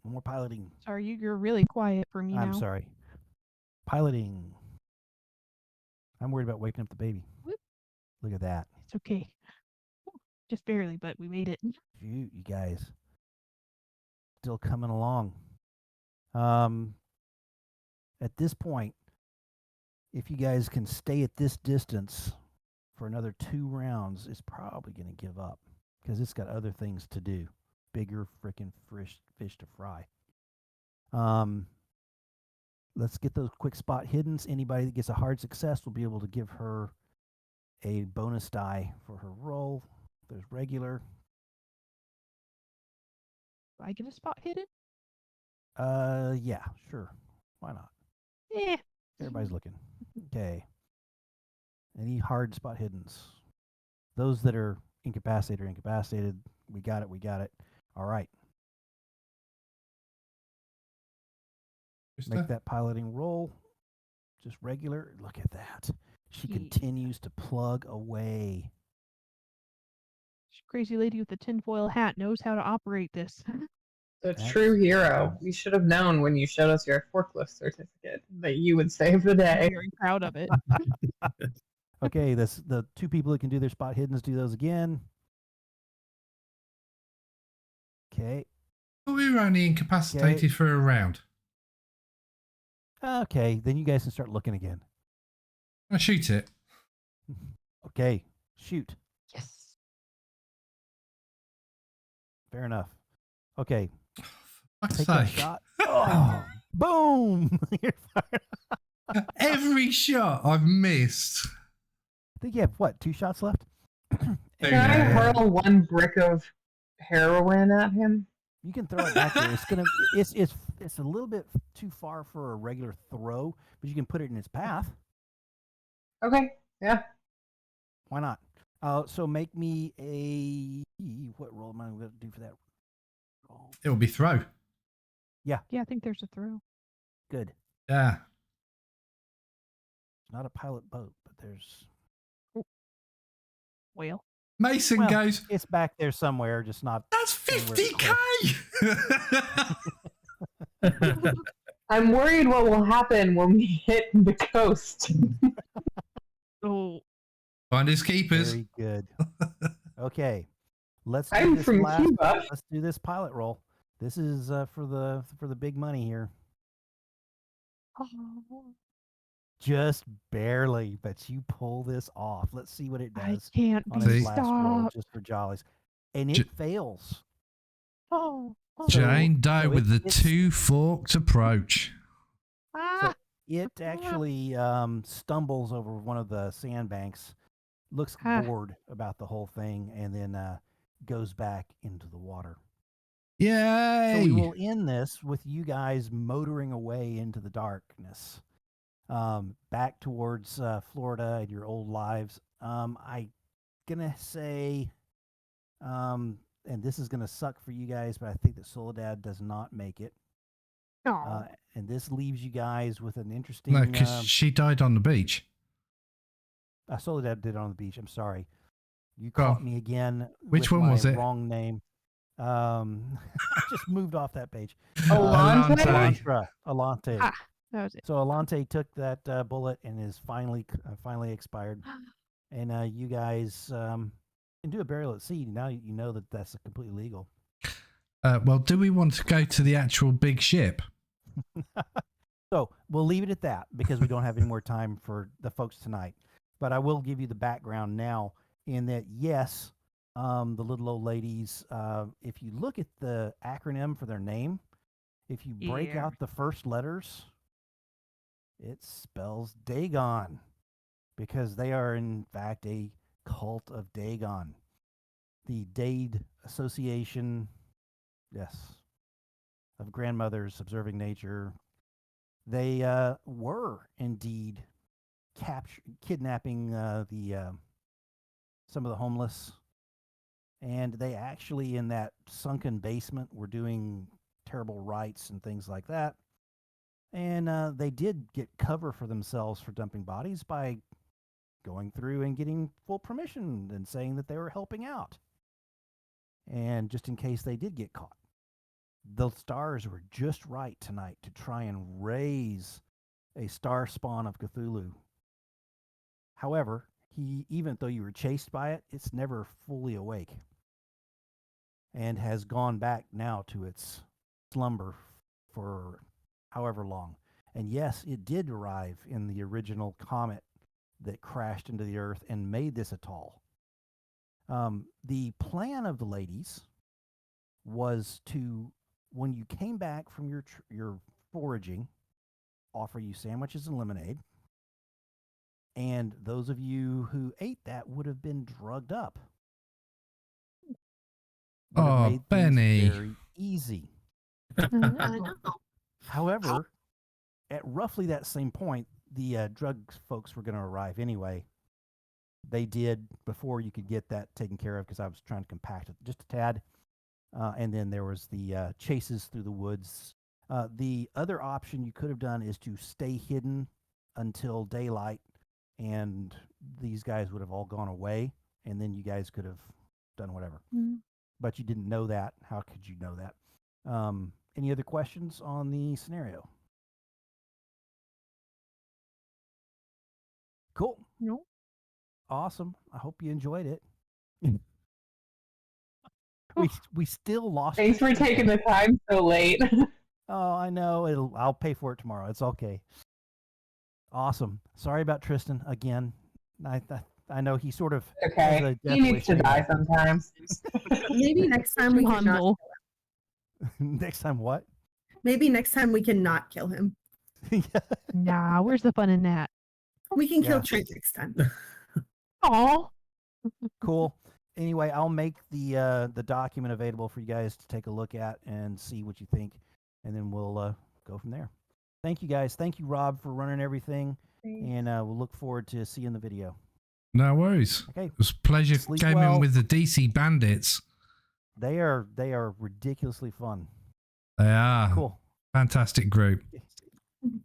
One more piloting. Sorry, you're really quiet for me now. I'm sorry. Piloting. I'm worried about waking up the baby. Whoop. Look at that. It's okay. Just barely, but we made it. You guys. Still coming along. At this point, if you guys can stay at this distance for another 2 rounds, it's probably going to give up because it's got other things to do. Bigger freaking fish to fry. Let's get those quick spot hiddens. Anybody that gets a hard success will be able to give her a bonus die for her roll. There's regular. Do I get a spot hidden? Yeah, sure. Why not? Yeah. Everybody's looking. Okay. Any hard spot hiddens? Those that are incapacitated are incapacitated. We got it. All right. Make that piloting roll. Just regular. Look at that. She Yeah. continues to plug away. Crazy lady with the tinfoil hat knows how to operate this. The That's true hero. good. We should have known when you showed us your forklift certificate that you would save the day. I'm very proud of it. Okay, the two people that can do their spot hiddens do those again. Okay. Well, we were only incapacitated for a round. Okay, then you guys can start looking again. I shoot it. Okay, shoot. Yes. Fair enough. Okay, Fuck's take that sake. shot. Oh, boom! You're fired. Every shot I've missed. I think you have what? 2 shots left. Can I hurl one brick of heroin at him? You can throw it back there. It's a little bit too far for a regular throw, but you can put it in its path. Okay, yeah. Why not? So make me a what roll am I going to do for that? Roll. It will be throw. Yeah, I think there's a throw. Good. Yeah. It's not a pilot boat, but there's. Whale. Mason Well, goes, It's back there somewhere, just not. that's anywhere 50K. I'm worried what will happen when we hit the coast. Oh, Finders keepers. Very good. Okay, let's do I'm this from last. Cuba. Let's do this pilot roll. This is for the big money here. oh. Just barely, but you pull this off. Let's see what it I does can't on be its See? last roll, stopped. just for jollies, and J- it fails. Oh, oh. Jane Doe so with the it's- two-forked approach. Ah. It actually stumbles over one of the sandbanks, looks Ah. bored about the whole thing, and then goes back into the water. Yay! So we will end this with you guys motoring away into the darkness, back towards Florida and your old lives. I gonna say, and this is gonna suck for you guys, but I think that Soledad does not make it. Aw. And this leaves you guys with an interesting. No, because she died on the beach. Soledad did it on the beach. I'm sorry. You Oh. caught me again. Which with one my was it? Wrong name. I just moved off that page. Alante? Alante. Ah, that was it. So Alante took that bullet and is finally expired. And you guys can do a burial at sea. Now you know that that's completely legal. Well, do we want to go to the actual big ship? So we'll leave it at that because we don't have any more time for the folks tonight. But I will give you the background now in that, yes, the little old ladies, if you look at the acronym for their name, if you break Yeah. out the first letters, it spells Dagon because they are, in fact, a cult of Dagon. The Dade Association, yes, of Grandmothers Observing Nature. They were indeed kidnapping some of the homeless, and they actually in that sunken basement were doing terrible rites and things like that. And they did get cover for themselves for dumping bodies by going through and getting full permission and saying that they were helping out. And just in case they did get caught, the stars were just right tonight to try and raise a star spawn of Cthulhu. However, even though you were chased by it, it's never fully awake and has gone back now to its slumber for however long. And yes, it did arrive in the original comet that crashed into the Earth and made this atoll. The plan of the ladies was to, when you came back from your foraging, offer you sandwiches and lemonade. And those of you who ate that would have been drugged up. Would have Oh, made things Benny. very easy. However, at roughly that same point, the drug folks were going to arrive anyway. They did before you could get that taken care of because I was trying to compact it just a tad. And then there was the chases through the woods. The other option you could have done is to stay hidden until daylight, and these guys would have all gone away, and then you guys could have done whatever. But you didn't know that. How could you know that? Any other questions on the scenario? Cool. No. Awesome. I hope you enjoyed it. Cool. We still lost. Thanks for taking the time so late. Oh, I know. I'll pay for it tomorrow. It's okay. Awesome. Sorry about Tristan again. I know he sort of has Okay. a death He needs wish to anyway. die sometimes. Maybe next time we can not. Humble. Next time, what? Maybe next time we can not kill him. Nah, where's the fun in that? We can kill Yeah. Trent next time. Oh, Cool. Anyway, I'll make the document available for you guys to take a look at and see what you think, and then we'll go from there. Thank you guys. Thank you, Rob, for running everything, and we'll look forward to seeing the video. No worries. Okay. It was a pleasure Sleep gaming well. with the DC Bandits. They are ridiculously fun. They are. Cool. Fantastic group.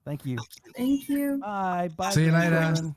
Thank you. Thank you. Bye. Bye. See you later. everyone.